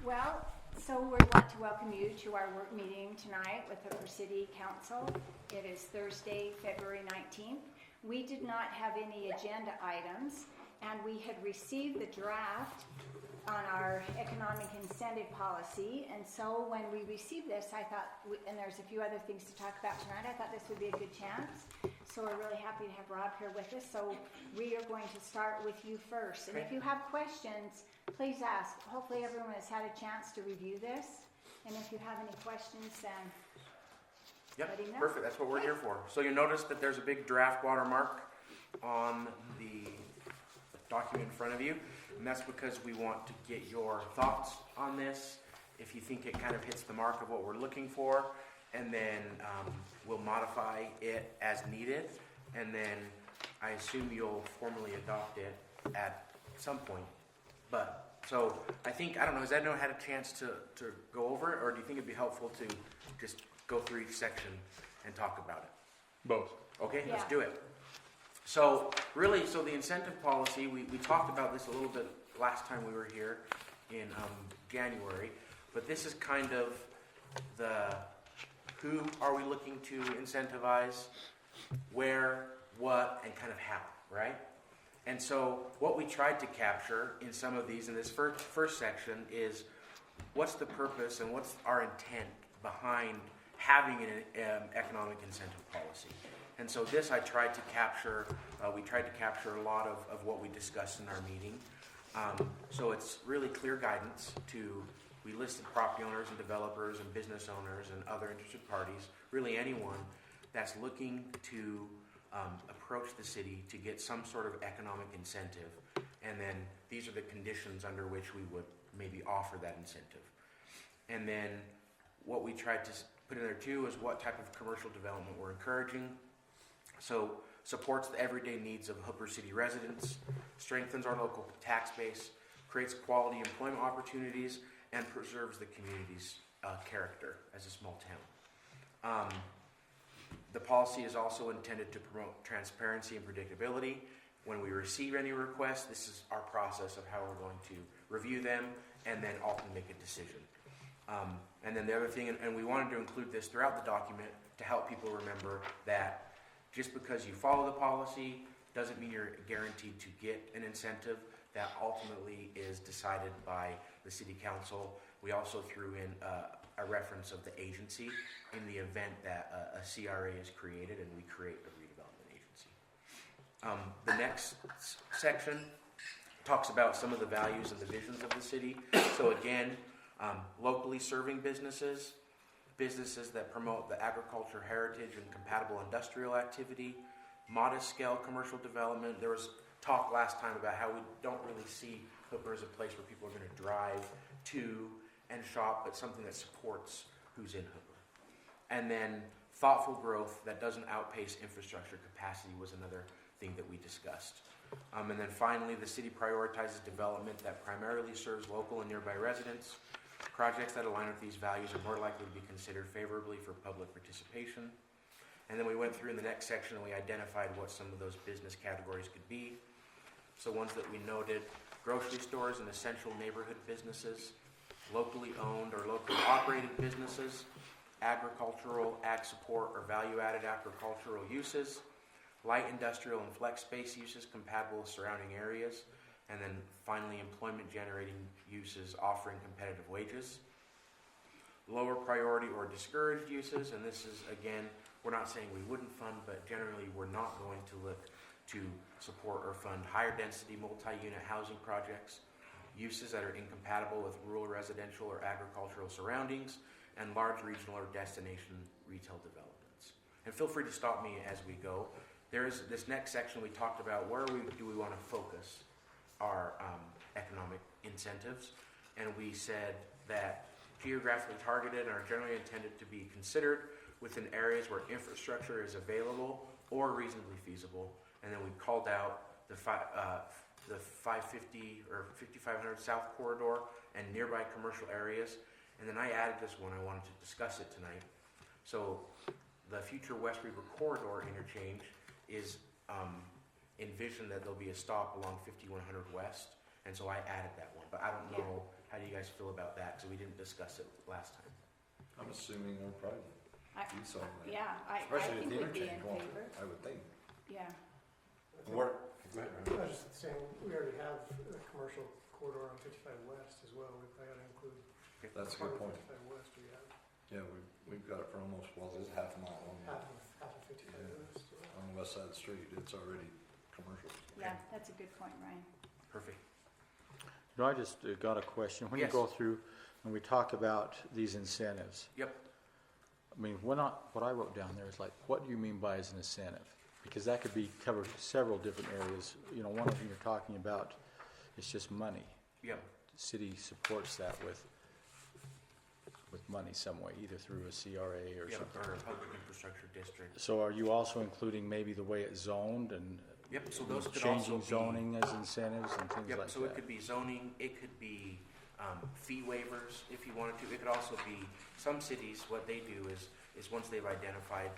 Well, so we want to welcome you to our work meeting tonight with the Hooper City Council. It is Thursday, February 19th. We did not have any agenda items, and we had received the draft on our economic incentive policy. And so when we received this, I thought, and there's a few other things to talk about tonight, I thought this would be a good chance. So we're really happy to have Rob here with us. So we are going to start with you first. And if you have questions, please ask. Hopefully everyone has had a chance to review this. And if you have any questions, then let him know. Perfect. That's what we're here for. So you notice that there's a big draft watermark on the document in front of you. And that's because we want to get your thoughts on this, if you think it kind of hits the mark of what we're looking for, and then we'll modify it as needed, and then I assume you'll formally adopt it at some point. But, so, I don't know, has anyone had a chance to go over it, or do you think it'd be helpful to just go through each section and talk about it? Both. Okay, Yeah. Let's do it. So really, the incentive policy, we talked about this a little bit last time we were here in January, but this is kind of the who are we looking to incentivize, where, what, and kind of how, right? And so what we tried to capture in some of these in this first section is what's the purpose and what's our intent behind having an economic incentive policy. And so this I tried to capture, we tried to capture a lot of what we discussed in our meeting. So it's really clear guidance to, we listed property owners and developers and business owners and other interested parties, really anyone that's looking to approach the city to get some sort of economic incentive. And then these are the conditions under which we would maybe offer that incentive. And then what we tried to put in there too is what type of commercial development we're encouraging. So supports the everyday needs of Hooper City residents, strengthens our local tax base, creates quality employment opportunities, and preserves the community's character as a small town. The policy is also intended to promote transparency and predictability. When we receive any requests, this is our process of how we're going to review them and then ultimately make a decision. And then the other thing, and we wanted to include this throughout the document to help people remember that just because you follow the policy doesn't mean you're guaranteed to get an incentive. That ultimately is decided by the city council. We also threw in a reference of the agency in the event that a CRA is created and we create a redevelopment agency. The next section talks about some of the values and the visions of the city. So again, locally serving businesses that promote the agriculture heritage and compatible industrial activity, modest scale commercial development. There was talk last time about how we don't really see Hooper as a place where people are going to drive to and shop, but something that supports who's in Hooper. And then thoughtful growth that doesn't outpace infrastructure capacity was another thing that we discussed. And then finally, the city prioritizes development that primarily serves local and nearby residents. Projects that align with these values are more likely to be considered favorably for public participation. And then we went through in the next section and we identified what some of those business categories could be. So ones that we noted: grocery stores and essential neighborhood businesses, locally owned or locally operated businesses, agricultural, ag support, or value-added agricultural uses, light industrial and flex space uses compatible with surrounding areas, and then finally employment-generating uses offering competitive wages. Lower priority or discouraged uses, and this is, again, we're not saying we wouldn't fund, but generally we're not going to look to support or fund higher density multi-unit housing projects, uses that are incompatible with rural residential or agricultural surroundings, and large regional or destination retail developments. And feel free to stop me as we go. There's this next section we talked about where do we want to focus our economic incentives, and we said that geographically targeted and are generally intended to be considered within areas where infrastructure is available or reasonably feasible. And then we called out the 550 or 5500 South Corridor and nearby commercial areas. And then I added this one, I wanted to discuss it tonight. So the future West River Corridor interchange is envisioned that there'll be a stop along 5100 West, And so I added that one, but I don't know, how do you guys feel about that? Because we didn't discuss it last time. I'm assuming they'll probably do something. Yeah, I Especially think with the we'd be in interchange going favor, through, I would think. yeah. Go ahead, I Ryan. was just saying, we already have a commercial corridor on 55 West as well. We've got to include That's a part good of point. 55 West. We have Yeah, we've got it for almost, well, this is half a mile long. half of 55 Yeah. West. So. On the west side of the street, it's already commercial. Yeah, that's a good point, Ryan. Perfect. No, I just got a question. When Yes. you go through and we talk about these incentives, Yep. I mean, what I wrote down there is like, what do you mean by as an incentive? Because that could be covered several different areas. You know, one of them you're talking about is just money. Yep. The city supports that with money some way, either through a CRA or Yep, something. or a public infrastructure district. So are you also including maybe the way it's zoned and Yep, so those could also changing be. zoning as incentives and things Yep, like so it that? could be zoning, it could be fee waivers if you wanted to. It could also be, some cities, what they do is once they've identified,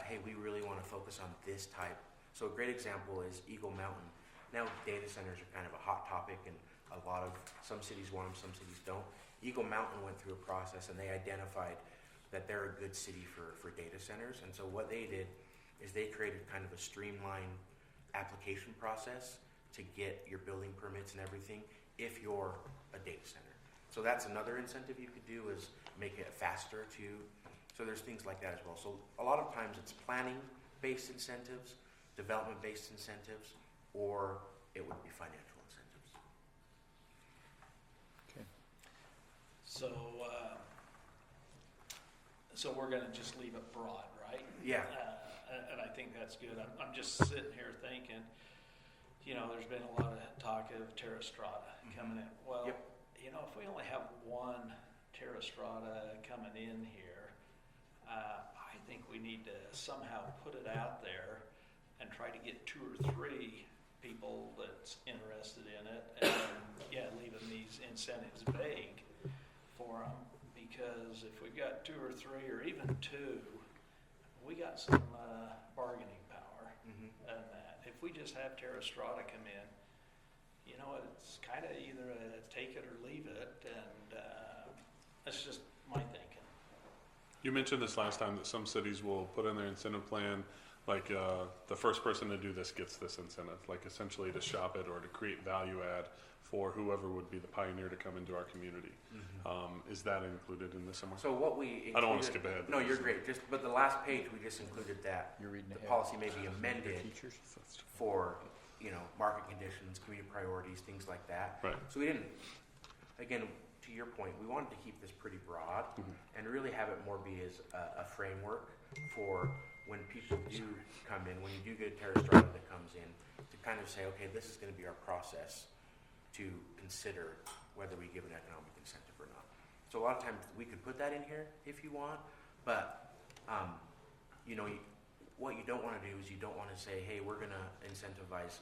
hey, we really want to focus on this type. So a great example is Eagle Mountain. Now data centers are kind of a hot topic and some cities want them, some cities don't. Eagle Mountain went through a process and they identified that they're a good city for data centers. And so what they did is they created kind of a streamlined application process to get your building permits and everything if you're a data center. So that's another incentive you could do, is make it faster too. So there's things like that as well. So a lot of times it's planning-based incentives, development-based incentives, or it would be financial incentives. Okay. So, so we're gonna just leave it broad, right? Yeah. And I think that's good. I'm just sitting here thinking, you know, there's been a lot of talk of Terra Strata coming in. Well, Yep. you know, if we only have one Terra Strata coming in here, I think we need to somehow put it out there and try to get 2 or 3 people that's interested in it, and yeah, leaving these incentives vague for them, because if we've got 2 or 3 or even 2, we got some bargaining power Mm-hmm. in that. If we just have Terra Strata come in, you know, it's kind of either a take it or leave it, and that's just my thinking. You mentioned this last time that some cities will put in their incentive plan, like the first person to do this gets this incentive, like essentially to shop it or to create value add for whoever would be the pioneer to come into our community. Is that included in this somewhere? So what we included, I don't want to skip ahead. No, you're great. But the last page, we just included that You're reading the ahead. policy may be amended Teachers? for, market conditions, community priorities, things like that. Right. So we didn't, again, to your point, we wanted to keep this pretty broad and really have it more be as a framework for when people do come in, when you do get a Terra Strata that comes in, to kind of say, okay, this is going to be our process to consider whether we give an economic incentive or not. So a lot of times we could put that in here if you want, but what you don't want to do is you don't want to say, hey, we're going to incentivize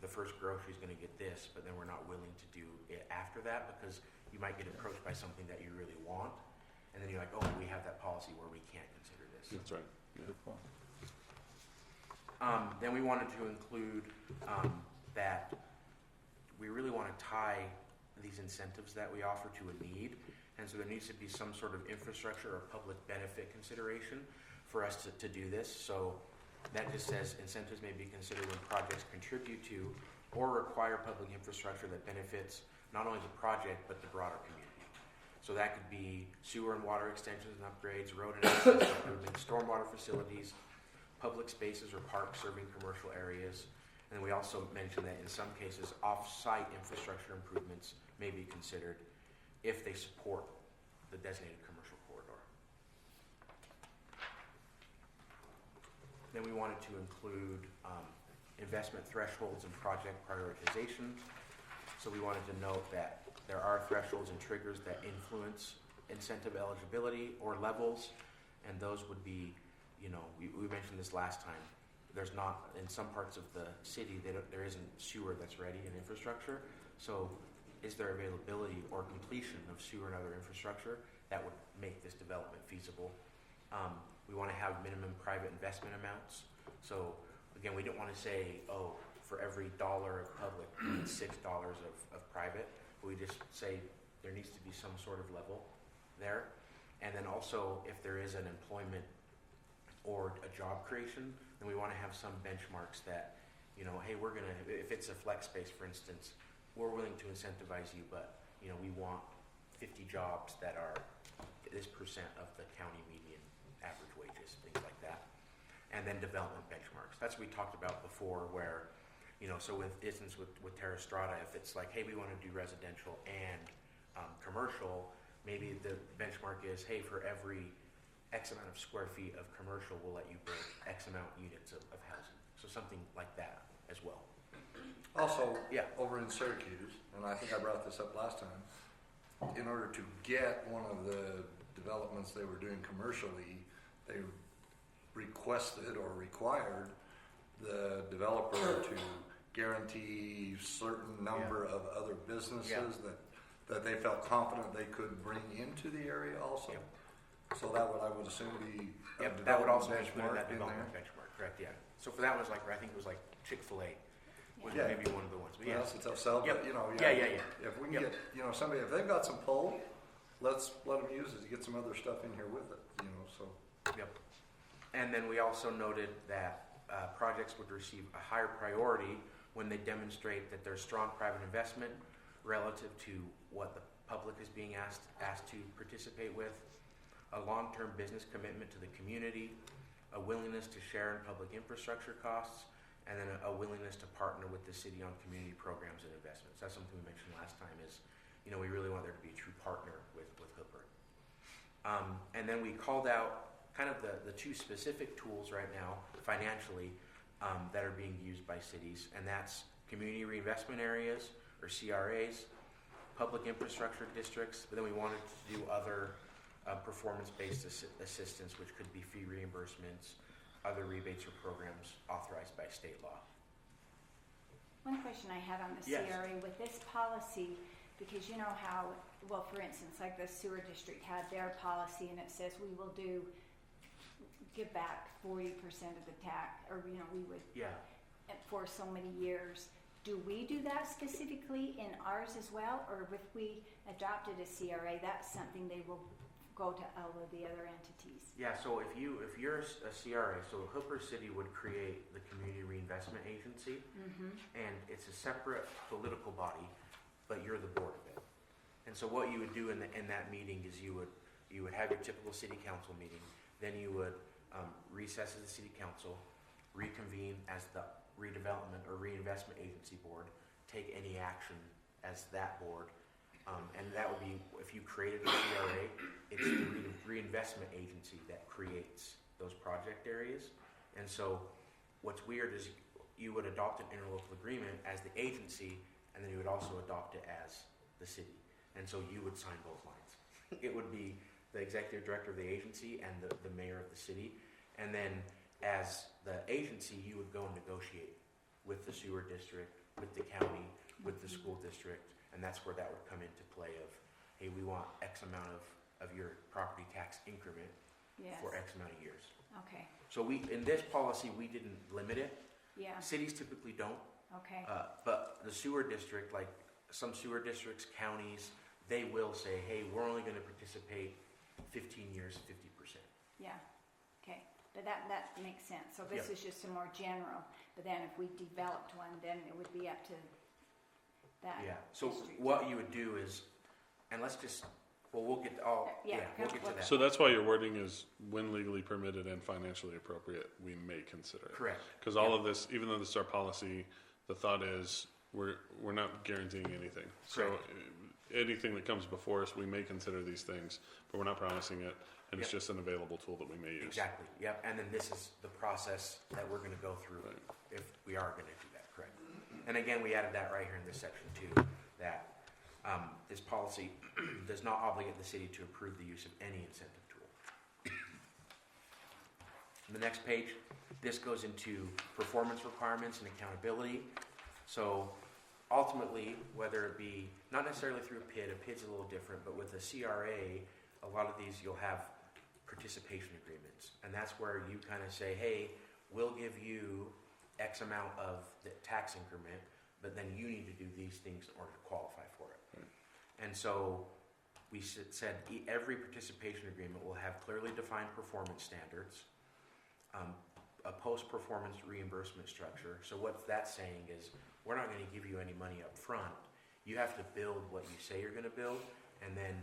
the first grocery is going to get this, but then we're not willing to do it after that, because you might get approached by something that you really want, and then you're like, oh, we have that policy where we can't consider this. That's right. Yeah. Good point. Then we wanted to include that we really want to tie these incentives that we offer to a need, and so there needs to be some sort of infrastructure or public benefit consideration for us to do this. So that just says incentives may be considered when projects contribute to or require public infrastructure that benefits not only the project but the broader community. So that could be sewer and water extensions and upgrades, road and access improvements, stormwater facilities, public spaces or parks serving commercial areas. And we also mentioned that in some cases, off-site infrastructure improvements may be considered if they support the designated commercial corridor. Then we wanted to include investment thresholds and project prioritization. So we wanted to note that there are thresholds and triggers that influence incentive eligibility or levels, and those would be, we mentioned this last time, there's not, in some parts of the city, there isn't sewer that's ready and infrastructure. So is there availability or completion of sewer and other infrastructure that would make this development feasible? We want to have minimum private investment amounts. So again, we don't want to say, for every dollar of public, it's $6 of private. We just say there needs to be some sort of level there. And then also, if there is an employment or a job creation, then we want to have some benchmarks that, you know, hey, we're going to, if it's a flex space, for instance, we're willing to incentivize you, but, you know, we want 50 jobs that are this percent of the county median average wages, things like that. And then development benchmarks. That's what we talked about before, where, you know, so with instance with Terra Strata, if it's like, hey, we want to do residential and commercial, maybe the benchmark is, hey, for every X amount of square feet of commercial, we'll let you build X amount units of housing. So something like that as well. Also, Yeah. over in Syracuse, and I think I brought this up last time, in order to get one of the developments they were doing commercially, they requested or required the developer to guarantee certain number of other businesses that they felt confident they could bring into the area also. Yep. So that would, I would assume, be a Yep, that would also be development included in that benchmark in development there. benchmark, correct, yeah. So for that was like, I think it was like Chick-fil-A was Yeah. maybe one of the ones, but Well, yeah. that's a tough sell, Yep. but you know, Yeah. if we can Yep. get, you know, somebody, if they've got some pull, let's let them use it to get some other stuff in here with it, you know, so. Yep. And then we also noted that projects would receive a higher priority when they demonstrate that there's strong private investment relative to what the public is being asked to participate with, a long-term business commitment to the community, a willingness to share in public infrastructure costs, and then a willingness to partner with the city on community programs and investments. That's something we mentioned last time is, you know, we really want there to be a true partner with Hooper. And then we called out kind of the two specific tools right now financially that are being used by cities, and that's community reinvestment areas, or CRAs, public infrastructure districts, but then we wanted to do other performance-based assistance, which could be fee reimbursements, other rebates or programs authorized by state law. One question I had on the Yes. CRA with this policy, because you know how, well, for instance, like the sewer district had their policy and it says we will give back 40% of the tax, or, you know, we would, Yeah. for so many years. Do we do that specifically in ours as well? Or if we adopted a CRA, that's something they will go to all of the other entities? Yeah, so if you're a CRA, so Hooper City would create the Community Reinvestment Agency, and it's a separate political body, but you're the board of it. And so what you would do in that meeting is you would have your typical city council meeting, then you would recess as the city council, reconvene as the redevelopment or reinvestment agency board, take any action as that board. And that would be, if you created a CRA, it's the reinvestment agency that creates those project areas. And so what's weird is you would adopt an interlocal agreement as the agency, and then you would also adopt it as the city. And so you would sign both lines. It would be the executive director of the agency and the mayor of the city. And then as the agency, you would go and negotiate with the sewer district, with the county, with the school district. And that's where that would come into play of, hey, we want X amount of your property tax increment Yes. for X amount of years. Okay, So in this policy, we didn't limit it. yeah, Cities typically don't. okay, But the sewer district, like some sewer districts, counties, they will say, hey, we're only going to participate 15 years, 50%. yeah, okay. But that makes sense. So this Yep. is just some more general. But then if we developed one, then it would be up to that Yeah. So district. what you would do is, and let's just, well, we'll get, we'll get to that. So that's why your wording is when legally permitted and financially appropriate, we may consider it. Correct. Because all of this, even though this is our policy, the thought is we're not guaranteeing anything. So Correct. anything that comes before us, we may consider these things, but we're not promising it, and it's Yep. just an available tool that we may use. Exactly. Yep. And then this is the process that we're going to go through Right. if we are going to do that. Correct. And again, we added that right here in this section too, that this policy does not obligate the city to approve the use of any incentive tool. The next page, this goes into performance requirements and accountability. So ultimately, whether it be, not necessarily through a PID's a little different, but with a CRA, a lot of these you'll have participation agreements. And that's where you kind of say, hey, we'll give you X amount of the tax increment, but then you need to do these things in order to qualify for it. And so we said every participation agreement will have clearly defined performance standards, a post-performance reimbursement structure. So what that's saying is we're not going to give you any money up front. You have to build what you say you're going to build, and then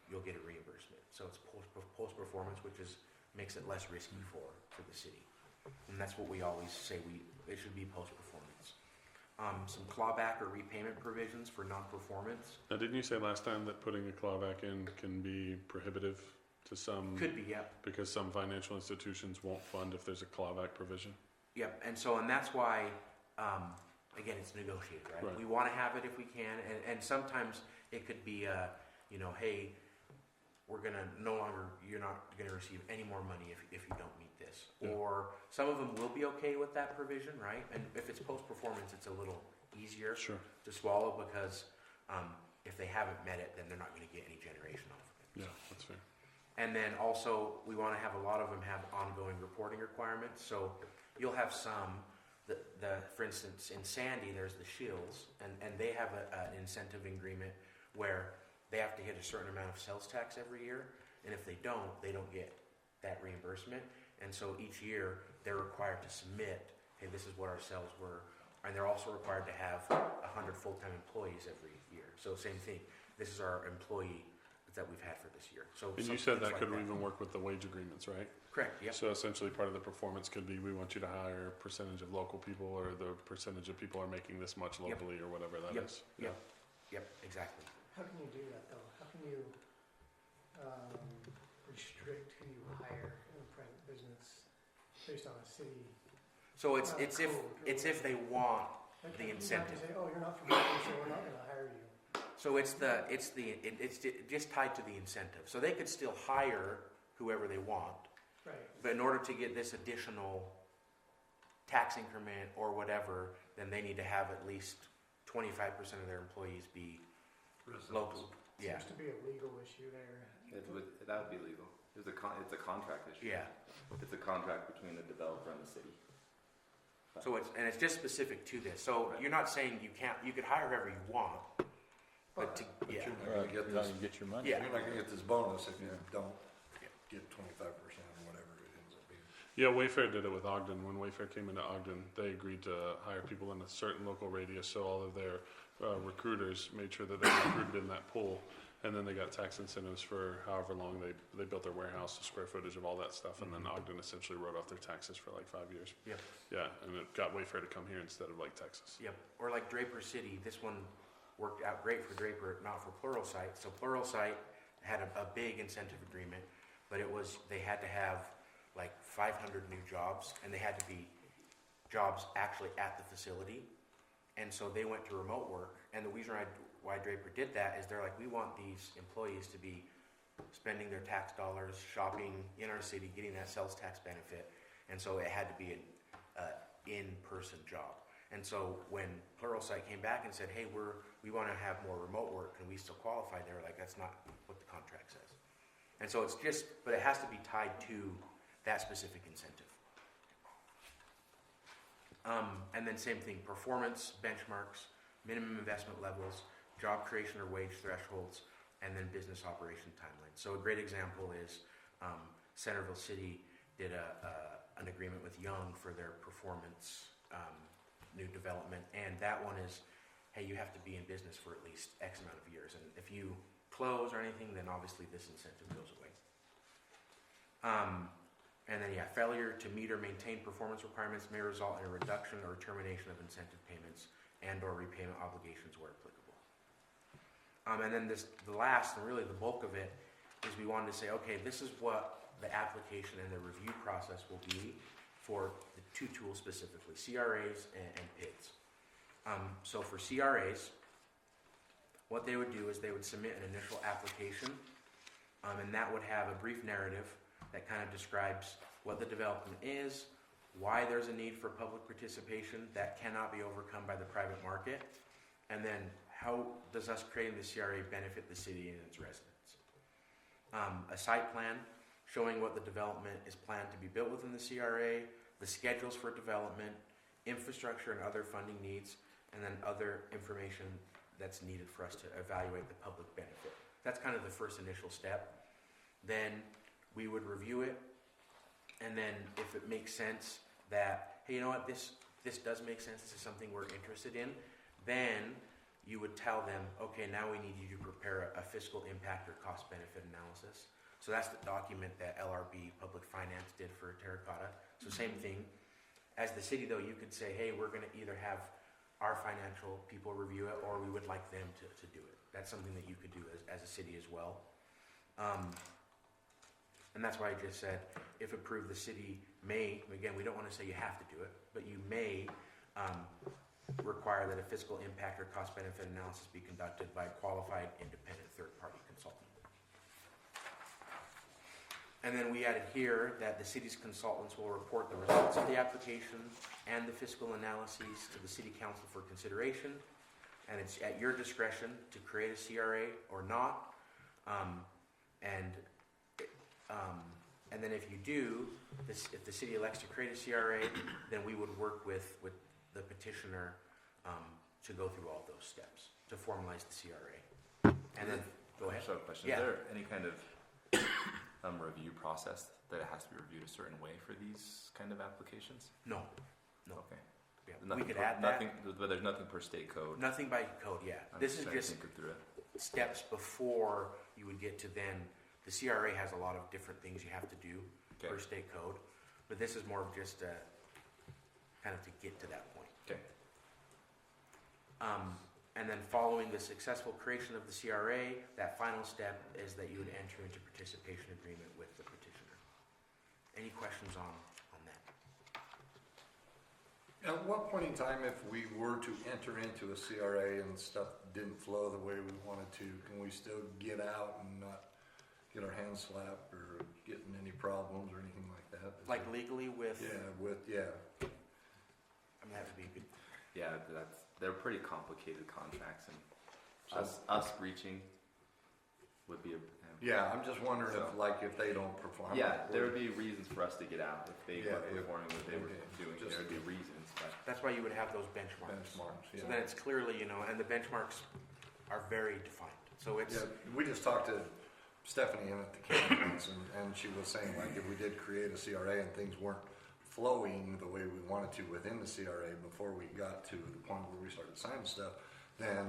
you'll get a reimbursement. So it's post-performance, which makes it less risky for the city. And that's what we always say, it should be post-performance. Some clawback or repayment provisions for non-performance. Now, didn't you say last time that putting a clawback in can be prohibitive to some? Could be, yep. Because some financial institutions won't fund if there's a clawback provision? Yep, and that's why, again, it's negotiated, right? Right. We want to have it if we can, and sometimes it could be, hey, you're not gonna receive any more money if you don't meet this. Yeah. Or some of them will be okay with that provision, right? And if it's post-performance, it's a little easier Sure. to swallow because if they haven't met it, then they're not gonna get any generation off of it. Yeah, that's fair. And then also, we want to have a lot of them have ongoing reporting requirements. So you'll have some, for instance, in Sandy, there's the Shields, and they have an incentive agreement where they have to hit a certain amount of sales tax every year. And if they don't get that reimbursement. And so each year, they're required to submit, hey, this is what our sales were. And they're also required to have 100 full-time employees every year. So same thing, this is our employee that we've had for this year. So And you said that could even work with the wage agreements, right? Correct, yep. So essentially part of the performance could be, we want you to hire a percentage of local people, or the percentage of people are making this much locally, or whatever that Yep. is. Yep. Yep, exactly. How can you do that though? How can you restrict who you hire in a private business based on a city? So it's Code or if they want Like, the you have to incentive. say, oh, you're not from here, so we're not going to hire you. So it's just tied to the incentive. So they could still hire whoever they want, Right. but in order to get this additional tax increment or whatever, then they need to have at least 25% of their employees be local. Yeah, Seems to be a legal issue there. That would be legal. It's a contract issue. yeah. It's a contract between the developer and the city. So it's just specific to this. So you're not saying you could hire whoever you want, but You're not Right, gonna get you're not this, gonna get your money. Yeah. you're not gonna get this bonus if you Yeah. don't get 25% or whatever it ends up being. Yeah, Wayfair did it with Ogden. When Wayfair came into Ogden, they agreed to hire people in a certain local radius, so all of their recruiters made sure that they recruited in that pool, and then they got tax incentives for however long they built their warehouse, the square footage of all that stuff, and then Ogden essentially wrote off their taxes for like 5 years. Yep. Yeah, and it got Wayfair to come here instead of like Texas. Yep, or like Draper City, this one worked out great for Draper, not for Pluralsight. So Pluralsight had a big incentive agreement, but they had to have like 500 new jobs, and they had to be jobs actually at the facility. And so they went to remote work, and the reason why Draper did that is they're like, we want these employees to be spending their tax dollars, shopping in our city, getting that sales tax benefit, and so it had to be an in-person job. And so when Pluralsight came back and said, hey, we want to have more remote work, can we still qualify? They were like, that's not what the contract says. And so but it has to be tied to that specific incentive. And then same thing, performance benchmarks, minimum investment levels, job creation or wage thresholds, and then business operation timelines. So a great example is Centerville City did an agreement with Young for their performance new development, and that one is, hey, you have to be in business for at least X amount of years, and if you close or anything, then obviously this incentive goes away. And then, failure to meet or maintain performance requirements may result in a reduction or termination of incentive payments and or repayment obligations where applicable. And then the last, and really the bulk of it, is we wanted to say, okay, this is what the application and the review process will be for the two tools specifically, CRAs and PIDs. So for CRAs, what they would do is they would submit an initial application, and that would have a brief narrative that kind of describes what the development is, why there's a need for public participation that cannot be overcome by the private market, and then how does us creating the CRA benefit the city and its residents. A site plan showing what the development is planned to be built within the CRA, the schedules for development, infrastructure and other funding needs, and then other information that's needed for us to evaluate the public benefit. That's kind of the first initial step. Then we would review it, and then if it makes sense that, hey, you know what, this does make sense, this is something we're interested in, then you would tell them, okay, now we need you to prepare a fiscal impact or cost benefit analysis. So that's the document that LRB Public Finance did for Terracotta. So same thing. As the city, though, you could say, hey, we're going to either have our financial people review it, or we would like them to do it. That's something that you could do as a city as well. And that's why I just said, if approved, the city may, again, we don't want to say you have to do it, but you may require that a fiscal impact or cost benefit analysis be conducted by a qualified independent third-party consultant. And then we added here that the city's consultants will report the results of the application and the fiscal analyses to the city council for consideration. And it's at your discretion to create a CRA or not. And then if you do, if the city elects to create a CRA, then we would work with the petitioner to go through all those steps to formalize the CRA. And then, go ahead. So, question: Yeah. Is there any kind of review process that it has to be reviewed a certain way for these kind of applications? No. Okay. Yeah. Nothing We could per, add that. nothing, but there's nothing per state code. Nothing by code, yeah. I'm This is trying to just think through it. steps before you would get to then. The CRA has a lot of different things you have to do per Okay. state code, but this is more of just kind of to get to that point. Okay. And then following the successful creation of the CRA, that final step is that you would enter into participation agreement with the petitioner. Any questions on that? At what point in time, if we were to enter into a CRA and stuff didn't flow the way we wanted to, can we still get out and not get our hands slapped or get in any problems or anything like that? Like legally with? Yeah, I mean, that would be good. Yeah, they're pretty complicated contracts, and us breaching would be a. Yeah, I'm just wondering So- if they don't perform. Yeah, there would be reasons for us to get out if they Yeah, weren't performing what they were okay. doing. Just- There would be reasons, but That's why you would have those benchmarks. Benchmarks, So yeah. then it's clearly, and the benchmarks are very defined. So it's, Yeah, we just talked to Stephanie in at the conference, and she was saying, like, if we did create a CRA and things weren't flowing the way we wanted to within the CRA before we got to the point where we started signing stuff, then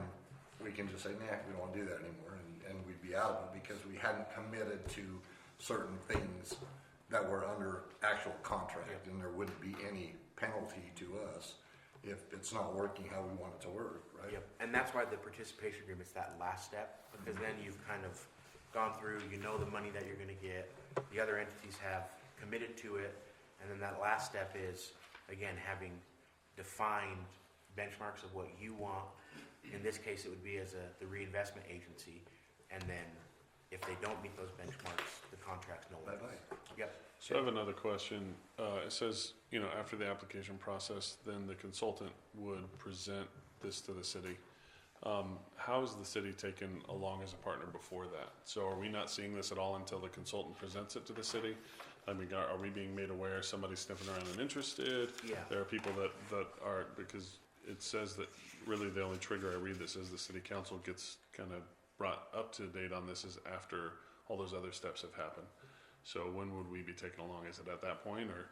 we can just say, nah, we don't want to do that anymore, and we'd be out of it because we hadn't committed to certain things that were under actual contract, and there wouldn't be any penalty to us if it's not working how we want it to work, right? yep. And that's why the participation agreement's that last step, because then you've kind of gone through, you know the money that you're gonna get, the other entities have committed to it, and then that last step is, again, having defined benchmarks of what you want. In this case, it would be as the reinvestment agency, and then if they don't meet those benchmarks, the contract's no longer. Bye-bye. Yep. So I have another question. It says, after the application process, then the consultant would present this to the city. How is the city taken along as a partner before that? So are we not seeing this at all until the consultant presents it to the city? I mean, are we being made aware somebody's sniffing around and interested? Yeah. There are people that are, because it says that really the only trigger I read this is the city council gets kind of brought up to date on this is after all those other steps have happened. So when would we be taken along? Is it at that point, or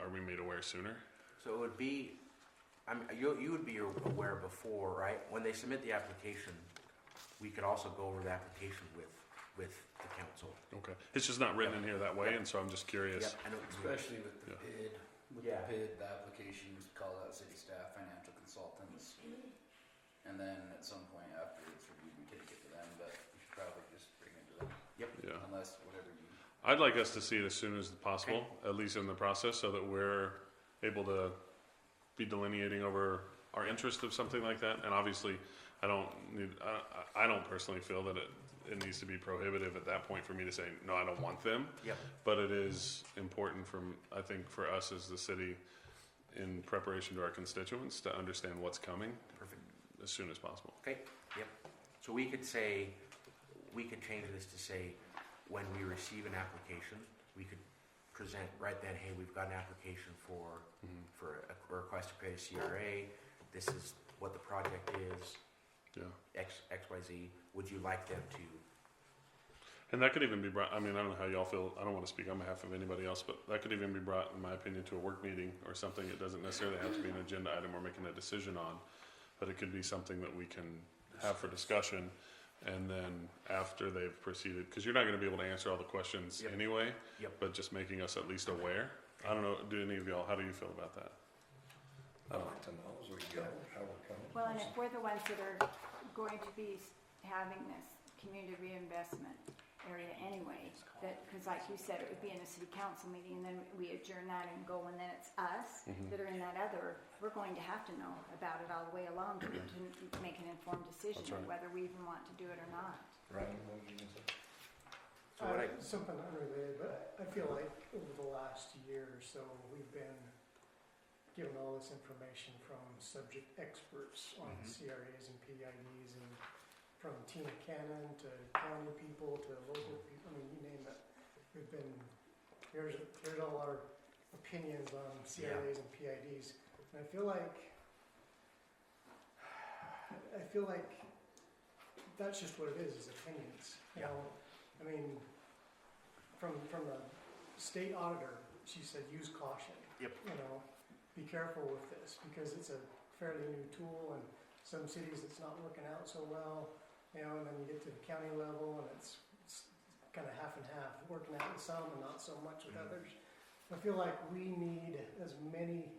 are we made aware sooner? So it would be, you would be aware before, right? When they submit the application, we could also go over the application with the council. Okay, it's just not written in here that way, and so I'm just curious. Yep, I know. Especially with the Yeah. PID, Yeah. the applications, call out city staff, financial consultants. And then at some point after it's reviewed, we take it to them, but we should probably just bring it to them, Yeah, unless whatever you. I'd like us to see it as soon as possible, at least in the process, so that we're able to be delineating over our interest of something like that. And obviously, I don't personally feel that it needs to be prohibitive at that point for me to say, no, I don't want them. Yep. But it is important I think for us as the city, in preparation to our constituents, to understand what's coming Perfect. as soon as possible. Okay, yep. So we could change this to say, when we receive an application, we could present right then, hey, we've got an application for a request to create a CRA. This is what the project is, Yeah. XYZ. Would you like them to? And that could even be brought, I mean, I don't know how y'all feel, I don't want to speak on behalf of anybody else, but that could even be brought, in my opinion, to a work meeting or something. It doesn't necessarily have to be an agenda item we're making a decision on, but it could be something that we can have for discussion. And then after they've proceeded, because you're not going to be able to answer all the questions Yep. anyway, Yep. but just making us at least aware. I don't know, do any of y'all, how do you feel about that? I'd like to know as we go how we're coming. Well, and if we're the ones that are going to be having this community reinvestment area anyway, that, because like you said, it would be in a city council meeting, and then we adjourn that and go, and then it's us that are in that other, we're going to have to know about it all the way along to make an informed decision That's right. of whether we even want to do it or not. Ryan, what did you say? So what I- Something unrelated, but I feel like over the last year or so, we've been given all this information from subject experts on CRAs and PIDs, and from Tina Cannon to county people to local people, I mean, you name it. We've been, here's all our opinions on CRAs and PIDs. And I feel like that's just what it is opinions. You know, I mean, from the state auditor, she said, use caution. Yep. You know, be careful with this because it's a fairly new tool, and some cities it's not working out so well. You know, and then you get to the county level, and it's kind of half and half, working out with some and not so much with others. I feel like we need as many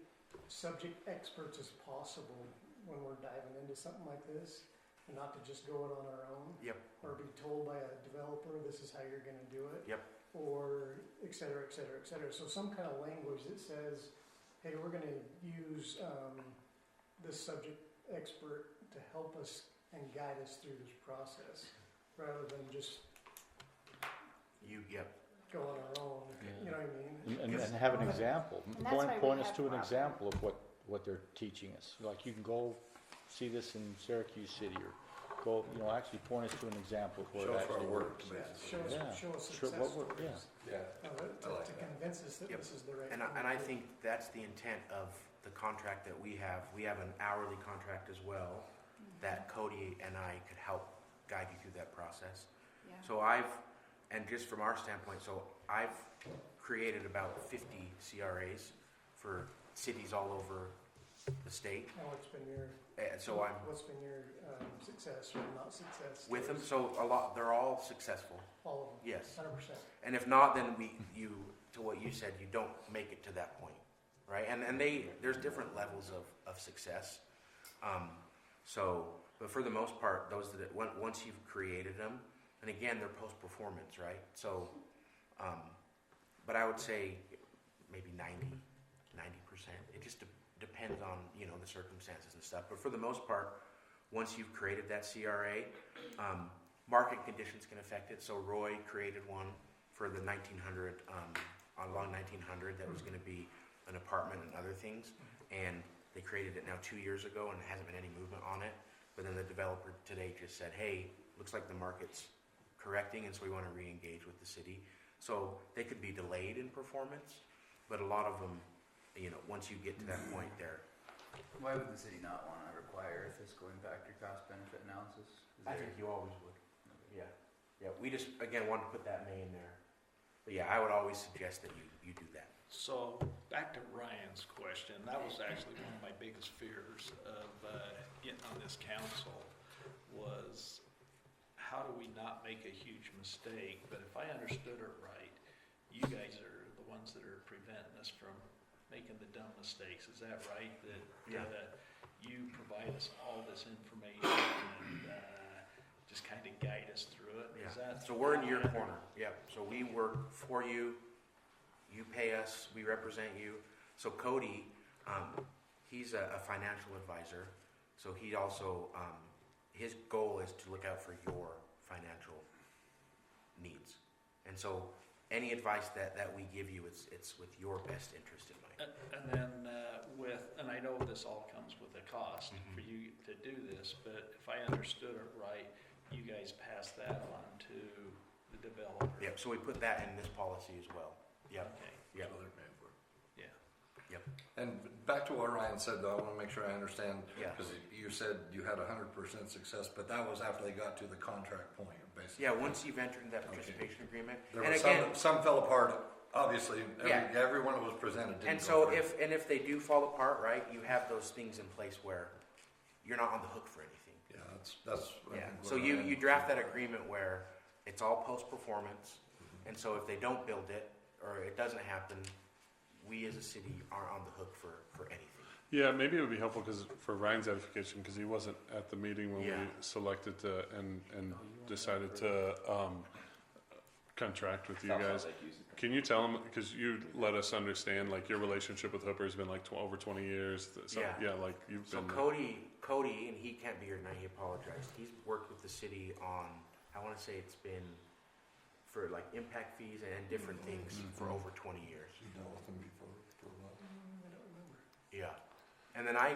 subject experts as possible when we're diving into something like this, and not to just go it on our own. Yep. Or be told by a developer, this is how you're gonna do it. Yep. Or et cetera, et cetera, et cetera. So some kind of language that says, hey, we're gonna use this subject expert to help us and guide us through this process, rather than just go on our own, you know what I mean? And have an example. And that's why we Point us have to an problems. example of what they're teaching us. Like you can go see this in Syracuse City, or go, actually point us to an example of where Show it us our actually work, works. basically. Show us Sure, success what we're- stories. Yeah. I like To that. convince us that Yep. this is the right. And thing I to do. think that's the intent of the contract that we have. We have an hourly contract as well that Cody and I could help guide you through that process. Yeah. So and just from our standpoint, so I've created about 50 CRAs for cities all over the state. And what's been your, And so what's been your success or not success? with them, stories? so they're all successful. All of them? Yes. 100%. And if not, then to what you said, you don't make it to that point, right? And there's different levels of success. But for the most part, those that once you've created them, and again, they're post-performance, right? So, but I would say maybe 90%. It just depends on, the circumstances and stuff. But for the most part, once you've created that CRA, market conditions can affect it. So Roy created one for the 1900, along 1900, that was going to be an apartment and other things. And they created it now 2 years ago, and there hasn't been any movement on it. But then the developer today just said, hey, looks like the market's correcting, and so we want to re-engage with the city. So they could be delayed in performance, but a lot of them, once you get to that point there. Why would the city not want to require a fiscal impact or cost benefit analysis? Is I there- think you always would. Yeah. We just, again, wanted to put that May in there. But yeah, I would always suggest that you do that. So back to Ryan's question, that was actually one of my biggest fears of getting on this council was how do we not make a huge mistake? But if I understood it right, you guys are the ones that are preventing us from making the dumb mistakes. Is that right? That Yeah. you provide us all this information and just kind of guide us through it? Is that So we're in your corner. Yep. So we work for you. You pay us. We represent you. So Cody, he's a financial advisor. So he also, his goal is to look out for your financial needs. And so any advice that we give you, it's with your best interest in mind. And then and I know this all comes with a cost for you to do this, but if I understood it right, you guys pass that on to the developer. Yep. So we put that in this policy as well. Yep. Okay. Yeah. So they're paying for it. Yeah. Yep. And back to what Ryan said, though, I want to make sure I understand. Yeah. Because you said you had 100% success, but that was after they got to the contract point, basically. Yeah, once you've entered that Okay. participation agreement. There And was again, some fell apart, obviously. Yeah. Everyone that was presented didn't and go so for it. if they do fall apart, right, you have those things in place where you're not on the hook for anything. Yeah, that's. I Yeah, think so what you Ryan- draft that agreement where it's all post-performance, and so if they don't build it, or it doesn't happen, we as a city are on the hook for anything. Yeah, maybe it would be helpful because for Ryan's edification, because he wasn't at the meeting when Yeah. we selected to and decided to contract with you South Salt guys. Lake uses it. Can you tell him, because you let us understand, like your relationship with Hooper has been like over 20 years. So, Yeah. like you've So been. Cody, and he can't be here tonight, he apologized, he's worked with the city on, I wanna say it's been for like impact fees and different things for over 20 years. You dealt with them before for a while. I don't remember. Yeah, and then I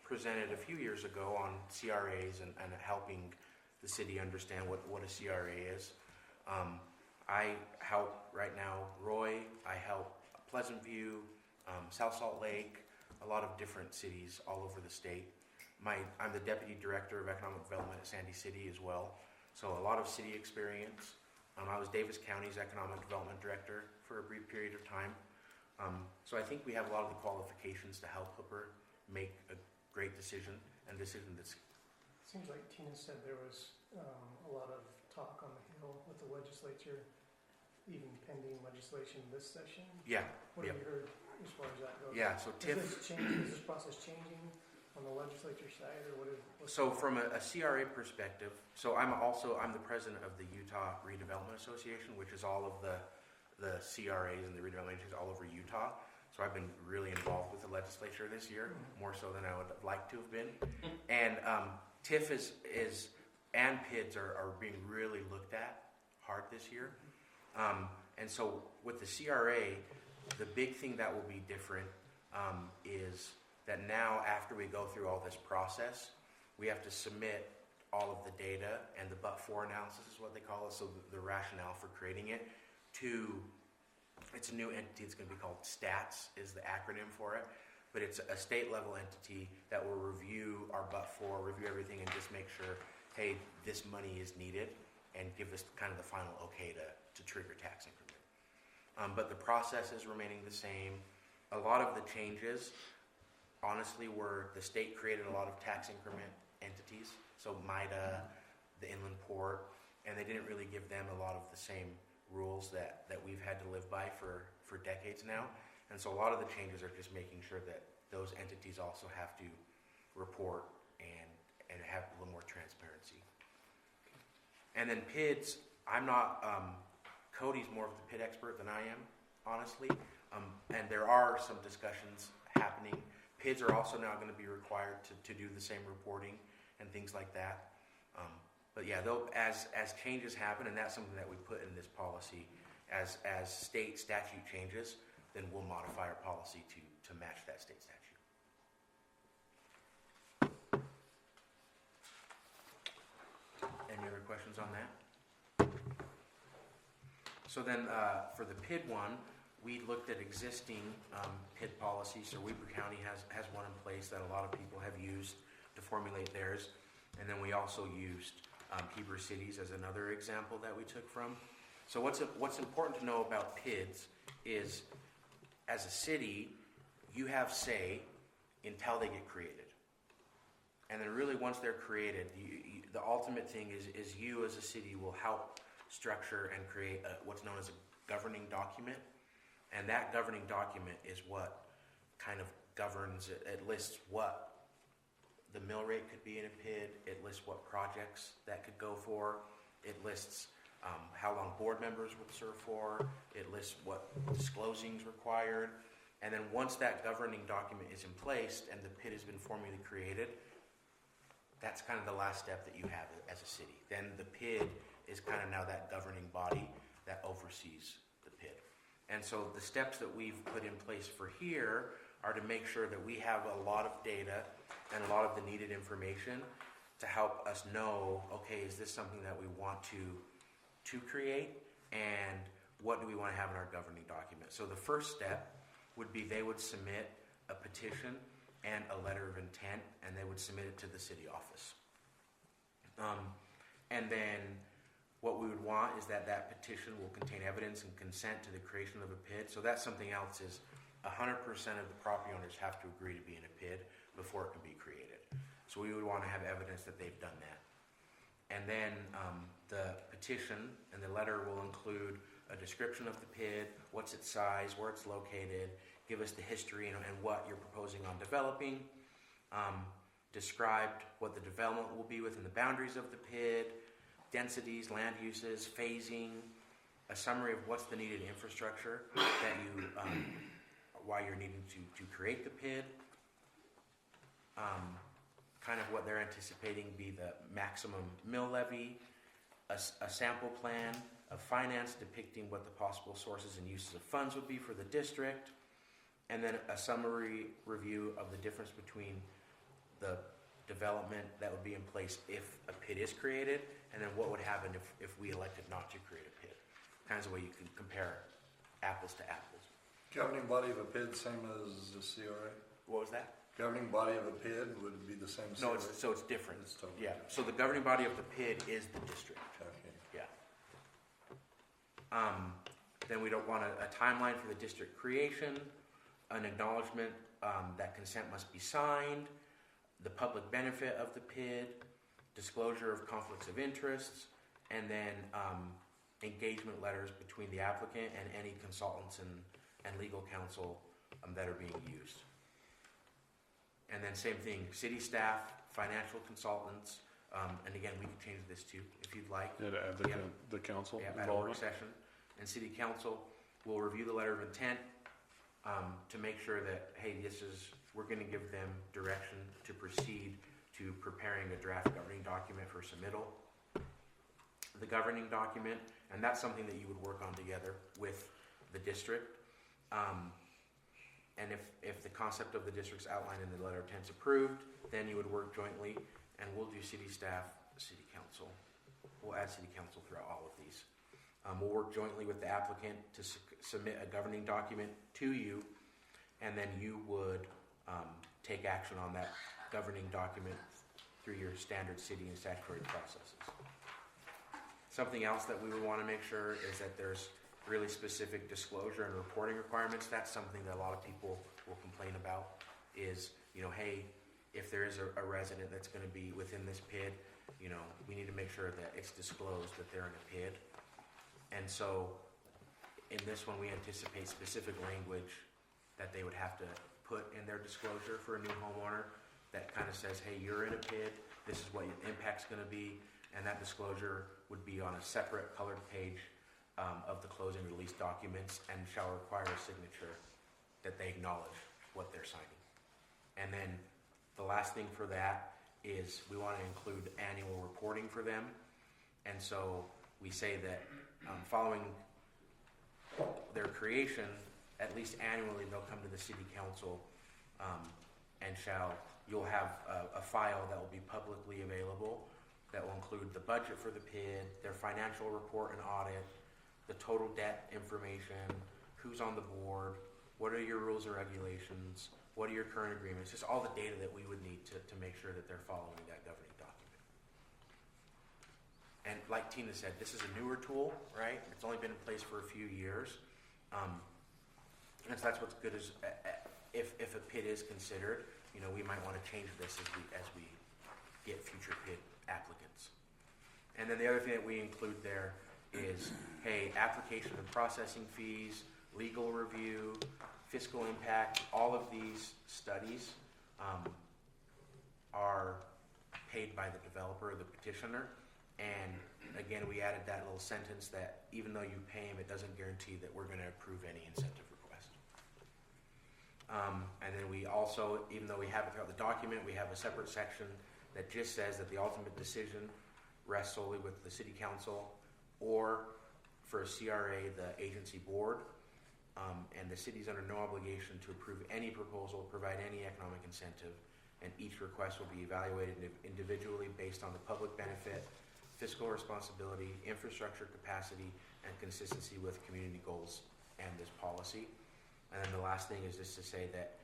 presented a few years ago on CRAs and helping the city understand what a CRA is. I help right now Roy, I help Pleasant View, South Salt Lake, a lot of different cities all over the state. I'm the Deputy Director of Economic Development at Sandy City as well, so a lot of city experience. I was Davis County's Economic Development Director for a brief period of time. So I think we have a lot of the qualifications to help Hooper make a great decision, and a decision that's, Seems like Tina said there was a lot of talk on the Hill with the legislature, even pending legislation this session. yeah, What have you heard as far as that goes? yeah, so TIF. Is this process changing on the legislature side, or what's So from a CRA perspective, so I'm the president of the Utah Redevelopment Association, which is all of the CRAs and the redevelopment agencies all over Utah. So I've been really involved with the legislature this year, more so than I would have liked to have been. And TIF is and PIDs are being really looked at hard this year. And so with the CRA, the big thing that will be different is that now after we go through all this process, we have to submit all of the data and the but-for analysis is what they call it, so the rationale for creating it, it's a new entity, it's going to be called STATS is the acronym for it, but it's a state level entity that will review our but-for, review everything and just make sure, hey, this money is needed and give us kind of the final okay to trigger tax increment. But the process is remaining the same. A lot of the changes, honestly, were the state created a lot of tax increment entities, so MIDA, the Inland Port, and they didn't really give them a lot of the same rules that we've had to live by for decades now. And so a lot of the changes are just making sure that those entities also have to report and have a little more transparency. And then PIDs, I'm not, Cody's more of the PID expert than I am, honestly. And there are some discussions happening. PIDs are also now going to be required to do the same reporting and things like that. But yeah, as changes happen, and that's something that we put in this policy, as state statute changes, then we'll modify our policy to match that state statute. Any other questions on that? So then, for the PID one, we looked at existing PID policies. So Weber County has one in place that a lot of people have used to formulate theirs. And then we also used Heber Cities as another example that we took from. So what's important to know about PIDs is, as a city, you have say until they get created. And then really once they're created, the ultimate thing is you as a city will help structure and create what's known as a governing document. And that governing document is what kind of governs it. It lists what the mill rate could be in a PID. It lists what projects that could go for. It lists how long board members would serve for. It lists what disclosing is required. And then once that governing document is in place and the PID has been formally created, that's kind of the last step that you have as a city. Then the PID is kind of now that governing body that oversees the PID. And so the steps that we've put in place for here are to make sure that we have a lot of data and a lot of the needed information to help us know, okay, is this something that we want to create? And what do we want to have in our governing document? So the first step would be they would submit a petition and a letter of intent, and they would submit it to the city office. And then what we would want is that petition will contain evidence and consent to the creation of a PID. So that's something else, is 100% of the property owners have to agree to be in a PID before it can be created. So we would want to have evidence that they've done that. And then the petition and the letter will include a description of the PID, what's its size, where it's located, give us the history and what you're proposing on developing, described what the development will be within the boundaries of the PID, densities, land uses, phasing, a summary of what's the needed infrastructure that you, why you're needing to create the PID, kind of what they're anticipating be the maximum mill levy, a sample plan of finance depicting what the possible sources and uses of funds would be for the district, and then a summary review of the difference between the development that would be in place if a PID is created, and then what would happen if we elected not to create a PID. Kinds of way you can compare apples to apples. Governing body of a PID, same as the CRA? What was that? Governing body of a PID would it be the same as No, CRA? it's different. It's totally Yeah, different. so the governing body of the PID is the district. Okay. Yeah. Then we don't want a timeline for the district creation, an acknowledgement that consent must be signed, the public benefit of the PID, disclosure of conflicts of interests, and then engagement letters between the applicant and any consultants and legal counsel that are being used. And then same thing, city staff, financial consultants, and again, we can change this too if you'd like. Yeah, to add the council Yeah, at a work involvement. session, and city council will review the letter of intent to make sure that, hey, we're gonna give them direction to proceed to preparing a draft governing document for submittal. The governing document, and that's something that you would work on together with the district. And if the concept of the district's outlined in the letter of intent's approved, then you would work jointly, and we'll do city staff, city council. We'll add city council throughout all of these. We'll work jointly with the applicant to submit a governing document to you, and then you would take action on that governing document through your standard city and statutory processes. Something else that we would want to make sure is that there's really specific disclosure and reporting requirements. That's something that a lot of people will complain about is, hey, if there is a resident that's going to be within this PID, we need to make sure that it's disclosed that they're in a PID. And so in this one, we anticipate specific language that they would have to put in their disclosure for a new homeowner that kind of says, hey, you're in a PID, this is what your impact's going to be, and that disclosure would be on a separate colored page of the closing release documents and shall require a signature that they acknowledge what they're signing. And then the last thing for that is we want to include annual reporting for them. And so we say that following their creation, at least annually, they'll come to the city council and you'll have a file that will be publicly available that will include the budget for the PID, their financial report and audit, the total debt information, who's on the board, what are your rules and regulations, what are your current agreements, just all the data that we would need to make sure that they're following that governing document. And like Tina said, this is a newer tool, right? It's only been in place for a few years. And so that's what's good is if a PID is considered, we might want to change this as we get future PID applicants. And then the other thing that we include there is, hey, application and processing fees, legal review, fiscal impact, all of these studies are paid by the developer or the petitioner. And again, we added that little sentence that even though you pay them, it doesn't guarantee that we're going to approve any incentive request. And then we also, even though we have it throughout the document, we have a separate section that just says that the ultimate decision rests solely with the city council or for a CRA, the agency board. And the city's under no obligation to approve any proposal, provide any economic incentive, and each request will be evaluated individually based on the public benefit, fiscal responsibility, infrastructure capacity, and consistency with community goals and this policy. And then the last thing is just to say that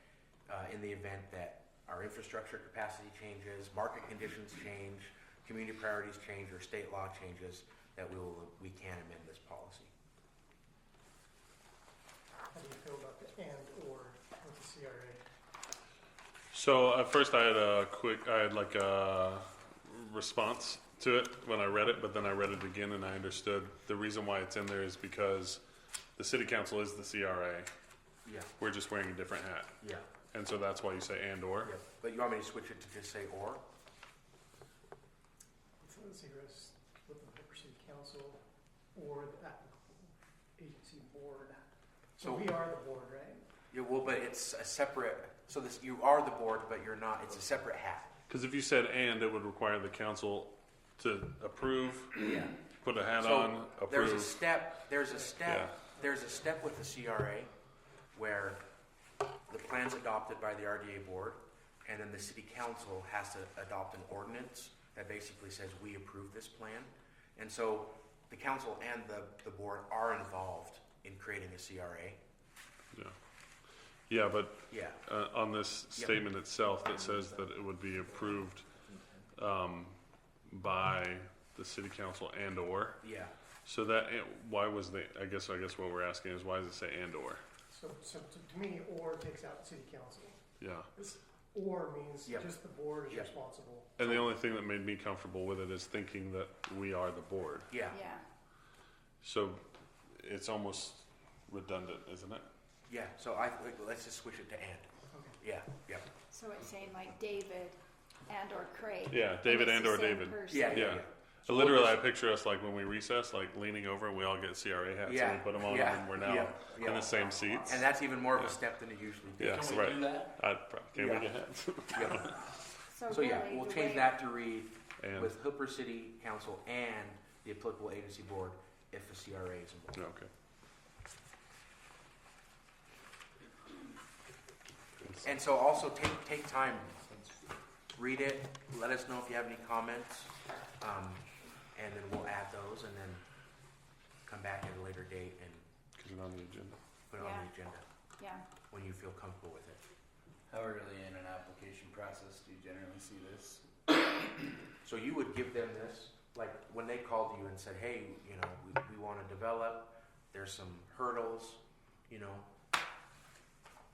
in the event that our infrastructure capacity changes, market conditions change, community priorities change, or state law changes, that we can amend this policy. How do you feel about the and or with the CRA? So at first I had like a response to it when I read it, but then I read it again and I understood the reason why it's in there is because the city council is the CRA. Yeah. We're just wearing a different hat. Yeah. And so that's why you say and or. Yeah. But you want me to switch it to just say or? So let's see, Russ, with the Hooper City Council or the applicable agency board. So we are the board, right? Yeah, well, but it's a separate, so this, you are the board, but you're not, it's a separate hat. Because if you said and, it would require the council to approve, Yeah. put a hat So on, there's approve. a step with the CRA where the plan's adopted by the RDA board, and then the city council has to adopt an ordinance that basically says we approve this plan. And so the council and the board are involved in creating a CRA. Yeah. Yeah, but Yeah. on this statement itself that says that it would be approved by the city council and or. Yeah. So that, why was I guess what we're asking is why does it say and or? So to me, or takes out the city council. Yeah. This or means Yep. just the board is Yep. responsible. And the only thing that made me comfortable with it is thinking that we are the board. Yeah. Yeah, So it's almost redundant, isn't it? Yeah. So let's just switch it to and. Okay. Yeah. Yeah. so it's saying like David and or Craig. Yeah, David it's and the or same David. person. Yeah. Yeah. So Literally, we'll I just- picture us like when we recess, like leaning over, and we all get CRA hats, Yeah, and we put them on, yeah, and we're now yeah, in yeah. the same seats. And that's even more of Yeah. a step than it usually Yeah, is. Can we right. do that? Can we Yeah. get hats? Yeah. So So yeah, really, we'll the change way- that to read And with Hooper City Council and the applicable agency board if the CRA is involved. okay. And so also take time, read it, let us know if you have any comments, and then we'll add those and then come back at a later date and Get it on the agenda. put it on Yeah. the agenda Yeah, when you feel comfortable with it. How early in an application process do you generally see this? So you would give them this, like when they called you and said, hey, you know, we want to develop, there's some hurdles, you know,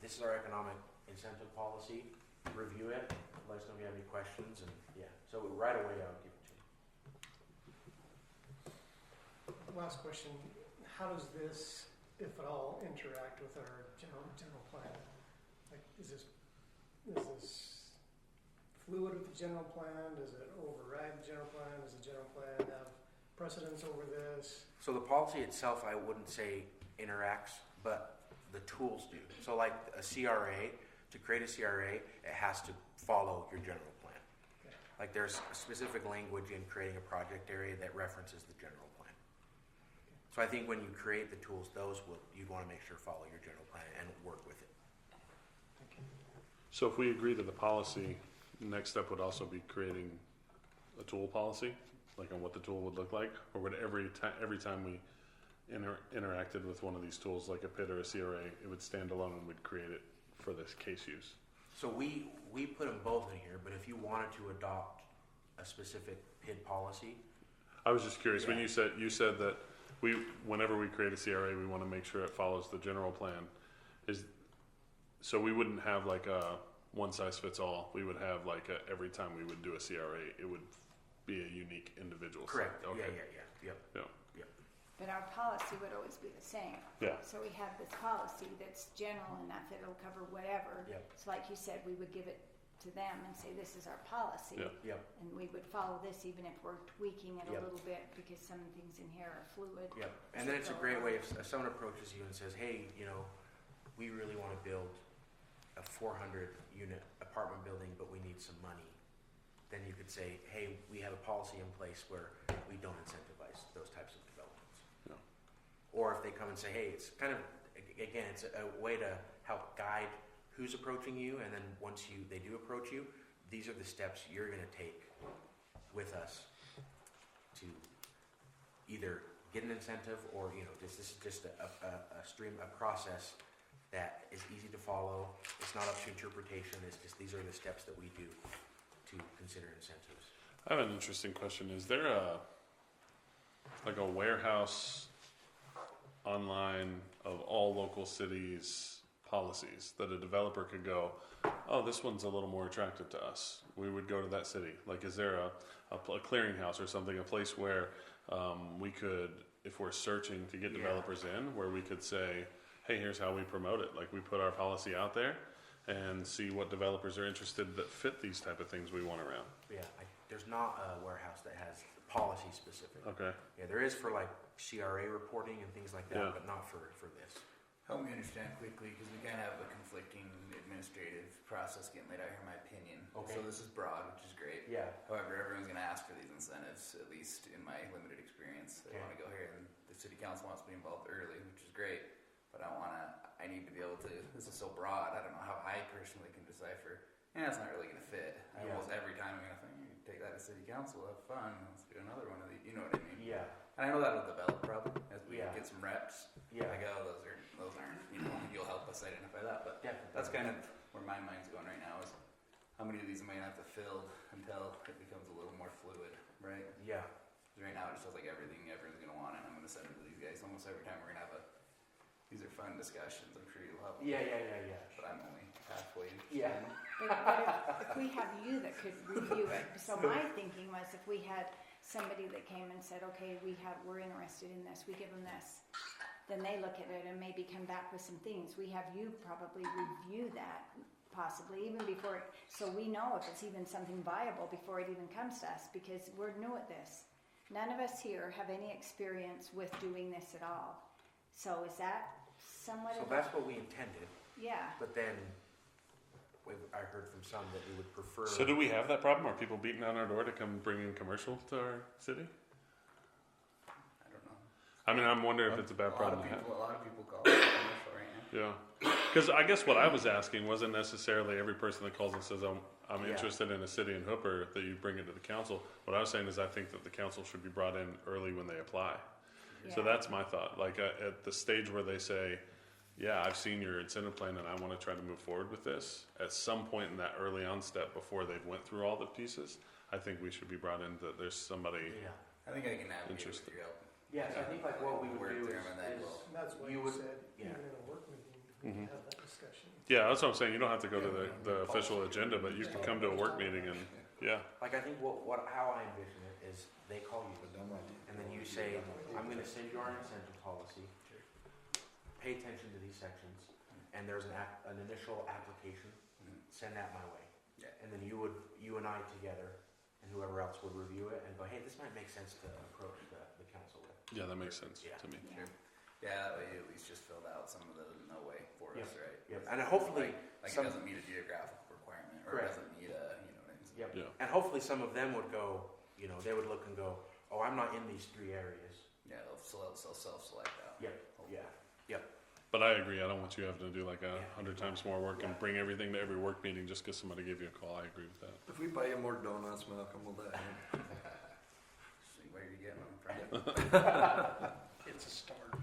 this is our economic incentive policy, review it, let us know if you have any questions, and yeah, so right away I would give it to you. Last question, how does this, if at all, interact with our general plan? Like, is this fluid with the general plan? Does it override the general plan? Does the general plan have precedence over this? So the policy itself, I wouldn't say interacts, but the tools do. So like a CRA, to create a CRA, it has to follow your general plan. Okay. Like there's specific language in creating a project area that references the general plan. So I think when you create the tools, you'd want to make sure follow your general plan and work with it. Thank you. So if we agree to the policy, next step would also be creating a tool policy, like on what the tool would look like, or would every time we interacted with one of these tools, like a PID or a CRA, it would stand alone and we'd create it for this case use. So we put them both in here, but if you wanted to adopt a specific PID policy, I was just curious, when Yeah. you said that whenever we create a CRA, we want to make sure it follows the general plan. So we wouldn't have like a one size fits all. We would have like every time we would do a CRA, it would be a unique individual. correct? Okay. Yeah. but our policy would always be the same. Yeah. So we have this policy that's general enough that it'll cover whatever. Yep. So like you said, we would give it to them and say, this is our policy. Yeah. Yep. And we would follow this even if we're tweaking it a Yep. little bit because some things in here are fluid. Yep. And then it's a great way if someone approaches you and says, hey, you know, we really want to build a 400 unit apartment building, but we need some money. Then you could say, hey, we have a policy in place where we don't incentivize those types of developments. Yeah. Or if they come and say, hey, it's kind of, again, it's a way to help guide who's approaching you, and then once they do approach you, these are the steps you're going to take with us to get an incentive, or, you know, this is just a process that is easy to follow. It's not up to interpretation. It's just, these are the steps that we do to consider incentives. I have an interesting question. Is there a warehouse online of all local cities' policies that a developer could go, oh, this one's a little more attractive to us, we would go to that city? Like, is there a clearinghouse or something, a place where we could, if we're searching to get developers in, where we could say, hey, here's how we promote it. Like, we put our policy out there and see what developers are interested that fit these type of things we want around. Yeah, there's not a warehouse that has policy specific. Okay. Yeah, there is for like CRA reporting and things like that, Yeah. but not for this. Help me understand quickly, because we kind of have a conflicting administrative process getting laid out here, in my opinion. Okay. So this is broad, which is great. Yeah. However, everyone's going to ask for these incentives, at least in my limited experience. They Okay. want to go here, and the city council wants to be involved early, which is great. But I need to be able to, this is so broad, I don't know how I personally can decipher. And it's not really going to fit. Yeah. Almost every time I'm going to think, take that to city council, have fun, let's do another one of these, you know what I mean? Yeah. And I know that'll develop probably as we Yeah. get some reps. Yeah. Like, oh, those aren't, you know, you'll help us identify that. But Definitely. that's kind of where my mind's going right now, is how many of these am I going to have to fill until it becomes a little more fluid, right? Yeah. 'Cause right now it just feels like everyone's going to want it, and I'm going to send it to these guys almost every time we're going to have these are fun discussions, I'm sure you'll help. Yeah. But I'm only halfway. Yeah. in. But if we have you that could review it, so my thinking was if we had somebody that came and said, okay, we're interested in this, we give them this, then they look at it and maybe come back with some things. We have you probably review that possibly even before, so we know if it's even something viable before it even comes to us, because we're new at this. None of us here have any experience with doing this at all. So is that somewhat So of that's what we intended, yeah. but then I heard from some that we would prefer. So do we have that problem? Are people beating on our door to come bring in commercial to our city? I don't know. I mean, I'm wondering if it's a bad problem to have. A lot of people call it commercial right now. Yeah, because I guess what I was asking wasn't necessarily every person that calls and says I'm Yeah. interested in a city in Hooper that you bring it to the council. What I was saying is I think that the council should be brought in early when they apply. So Yeah. that's my thought. Like at the stage where they say, "Yeah, I've seen your incentive plan and I want to try to move forward with this." At some point in that early on step, before they've went through all the pieces, I think we should be brought in that there's somebody. Yeah. I think I can navigate with Interesting. your help. Yes, I think like what we would Work do through 'em and then is we'll- And that's why You you would- said, yeah. even in a work meeting, we can have that discussion. Yeah, that's what I'm saying. You don't have to go to the official agenda, but you can come to a work meeting and yeah. Like I think how I envision it is they call you and then you say, I'm going to send you our incentive policy. Pay attention to these sections, and there's an initial application. Send that my way. Yeah. And then you and I together, and whoever else would review it and go, hey, this might make sense to approach the council with. Yeah, that makes sense Yeah. to me. Yeah. Sure. Yeah, that way you at least just filled out some of the no way for us, right? Yep. And hopefully, Like some- it doesn't meet a geographical requirement, or Correct. it doesn't meet a, you know what I mean? Yep. Yeah. And hopefully some of them would go, they would look and go, oh, I'm not in these 3 areas. Yeah, they'll self-select out. Yep. Yeah. But I agree. I don't want you having to do like Yeah. 100 times more work and bring everything to every work meeting just because somebody gave you a call. I agree with that. If we buy you more donuts, Malcolm, will that help? See where you're getting them from. It's a start.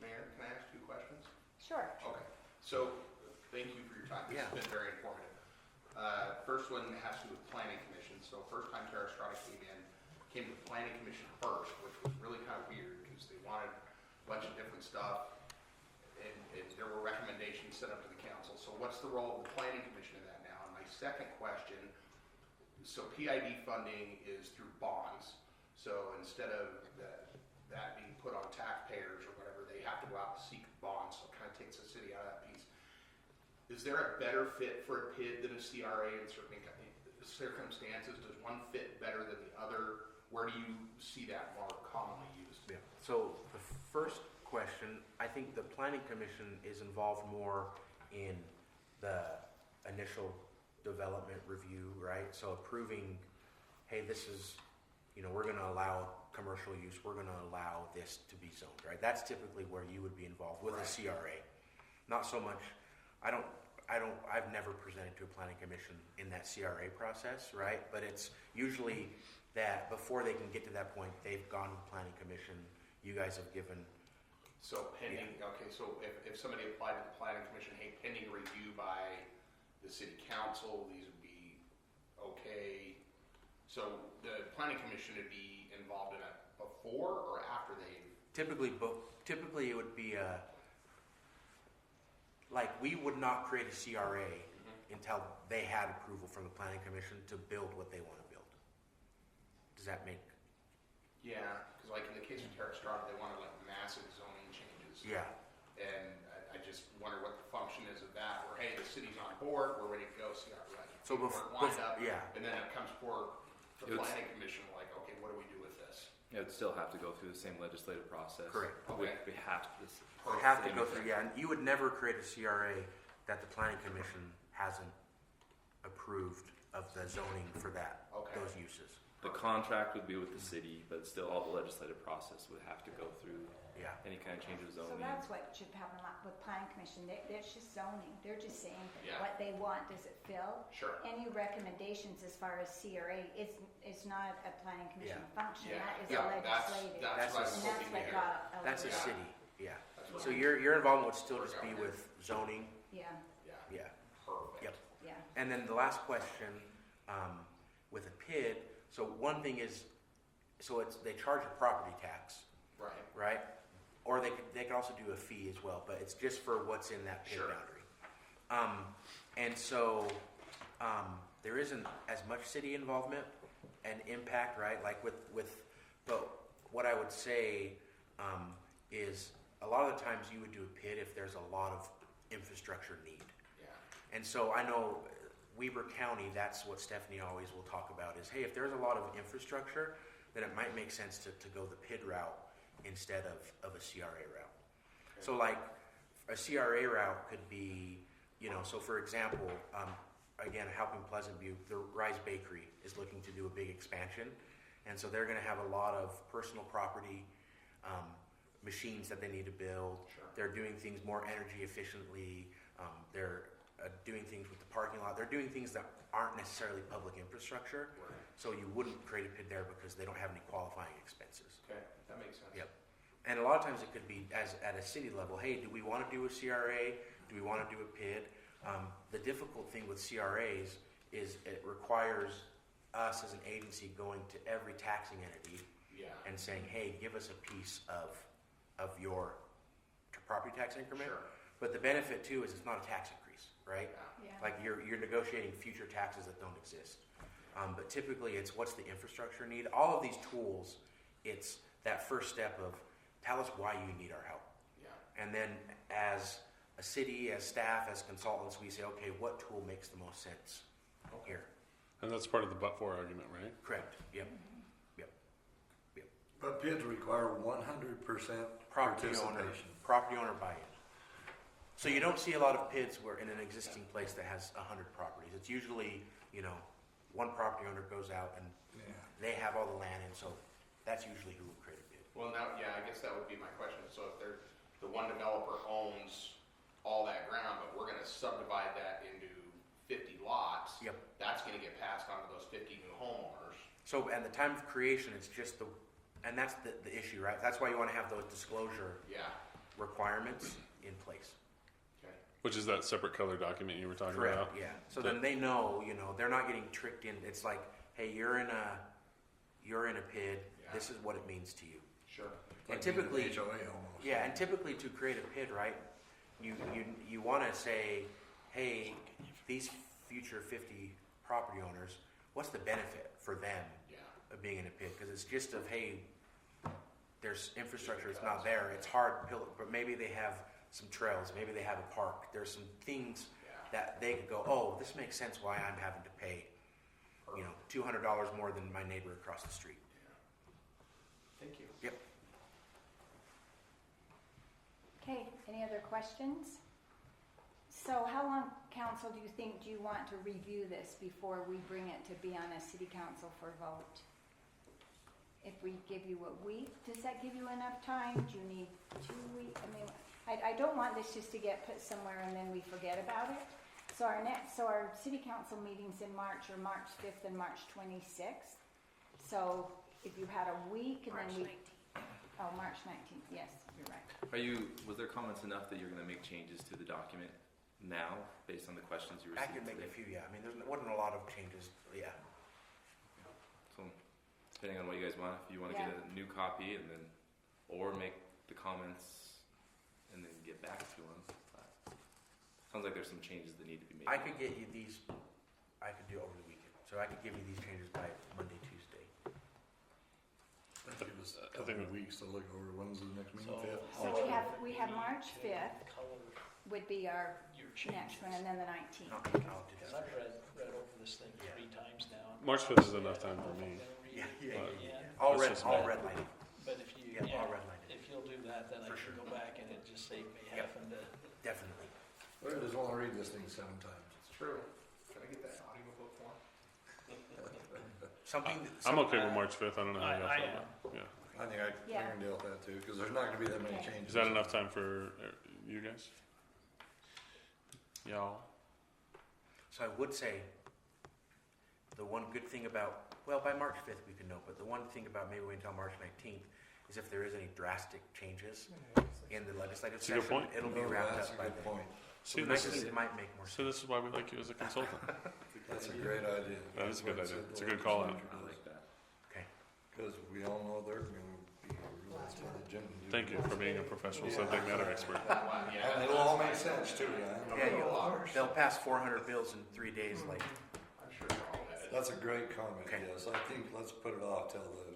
Mayor, can I ask you questions? Sure. Okay, so thank you for your time. This has been very informative. First one has to do with planning commission. So first time Terra Strata came to the planning commission first, which was really kind of weird because they wanted a bunch of different stuff, and there were recommendations sent up to the council. So what's the role of the planning commission in that now? And my second question, so PID funding is through bonds. So instead of that being put on taxpayers or whatever, they have to go out and seek bonds, so it kind of takes the city out of that piece. Is there a better fit for a PID than a CRA in certain circumstances? Does one fit better than the other? Where do you see that more commonly used? Yeah. So the first question, I think the planning commission is involved more in the initial development review, right? So approving, hey, this is, we're going to allow commercial use, we're going to allow this to be zoned, right? That's typically where you would be involved with a CRA. Not so much, I've never presented to a planning commission in that CRA process, right? But it's usually that before they can get to that point, they've gone to the planning commission. You guys have given, So pending, okay, so if somebody applied to the planning commission, hey, pending review by the city council, these would be okay. So the planning commission would be involved in it before or after they? typically it would be like we would not create a CRA until they had approval from the planning commission to build what they want to build. Does that make? Yeah, because like in the case of Terra Strata, they wanted like massive zoning changes. Yeah. And I just wonder what the function is of that, where, hey, the city's on board, we're ready to go, see how we're So lined up. yeah. And then it comes for the It would- planning commission, like, okay, what do we do with this? It would still have to go through the same legislative process. Correct. Okay. We have to. We have to go through, yeah, and you would never create a CRA that the planning commission hasn't approved of the zoning for that, Okay. those uses. The contract would be with the city, but still all the legislative process would have to go through Yeah. any kind of change of So zoning. that's what should happen with planning commission, it's just zoning, they're just saying Yeah. what they want, does it fill? Sure. Any recommendations as far as CRA, it's not a planning commission Yeah. function, Yeah. that is Yeah, a legislative. that's what I was And that's hoping what to hear. got a That's a little- city, yeah. That's what So I'm- your involvement would still just be with zoning, Yeah, Yeah, yeah. perfect. Yep. yeah. And then the last question, with a PID, so one thing is, so they charge a property tax, Right. right? Or they could also do a fee as well, but it's just for what's in that PID Sure. boundary. And so, there isn't as much city involvement and impact, right? Like but what I would say, is a lot of the times you would do a PID if there's a lot of infrastructure need. Yeah. And so I know Weber County, that's what Stephanie always will talk about is, hey, if there's a lot of infrastructure, then it might make sense to go the PID route instead of a CRA route. So like a CRA route could be, so for example, again, helping Pleasant View, the Rise Bakery is looking to do a big expansion. And so they're gonna have a lot of personal property, machines that they need to build. Sure. They're doing things more energy efficiently. They're doing things with the parking lot. They're doing things that aren't necessarily public infrastructure. Right. So you wouldn't create a PID there because they don't have any qualifying expenses. Okay, that makes sense. Yep. And a lot of times it could be at a city level, hey, do we want to do a CRA? Do we want to do a PID? The difficult thing with CRAs is it requires us as an agency going to every taxing entity Yeah. and saying, hey, give us a piece of your property tax increment. Sure. But the benefit too is it's not a tax increase, right? Yeah. Yeah. Like you're negotiating future taxes that don't exist. But typically it's what's the infrastructure need. All of these tools, it's that first step of tell us why you need our help. Yeah. And then as a city, as staff, as consultants, we say, okay, what tool makes the most sense here? And that's part of the but-for argument, right? Correct, yep. But PIDs require 100% Property participation. owner buy-in. So you don't see a lot of PIDs where in an existing place that has 100 properties. It's usually, one property owner goes out and Yeah. they have all the land, and so that's usually who would create a PID. Well, now, yeah, I guess that would be my question. So if the one developer owns all that ground, but we're gonna subdivide that into 50 lots. Yep. That's gonna get passed on to those 50 new homeowners. So at the time of creation, it's just and that's the issue, right? That's why you want to have those disclosure Yeah. requirements in place. Okay. Which is that separate color document you were talking Correct, about? yeah. So then they know, they're not getting tricked in. It's like, hey, you're in a PID. Yeah. This is what it means to you. Sure. And Like being an typically, HOA almost. yeah, and typically to create a PID, right, you want to say, hey, these future 50 property owners, what's the benefit for them Yeah. of being in a PID? Because it's just of, hey, there's infrastructure, it's not there, it's hard, but maybe they have some trails, maybe they have a park. There's some things Yeah. that they could go, oh, this makes sense why I'm having to pay, $200 more than my neighbor across the street. Thank you. Yep. Okay, any other questions? So how long, council, do you want to review this before we bring it to be on a city council for vote? If we give you a week, does that give you enough time? Do you need 2 weeks? I don't want this just to get put somewhere and then we forget about it. So our city council meetings in March are March 5th and March 26th. So if you had a week and then we. Oh, March 19th, yes, you're right. Was there comments enough that you're gonna make changes to the document now, based on the questions you I received could make a today? few, yeah. I mean, there wasn't a lot of changes, yeah. So, depending on what you guys want, if you wanna get Yeah. a new copy and then, or make the comments and then get back to them. Sounds like there's some changes that need to be made. I could get you these, I could do it over the weekend. So I could give you these changes by Monday, Tuesday. That give us a couple of weeks to look over. When's the next meeting? Fifth? So we have March 5th would be our Your next one, and then the 19th. I'll do Because that. I've read over this thing 3 times now. March 5th is enough time for me. Yeah, But I'll That's just I'll me. redline it. But if you, Yeah, I'll redline it. if you'll do that, then I For can sure. go back and it just saved me Yep. having to. Definitely. I just want to read this thing 7 times. It's true. Can I get that audiobook form? I'm okay with March 5th. I don't know how you I guys am. feel. Yeah. I think I Yeah. can deal with that too, because there's not going to be that many Okay. changes. Is that enough time for you guys? Y'all? So I would say, the one good thing about, well, by March 5th we can know, but the one thing about maybe wait until March 19th is if there is any drastic changes in the legislative That's a good session, point. it'll be No, wrapped that's up a by good then. point. So See, the this is 19th might make more so sense. this is why we like you as a consultant. That's a great idea. That is a good That's idea. what It's a good call out. I like that. Okay. Because we all know they're going to be real intelligent. and do Thank you for being a professional subject matter expert. And it'll all make sense too, Yeah, yeah. they'll pass 400 bills in 3 days, like, I'm sure they're all headed. That's a great comment, Okay. yes. I think let's put it off till the,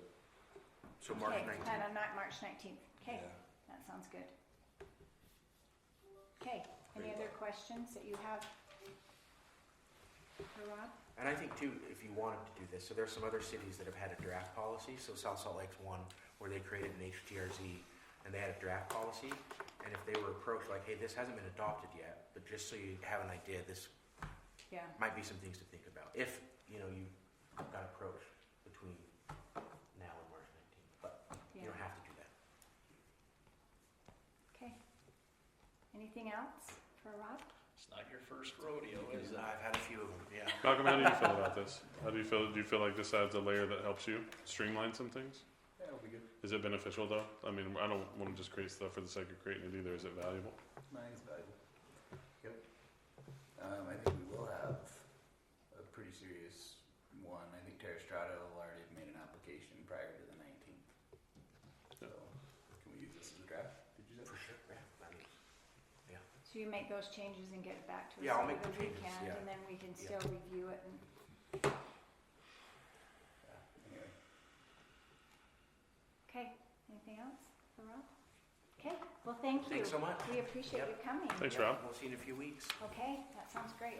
so March Okay, 19th. plan on March 19th. Okay, yeah. that sounds good. Okay, any other questions that you have for Rob? And I think too, if you wanted to do this, so there's some other cities that have had a draft policy. So South Salt Lake's one where they created an HTRZ and they had a draft policy. And if they were approached like, hey, this hasn't been adopted yet, but just so you have an idea, this Yeah, might be some things to think about. If, you got approached between now and March 19th, but you yeah, don't have to do that. okay. Anything else for Rob? It's not your first rodeo, is it? I've had a few of them, yeah. Malcolm, how do you feel about this? How do you feel? Do you feel like this adds a layer that helps you streamline some things? Yeah, it'll be good. Is it beneficial though? I mean, I don't want to just create stuff for the sake of creating it either. Is it valuable? I think it's valuable. Yep. I think we will have a pretty serious one. I think Terra Strata will already have made an application prior to the 19th. So, can we use this as a draft? Did you say? For sure, yeah. I mean, So you make those changes and get it back to us Yeah, I'll over make the the changes, weekend, yeah. and then we can Yeah. still review it and, Yeah. Anyway. okay, anything else for Rob? Okay, well, thank you. Thanks so much. We appreciate Yep. you coming. Thanks, yeah, Rob. We'll see you in a few weeks. Okay, that sounds great.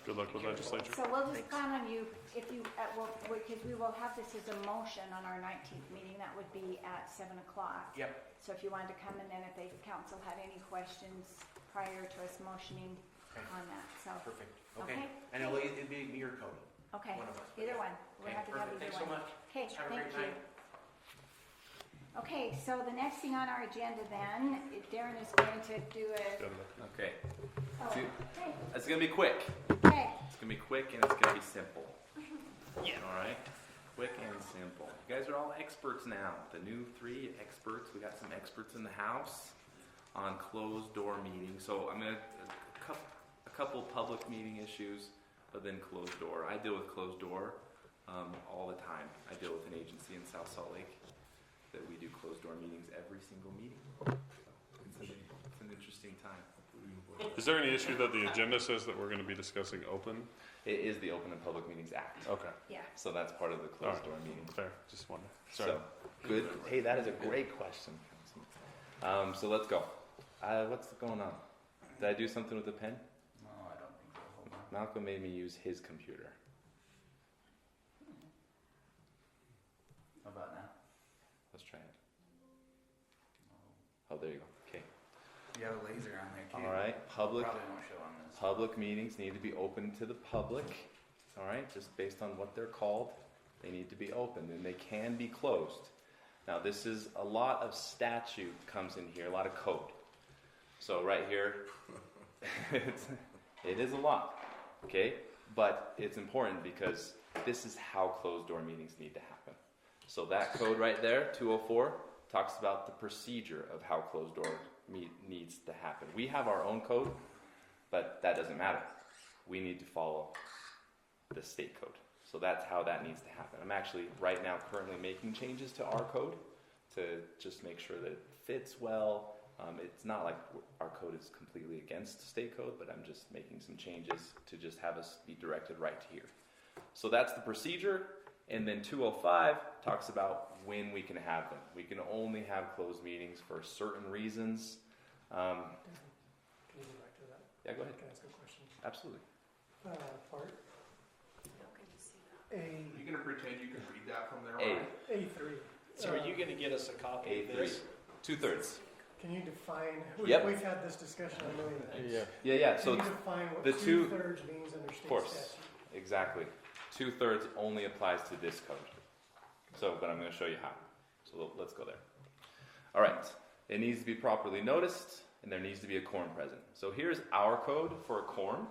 Good luck with legislature. So we'll just Thanks. plan on you, if you, because we will have this as a motion on our 19th meeting, that would be at 7 o'clock. Yep. So if you wanted to come, and then if the council had any questions prior to us motioning Okay. on that, so, Perfect. Okay. Okay. And it'll be me or Cody. okay, One of us. either one. We're Okay, happy to have perfect. either Thanks so one. much. Okay, Have a thank great you. night. Okay, so the next thing on our agenda then, Darren is going to do a, Okay, oh, See- okay, it's gonna be quick. okay. It's gonna be quick and it's gonna be simple. Yeah. All right. Quick and simple. You guys are all experts now. The new 3 experts. We got some experts in the house on closed door meetings. So I'm gonna a couple public meeting issues, but then closed door. I deal with closed door all the time. I deal with an agency in South Salt Lake that we do closed door meetings every single meeting. It's an interesting time. Is there any issue that the agenda says that we're going to be discussing open? It is the Open and Public Meetings Act. Okay, Yeah, So that's part of the closed door meeting. fair. Just wonder. Sorry. So, good. Hey, that is a great question. So let's go. What's going on? Did I do something with the pen? No, I don't think so. Hold on. Malcolm made me use his computer. How about now? Let's try it. Oh, there you go. Okay. You have a laser on there too. All right. Probably won't show on this. Public meetings need to be open to the public. All right. Just based on what they're called, they need to be open, and they can be closed. Now, this is a lot of statute comes in here, a lot of code. So right here, it is a lot, okay? But it's important because this is how closed door meetings need to happen. So that code right there, 204, talks about the procedure of how closed door needs to happen. We have our own code, but that doesn't matter. We need to follow the state code. So that's how that needs to happen. I'm actually right now currently making changes to our code to just make sure that it fits well. It's not like our code is completely against state code, but I'm just making some changes to just have us be directed right to here. So that's the procedure. And then 205 talks about when we can have them. We can only have closed meetings for certain reasons. Can you go back to that? Yeah, go ahead. Can I ask a question? Absolutely. Part A, You gonna pretend you can read that from there? A. Ryan? A3. So are you gonna get us a copy of A3. this? 2/3. Can you define, Yep. we've had this discussion a million times. Yeah. Yeah. Can So you define what the two- 2/3 means under state course. statute? exactly. 2/3 only applies to this code. So, but I'm going to show you how. So let's go there. All right. It needs to be properly noticed, and there needs to be a quorum present. So here's our code for a quorum,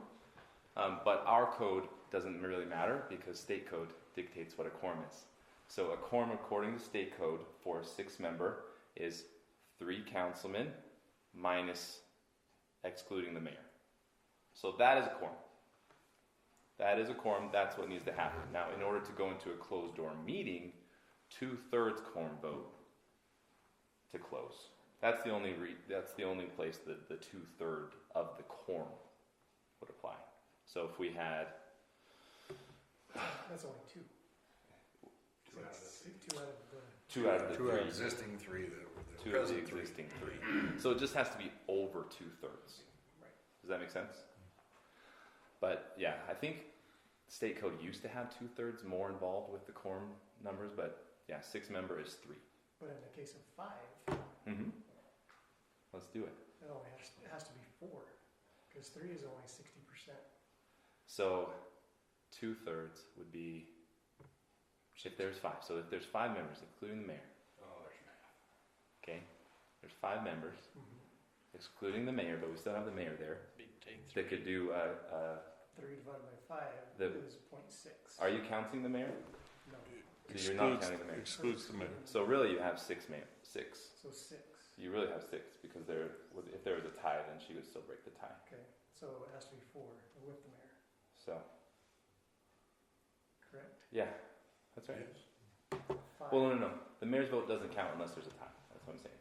but our code doesn't really matter because state code dictates what a quorum is. So a quorum, according to state code, for a 6-member is 3 councilmen minus excluding the mayor. So that is a quorum. That is a quorum. That's what needs to happen. Now, in order to go into a closed door meeting, 2/3 quorum vote to close. That's the only place that the 2/3 of the quorum would apply. So if we had That's only two. Two out of the three. Two out of the, 2 out of the Two are 3, existing three that were the 2 of the present three. existing 3. So it just has to be over 2/3. Right. Does that make sense? But yeah, I think state code used to have 2/3 more involved with the quorum numbers, but yeah, 6-member is 3. but in the case of 5, Mm-hmm. Let's do it. it only has to be 4, because 3 is only 60%. So 2/3 would be if there's 5. So if there's 5 members, including the mayor, Oh, there's math. okay, there's 5 members, Mm-hmm. excluding the mayor, but we still have the mayor there. Take That could do. 3 divided by 5 The- is 0.6. Are you counting the mayor? No, So you're not counting the mayor. Excludes the mayor. So really, you have 6. so 6. You really have 6 because if there was a tie, then she would still break the tie. Okay, so it has to be 4 with the mayor, So correct? yeah, that's right. 5. Well, no. The mayor's vote doesn't count unless there's a tie. That's what I'm saying.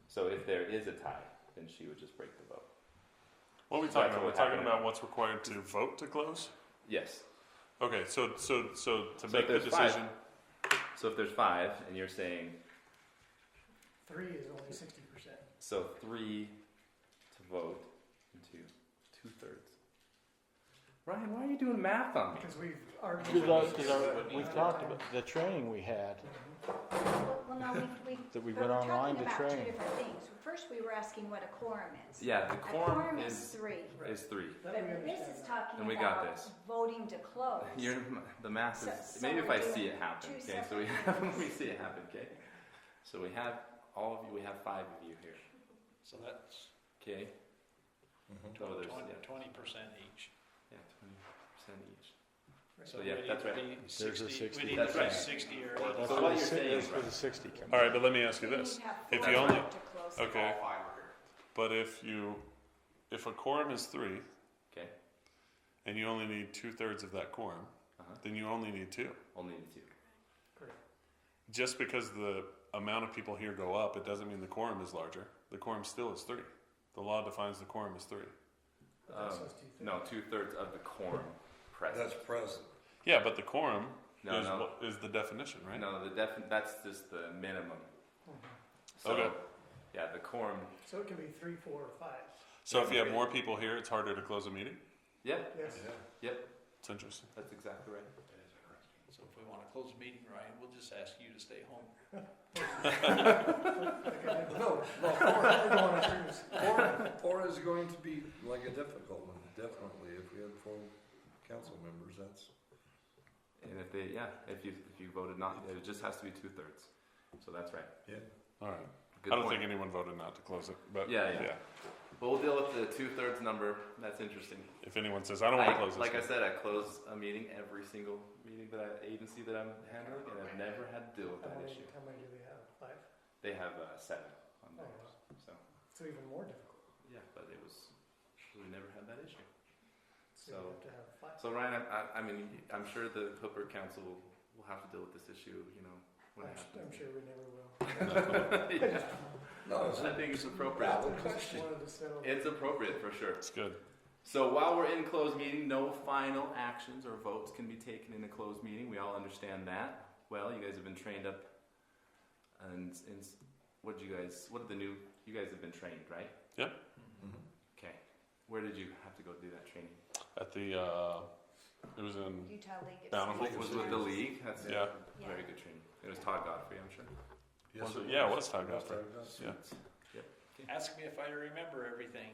So if there is a tie, then she would just break the vote. What are we So talking that's about? what We're talking happened. about what's required to vote to close? Yes. Okay, so to So make if the there's 5, decision, so if there's 5 and you're saying 3 is only 60%. so 3 to vote into 2/3. Ryan, why are you doing math on me? Because we've argued. We've talked about the training we had, Well, no, we. that we but went we're online to talking about two train. different things. First, we were asking what a quorum is. Yeah, the A quorum is is 3. 3. That But we this understand is that. talking And we got about this. voting to close. The math So- is so maybe if we're I see doing it happen. two Okay, so we separate have we see it happen. Okay, so we have all of you. We have 5 of you here. So that's Okay. Oh, there's 20% each. yeah, 20% each. So yeah, we need that's to right. be There's a 60. We need That's to be right. 60 or That's 80. So where what the you're si- saying that's is where right. the 60 comes all right, in. but let me ask you We this. need to have If four you only- vote to close. Okay. All 5 are here. But if a quorum is 3 Okay. and you only need 2/3 of that quorum, then you only need 2. Only need 2. Correct. Just because the amount of people here go up, it doesn't mean the quorum is larger. The quorum still is 3. The law defines the quorum as 3. But that says 2/3. No, 2/3 of the quorum present. That's present. Yeah, but the quorum No, is no. what is the definition, right? No, that's just the minimum. Mhm. So, Okay. yeah, the quorum. So it can be 3, 4, or 5. So if you have more people here, it's harder to close a meeting? Yeah, Yes. It's interesting. that's exactly right. So if we want to close the meeting, Ryan, we'll just ask you to stay home. No, we're going on a cruise. 4 is going to be like a difficult one, definitely. If we had 4 council members, that's. And if you voted not, it just has to be 2/3. So that's right. Yeah. All right. Good I don't point. think anyone voted not to close it, but Yeah. But we'll deal with the 2/3 number. That's interesting. If anyone says, I don't want to close this. Like I meeting." said, I close a meeting every single meeting agency that I'm handling, and I've never had to deal with that issue. How many do they have? 5? They have 7 on Oh, theirs, so So even more difficult. yeah. But we never had that issue. So you have to have 5. So Ryan, I mean, I'm sure the Hooper Council will have to deal with this issue. When it happens. I'm sure we never will. Yeah. No, it's I think it's appropriate. valid question. Wanted to settle. It's appropriate for sure. It's good. So while we're in closed meeting, no final actions or votes can be taken in a closed meeting. We all understand that. Well, you guys have been trained up, and what did you guys have been trained, right? Yep. Mhm. Okay. Where did you have to go do that training? At the, it was in, Utah League. of Bountiful. Cities. Was with the league. That's yeah. Yeah. very good training. It was Todd Godfrey, I'm sure. Yes, Was it? Yeah, it was Todd Yes, Godfrey. Todd Godfrey. Yeah. Ask me if I remember everything.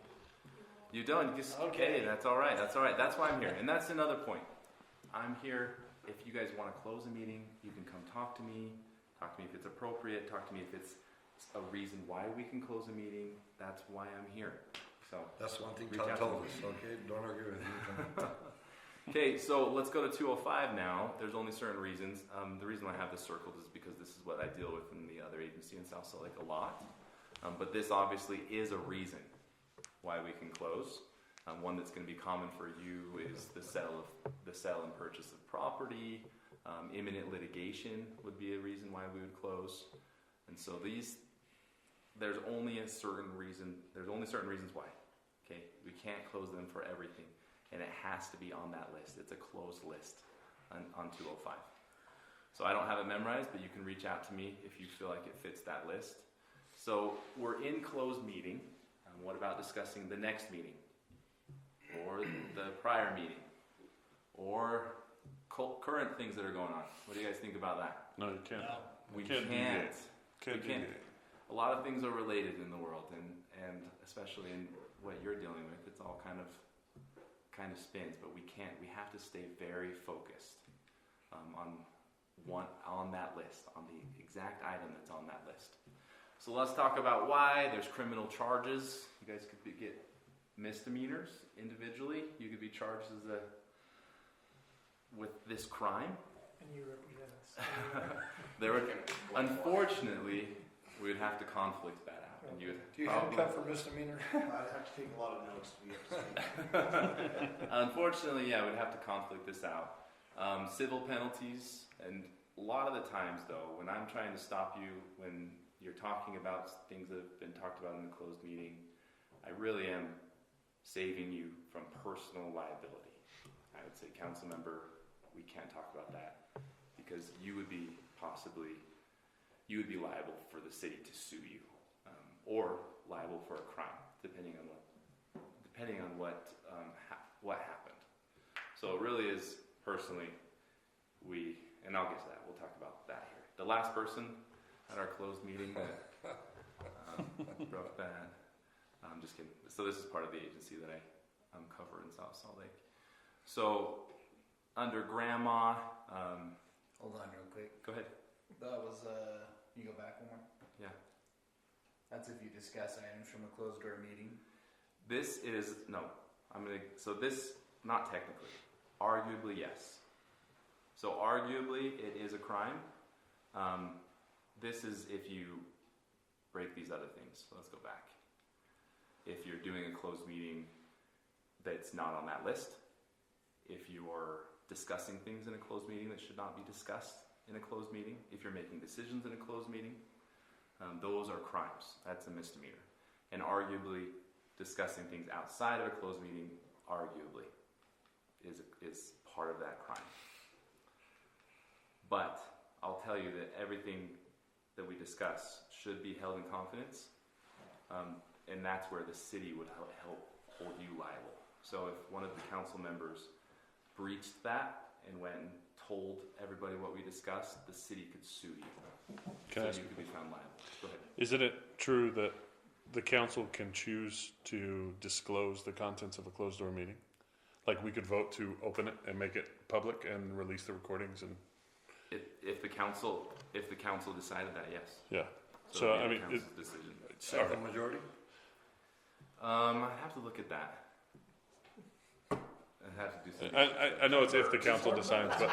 You don't. You just, okay, Okay. that's all right. That's all right. That's why I'm here. And that's another point. I'm here. If you guys want to close a meeting, you can come talk to me. Talk to me if it's appropriate. Talk to me if it's a reason why we can close a meeting. That's why I'm here. So, That's one thing Reach Todd out to told me. us, okay? Don't argue with you. okay, so let's go to 205 now. There's only certain reasons. The reason I have this circled is because this is what I deal with in the other agency in South Salt Lake a lot. But this obviously is a reason why we can close. One that's going to be common for you is the sale and purchase of property. Imminent litigation would be a reason why we would close. And so there's only certain reasons why. Okay, we can't close them for everything, and it has to be on that list. It's a closed list on 205. So I don't have it memorized, but you can reach out to me if you feel like it fits that list. So we're in closed meeting. What about discussing the next meeting, or the prior meeting, or current things that are going on? What do you guys think about that? No, you can't. No. We Can't can't. Can't We can't. deviate. A lot of things are related in the world, and especially in what you're dealing with, it's all kind of spins. But we can't. We have to stay very focused on that list, on the exact item that's on that list. So let's talk about why there's criminal charges. You guys could get misdemeanors individually. You could be charged with this crime. And you represent us. Unfortunately, we would have to conflict that out, and you would Do you probably- handcuff for misdemeanor? I'd have to take a lot of notes to be up to speed. Unfortunately, yeah, we'd have to conflict this out. Civil penalties, and a lot of the times, though, when I'm trying to stop you, when you're talking about things that have been talked about in the closed meeting, I really am saving you from personal liability. I would say, council member, we can't talk about that because you would be liable for the city to sue you, or liable for a crime, depending on what happened. So it really is personally, and I'll get to that. We'll talk about that here. The last person at our closed meeting that broke that. I'm just kidding. So this is part of the agency that I cover in South Salt Lake. So under grandma, Hold on real quick. go ahead. That was, you go back one more? Yeah. That's if you discuss items from a closed door meeting. Not technically. Arguably, yes. So arguably, it is a crime. This is if you break these other things. So let's go back. If you're doing a closed meeting that's not on that list, if you're discussing things in a closed meeting that should not be discussed in a closed meeting, if you're making decisions in a closed meeting, those are crimes. That's a misdemeanor. And arguably, discussing things outside of a closed meeting, arguably, is part of that crime. But I'll tell you that everything that we discuss should be held in confidence, and that's where the city would help hold you liable. So if one of the council members breached that and went and told everybody what we discussed, the city could sue you. Can I So ask- you could be found liable. Go ahead. Isn't it true that the council can choose to disclose the contents of a closed door meeting? Like we could vote to open it and make it public and release the recordings and, If the council decided that, yes. yeah. So So, it'd I be mean, the council's decision. Simple majority? I'd have to look at that. I'd have to do some. I know it's if the council decides, but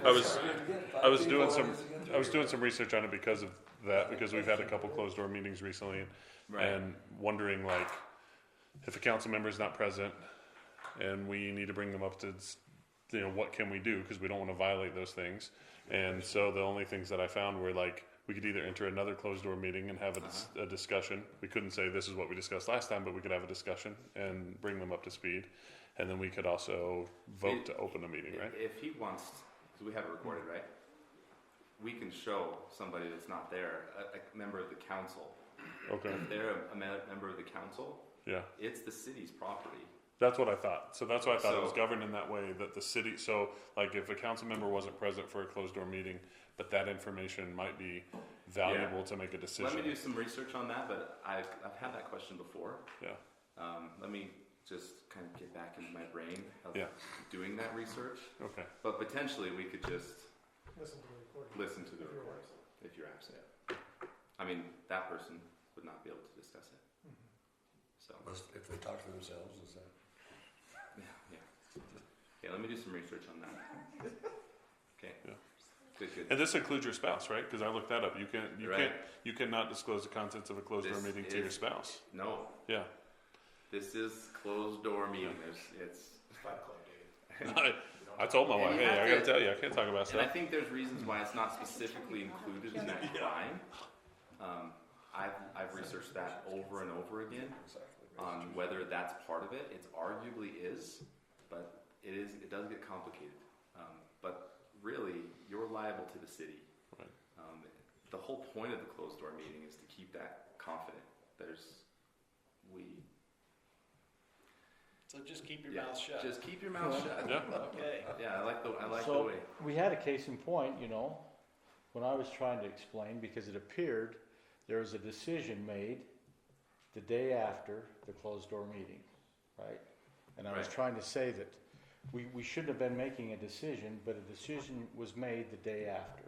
I was doing some research on it because of that, because we've had a couple closed door meetings recently, Right. and wondering like if a council member is not present and we need to bring them up to, what can we do, because we don't want to violate those things. And so the only things that I found were like we could either enter another closed door meeting and have a discussion. We couldn't say this is what we discussed last time, but we could have a discussion and bring them up to speed. And then we could also vote to open a meeting, right? If he wants, because we have it recorded, right? We can show somebody that's not there, a member of the council. Okay. If they're a member of the council, Yeah. it's the city's property. That's what I thought. So that's why I thought it was So- governed in that way, that the city, so like if a council member wasn't present for a closed door meeting, but that information might be valuable to make a decision. Let me do some research on that, but I've had that question before. Yeah. Let me just kind of get back into my brain of Yeah. doing that research. Okay. But potentially we could just Listen to the recording. listen to the If you're recording absent. if you're absent. I mean, that person would not be able to discuss it. So, If they talk to themselves, is that? yeah. Okay, let me do some research on that. Okay. Yeah. Good. And this includes your spouse, right? Because I looked that up. Right. You cannot disclose the contents of a closed door This meeting to your is- spouse. No, Yeah. this is closed door meeting. It's I told my And wife, you hey, have I to- gotta tell you, I can't talk about And I stuff. think there's reasons why it's not specifically included in that crime. I've researched that over and over again on whether that's part of it. It's arguably is, but it does get complicated. But really, you're liable to the city. Right. The whole point of the closed door meeting is to keep that confident. So just keep your mouth shut. Just keep your mouth shut. Yeah. Okay. Yeah, I like the So, way. we had a case in point, when I was trying to explain, because it appeared there was a decision made the day after the closed door meeting, right? And I was Right. trying to say that we shouldn't have been making a decision, but a decision was made the day after.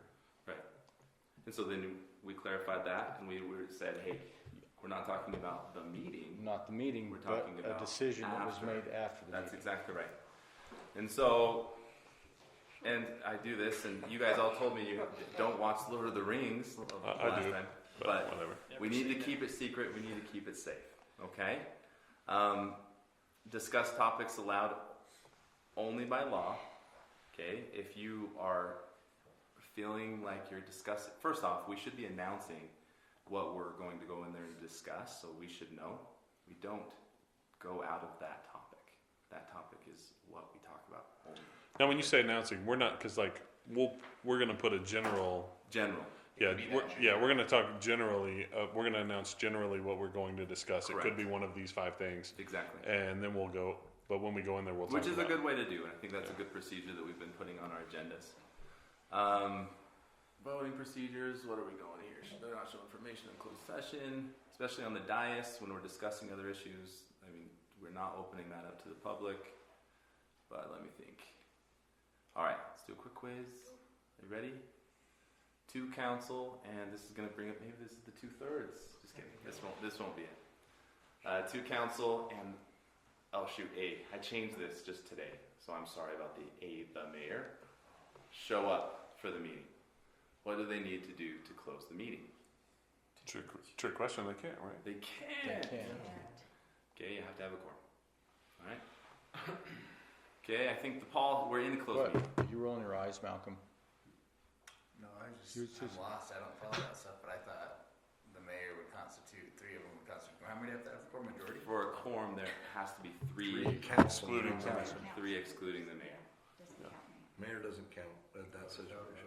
And so then we clarified that, and we said, hey, we're not talking about the meeting. Not the meeting, We're but talking a about decision that was after. made after the That's meeting. exactly right. And so, and I do this, and you guys all told me you don't watch Lord of the Rings I last do, time, but but whatever. we need to keep it secret. We need to keep it safe. Okay. Discuss topics allowed only by law. Okay. If you are feeling like you're discussing, first off, we should be announcing what we're going to go in there and discuss, so we should know. We don't go out of that topic. That topic is what we talk about only. Now, when you say announcing, we're not, because like, we're gonna put a general, General. yeah, could be that we're gonna talk generally, we're gonna announce generally what we're going to discuss. It Correct. could be one of these 5 things, Exactly. and then we'll go, but when we go in there, we'll talk Which is a about good way to do it. I think that's a good procedure that we've been putting on our agendas. Voting procedures, what are we going here? Should there not show information in closed session, especially on the dais when we're discussing other issues? I mean, we're not opening that up to the public, but let me think. All right, let's do a quick quiz. Are you ready? 2 council, and this is going to bring up, maybe this is the 2/3. Just kidding. This won't be it. 2 council and, oh shoot, I changed this just today, so I'm sorry about the mayor. Show up for the meeting. What do they need to do to close the meeting? trick question, they can't, right? They can. They can. Okay, you have to have a quorum. All right. Okay, I think we're in the closed What? meeting. You rolling your eyes, Malcolm? No, I'm just- lost. I don't follow that stuff, but I thought the mayor would constitute, 3 of them would constitute. How many do you have to have for majority? For a quorum, there has to be 3, Council Excluding members. council. 3 excluding the mayor. Doesn't count me. Mayor doesn't count at that situation.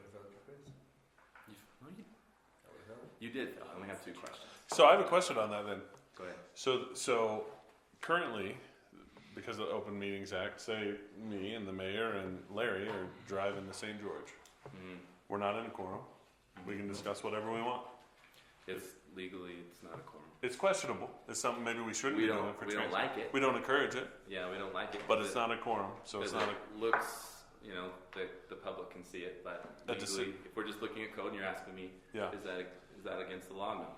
You did, Phil. I only have 2 questions. So I have a question on that then. Go ahead. So currently, because of the Open Meetings Act, say me and the mayor and Larry are driving to St. George. Mhm. We're not in a quorum. We can discuss whatever we want. It's legally, it's not a quorum. It's questionable. It's something maybe we shouldn't We be doing don't, for we don't trans- like it. We don't encourage it, Yeah, we don't like it. but it's not a quorum, so it's Because not a. it looks, the public can see it, but A deci- legally, if we're just looking at code and you're asking me, Yeah. is that against the law? No.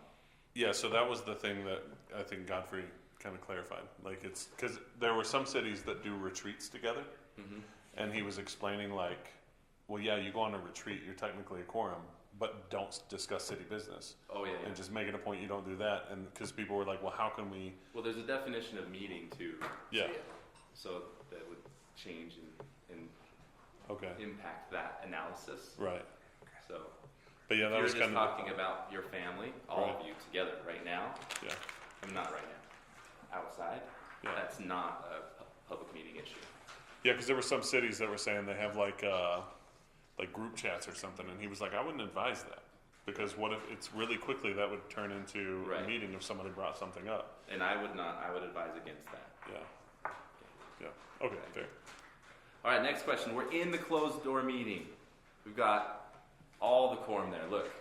Yeah, so that was the thing that I think Godfrey kind of clarified. Like it's because there were some cities that do retreats together, Mm-hmm. and he was explaining like, well, yeah, you go on a retreat, you're technically a quorum, but don't discuss city business, Oh yeah, yeah. and just making a point you don't do that. And because people were like, well, how can we? Well, there's a definition of meeting too. Yeah. So that would change and Okay. impact that analysis. Right. So But yeah, if that you're was just kind of talking about your family, all Right. of you together right now. yeah. I mean, not right now. Outside. Yeah. That's not a public meeting issue. Yeah, because there were some cities that were saying they have like group chats or something, and he was like, I wouldn't advise that because what if it's really quickly that would turn into Right. a meeting if somebody brought something up. And I would not. I would advise against that. Yeah. Yeah. Okay. Fair. All right, next question. We're in the closed door meeting. We've got all the quorum there. Look,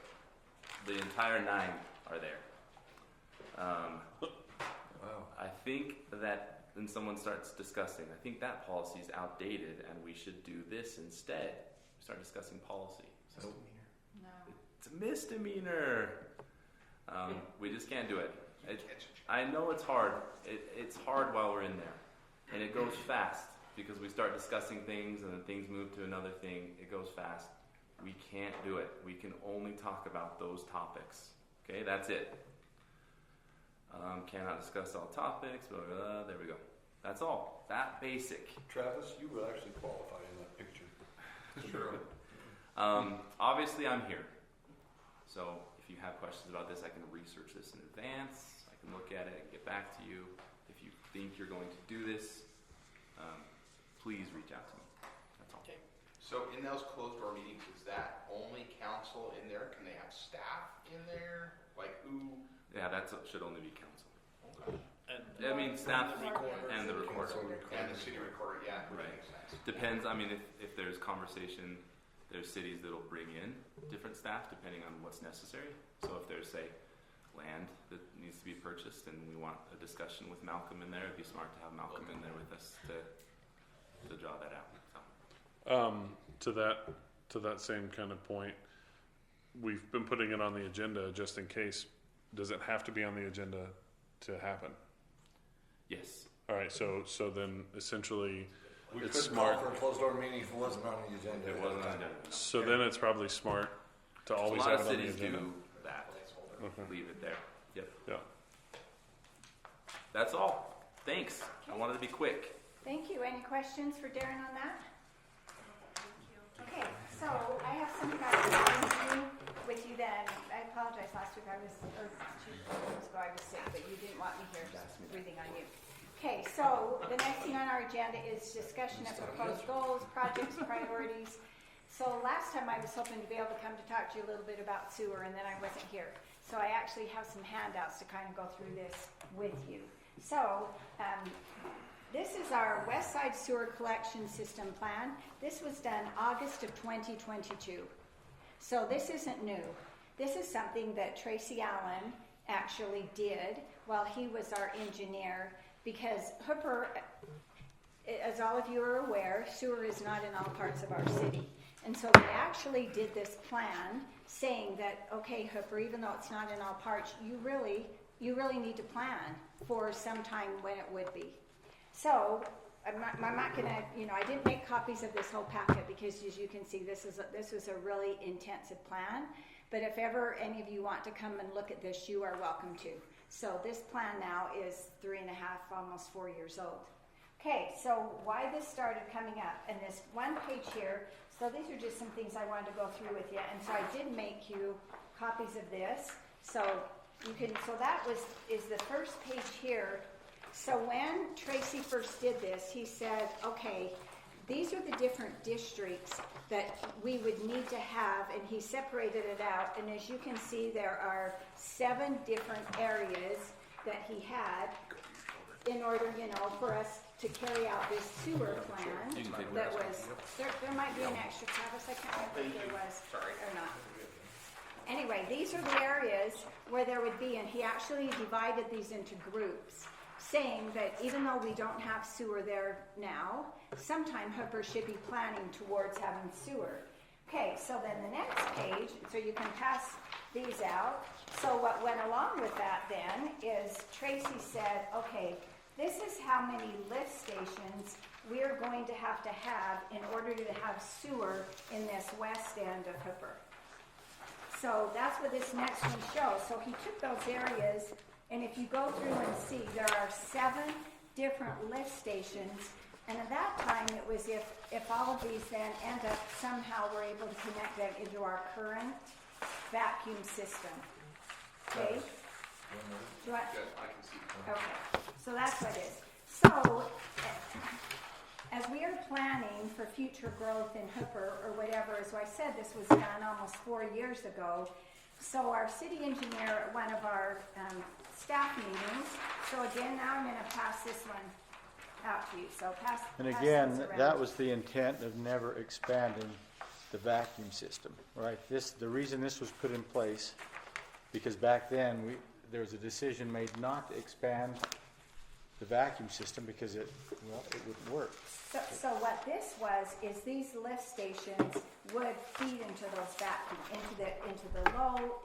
the entire 9 are there. Wow. I think that then someone starts discussing, I think that policy is outdated and we should do this instead. We start discussing policy. So No. it's a misdemeanor. We just can't do it. I know it's hard. It's hard while we're in there. And it goes fast because we start discussing things and then things move to another thing. It goes fast. We can't do it. We can only talk about those topics. Okay, that's it. Cannot discuss all topics, blah, blah, blah. There we go. That's all. That basic. Travis, you would actually qualify in that picture. True. Obviously, I'm here. So if you have questions about this, I can research this in advance. I can look at it and get back to you. If you think you're going to do this, please reach out to me. That's all. So in those closed door meetings, is that only council in there? Can they have staff in there? Like who? Yeah, that should only be council. And I mean, staff the recorder. and the recorder. And the city recorder, yeah, which Right. makes sense. Depends. I mean, if there's conversation, there's cities that'll bring in different staff depending on what's necessary. So if there's, say, land that needs to be purchased and we want a discussion with Malcolm in there, it'd be smart to have Malcolm in there with us to draw that out. So. To that same kind of point, we've been putting it on the agenda just in case. Does it have to be on the agenda to happen? Yes. All right. So then essentially, We it's couldn't smart. call for a closed door meeting if it wasn't on the agenda. It wasn't on the agenda. So then it's probably smart to A always lot have of it on the cities agenda. do that. Okay. Leave it there. Yep. Yeah. That's all. Thanks. I wanted to be quick. Thank you. Any questions for Darren on that? Okay, so I have something I was going to do with you then. I apologize, last week I was, or 2 weeks ago I was sick, but you didn't want me here, just breathing on you. Okay, so the next thing on our agenda is discussion of proposed goals, projects, priorities. So last time I was hoping to be able to come to talk to you a little bit about sewer, and then I wasn't here. So I actually have some handouts to kind of go through this with you. So, this is our West Side Sewer Collection System Plan. This was done August of 2022. So this isn't new. This is something that Tracy Allen actually did while he was our engineer, because Hooper, as all of you are aware, sewer is not in all parts of our city. And so they actually did this plan saying that, okay, Hooper, even though it's not in all parts, you really need to plan for some time when it would be. So I'm not gonna, I didn't make copies of this whole packet because, as you can see, this was a really intensive plan. But if ever any of you want to come and look at this, you are welcome to. So this plan now is 3.5, almost 4 years old. Okay, so why this started coming up, and this one page here, so these are just some things I wanted to go through with you, and so I did make you copies of this. So you can, so that is the first page here. So when Tracy first did this, he said, okay, these are the different districts that we would need to have, and he separated it out. And as you can see, there are 7 different areas that he had in order, for us to carry out this sewer plan. That was, there might be an extra, Travis, I can't remember if there was or not. Anyway, these are the areas where there would be, and he actually divided these into groups, saying that even though we don't have sewer there now, sometime Hooper should be planning towards having sewer. Okay, so then the next page, so you can pass these out. So what went along with that then is Tracy said, okay, this is how many lift stations we're going to have in order to have sewer in this west end of Hooper. So that's what this next one shows. So he took those areas, and if you go through and see, there are 7 different lift stations. And at that time, it was if all of these then end up somehow we're able to connect them into our current vacuum system. Okay? Do I, Good, I can see. okay, so that's what it is. So, as we are planning for future growth in Hooper or whatever, as I said, this was done almost 4 years ago. So our city engineer at one of our staff meetings, so again, now I'm gonna pass this one out to you, so pass. And pass again, those around. that was the intent of never expanding the vacuum system, right? The reason this was put in place, because back then, there was a decision made not to expand the vacuum system because it wouldn't work. So what this was is these lift stations would feed into those vacuum, into the low.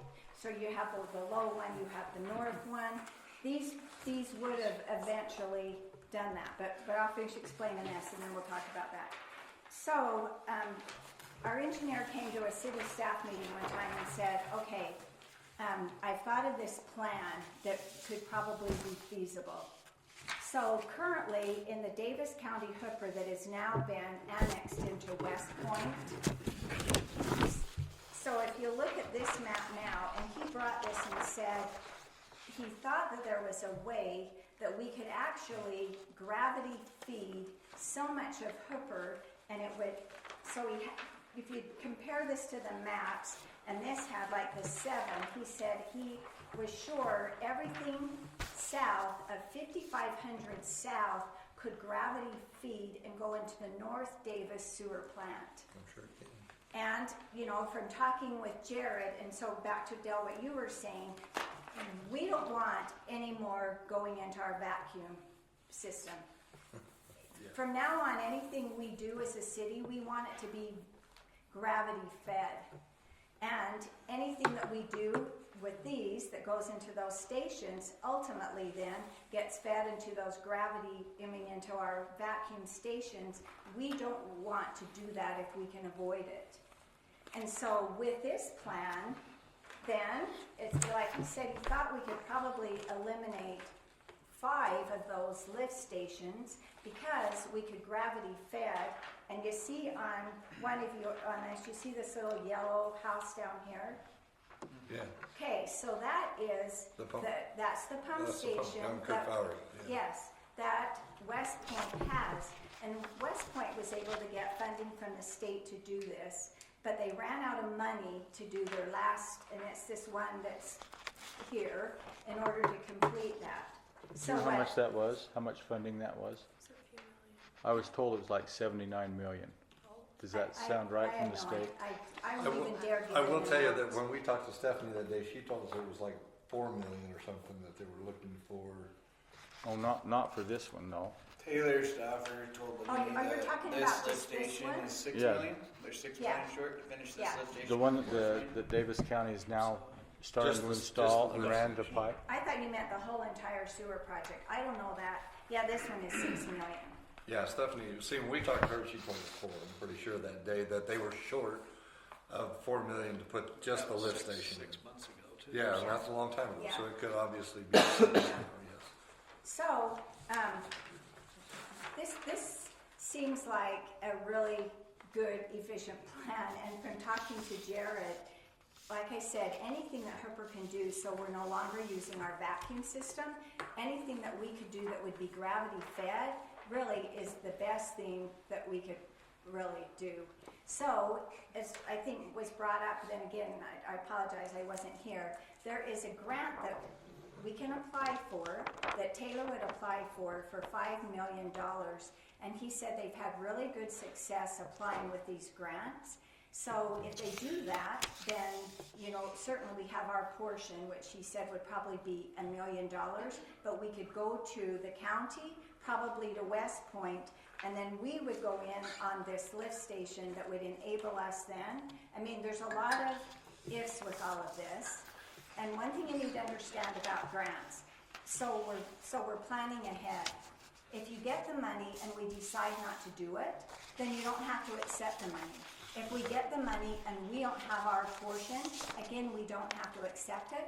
So you have the low one, you have the north one. These would have eventually done that, but I'll finish explaining this and then we'll talk about that. So our engineer came to a city staff meeting one time and said, okay, I thought of this plan that could probably be feasible. So currently in the Davis County Hooper that has now been annexed into West Point. So if you look at this map now, and he brought this and said he thought that there was a way that we could actually gravity feed so much of Hooper, and it would, so if you compare this to the maps, and this had like the 7, he said he was sure everything south of 5500 south could gravity feed and go into the North Davis sewer plant. I'm sure it can. And, you know, from talking with Jared, and so back to Del, what you were saying, we don't want any more going into our vacuum system. Yeah. From now on, anything we do as a city, we want it to be gravity fed. And anything that we do with these that goes into those stations ultimately then gets fed into those gravity into our vacuum stations. We don't want to do that if we can avoid it. And so with this plan, then it's like he said, he thought we could probably eliminate 5 of those lift stations because we could gravity fed. And you see on one of your, on this, you see this little yellow house down here? Yeah. Okay, so that is, The pump. that's the pump That's the pump station. down Cook that- Valley, yeah. Yes, that West Point has. And West Point was able to get funding from the state to do this, but they ran out of money to do their last, and it's this one that's here, in order to complete that. Do So you know how what- much that was? How much funding that was? I was told it was like 79 million. Does that sound right I from have the no state? idea. I won't even dare give I it will an tell you that amount. when we talked to Stephanie that day, she told us it was like 4 million or something that they were looking for. Oh, not for this one, no. Taylor Stauffer told me Oh, are you that talking this about lift this station one? is 6 Yeah. million. They're 6 Yeah. million short to finish this Yeah. lift station. The one that Davis County is now starting to Just install the and lift ran to station. pipe. I thought you meant the whole entire sewer project. I don't know that. Yeah, this one is 6 million. Yeah, Stephanie, see, when we talked to her, she told us 4, I'm pretty sure that day, that they were short of 4 million to put just the lift station in. 6 months ago, too. Yeah, and that's a long time ago, Yeah. so it could obviously be, yes. So, this seems like a really good, efficient plan. And from talking to Jared, like I said, anything that Hooper can do so we're no longer using our vacuum system, anything that we could do that would be gravity fed really is the best thing that we could really do. So, as I think was brought up, then again, I apologize, I wasn't here, there is a grant that we can apply for, that Taylor would apply for $5 million. And he said they've had really good success applying with these grants. So if they do that, then, you know, certainly we have our portion, which he said would probably be $1 million, but we could go to the county, probably to West Point, and then we would go in on this lift station that would enable us then. I mean, there's a lot of ifs with all of this. And one thing you need to understand about grants, so we're planning ahead. If you get the money and we decide not to do it, then you don't have to accept the money. If we get the money and we don't have our portion, again, we don't have to accept it.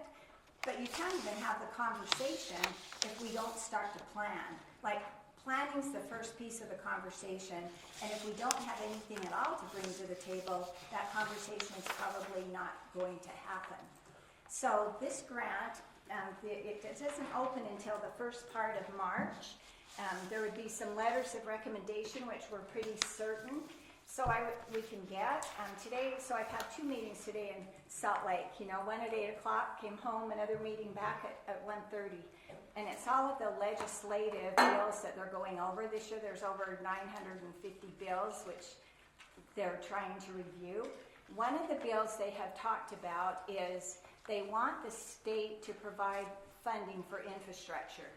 But you can't even have the conversation if we don't start to plan. Like, planning's the first piece of the conversation, and if we don't have anything at all to bring to the table, that conversation is probably not going to happen. So this grant, it doesn't open until the first part of March. There would be some letters of recommendation, which we're pretty certain. So we can get today. So I've had 2 meetings today in Salt Lake. One at 8 o'clock, came home, another meeting back at 1:30, and it's all of the legislative bills that they're going over this year. There's over 950 bills which they're trying to review. One of the bills they have talked about is they want the state to provide funding for infrastructure,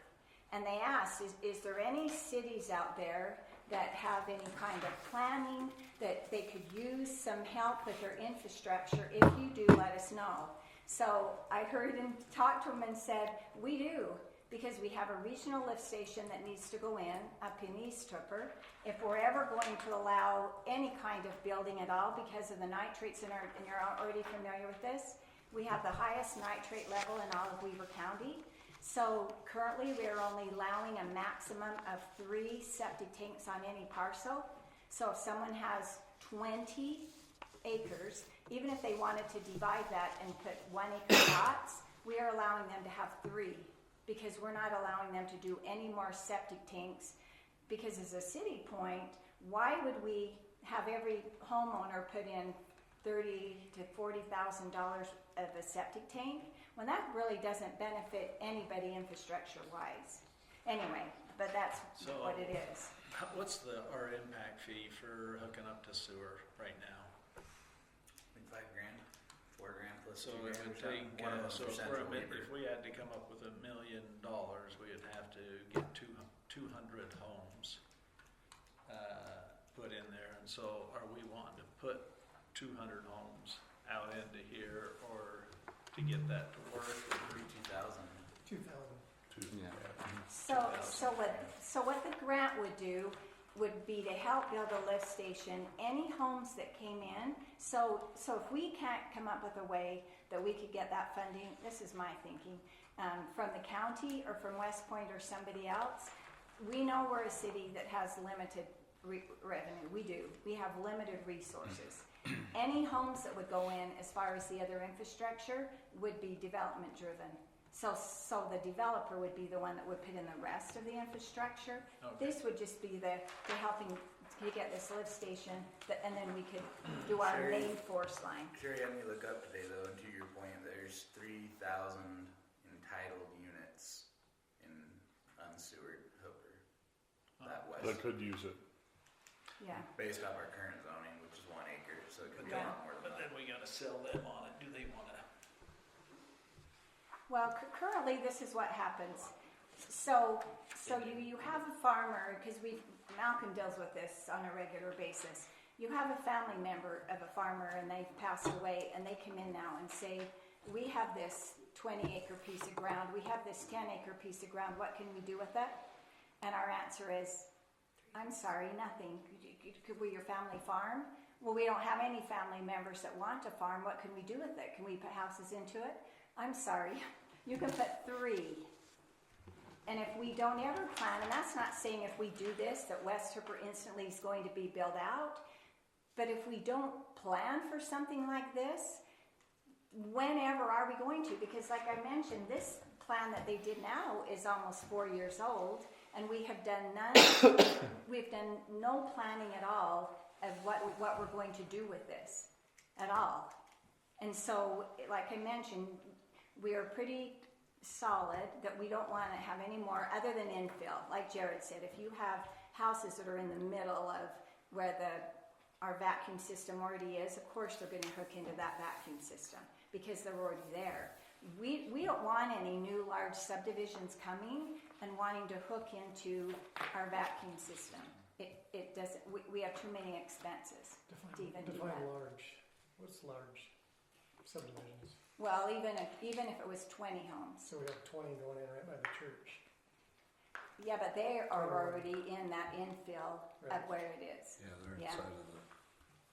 and they asked, is there any cities out there that have any kind of planning that they could use some help with their infrastructure? If you do, let us know. So I heard him talk to him and said, we do, because we have a regional lift station that needs to go in up in East Hooper. If we're ever going to allow any kind of building at all because of the nitrates and you're already familiar with this, we have the highest nitrate level in all of Weaver County. So currently we are only allowing a maximum of 3 septic tanks on any parcel. So if someone has 20 acres, even if they wanted to divide that and put 1 acre lots, we are allowing them to have 3, because we're not allowing them to do any more septic tanks. Because as a city point, why would we have every homeowner put in $30,000 to $40,000 of a septic tank when that really doesn't benefit anybody infrastructure-wise? Anyway, but that's what it is. What's our impact fee for hooking up to sewer right now? $5 grand, $4 grand plus So $2 it would grand. take, One of them so for Central Weaver. if we had to come up with $1 million, we would have to get 200 homes put in there. And so are we wanting to put 200 homes out into here, or to get that to work? 2,000. 2,000. So what the grant would do would be to help build a lift station. Any homes that came in, so if we can't come up with a way that we could get that funding, this is my thinking, from the county or from West Point or somebody else, we know we're a city that has limited revenue. We do. We have limited resources. Any homes that would go in as far as the other infrastructure would be development driven. So the developer would be the one that would put in the rest of the infrastructure. Okay. This would just be the helping to get this lift station, and then we could do our Sherry. main force line. Sherry had me look up today though, and to your point, there's 3,000 entitled units in unsewered Hooper. That west, That could use it. Yeah. based off our current zoning, which is 1 acre, so it could be a Yeah. lot more But than then that. we gotta sell them on it. Do they wanna? Well, currently this is what happens. So you have a farmer, because Malcolm deals with this on a regular basis. You have a family member of a farmer and they've passed away, and they come in now and say, we have this 20-acre piece of ground, we have this 10-acre piece of ground, what can we do with it? And our answer is, I'm sorry, nothing. Could we your family farm? Well, we don't have any family members that want to farm. What can we do with it? Can we put houses into it? I'm sorry, you can put 3. And if we don't ever plan, and that's not saying if we do this that West Hooper instantly is going to be built out, but if we don't plan for something like this, whenever are we going to? Because like I mentioned, this plan that they did now is almost 4 years old, and we have done we've done no planning at all of what we're going to do with this at all. And so, like I mentioned, we are pretty solid that we don't want to have any more other than infill. Like Jared said, if you have houses that are in the middle of where our vacuum system already is, of course they're going to hook into that vacuum system because they're already there. We don't want any new large subdivisions coming and wanting to hook into our vacuum system. It doesn't. We have too many expenses to even do Define that. large. What's large? subdivisions. Well, even if it was 20 homes. So we have 20 going in right by the church. Yeah, but they are already in that infill of Right. where it is. Yeah, they're Yeah. inside of the.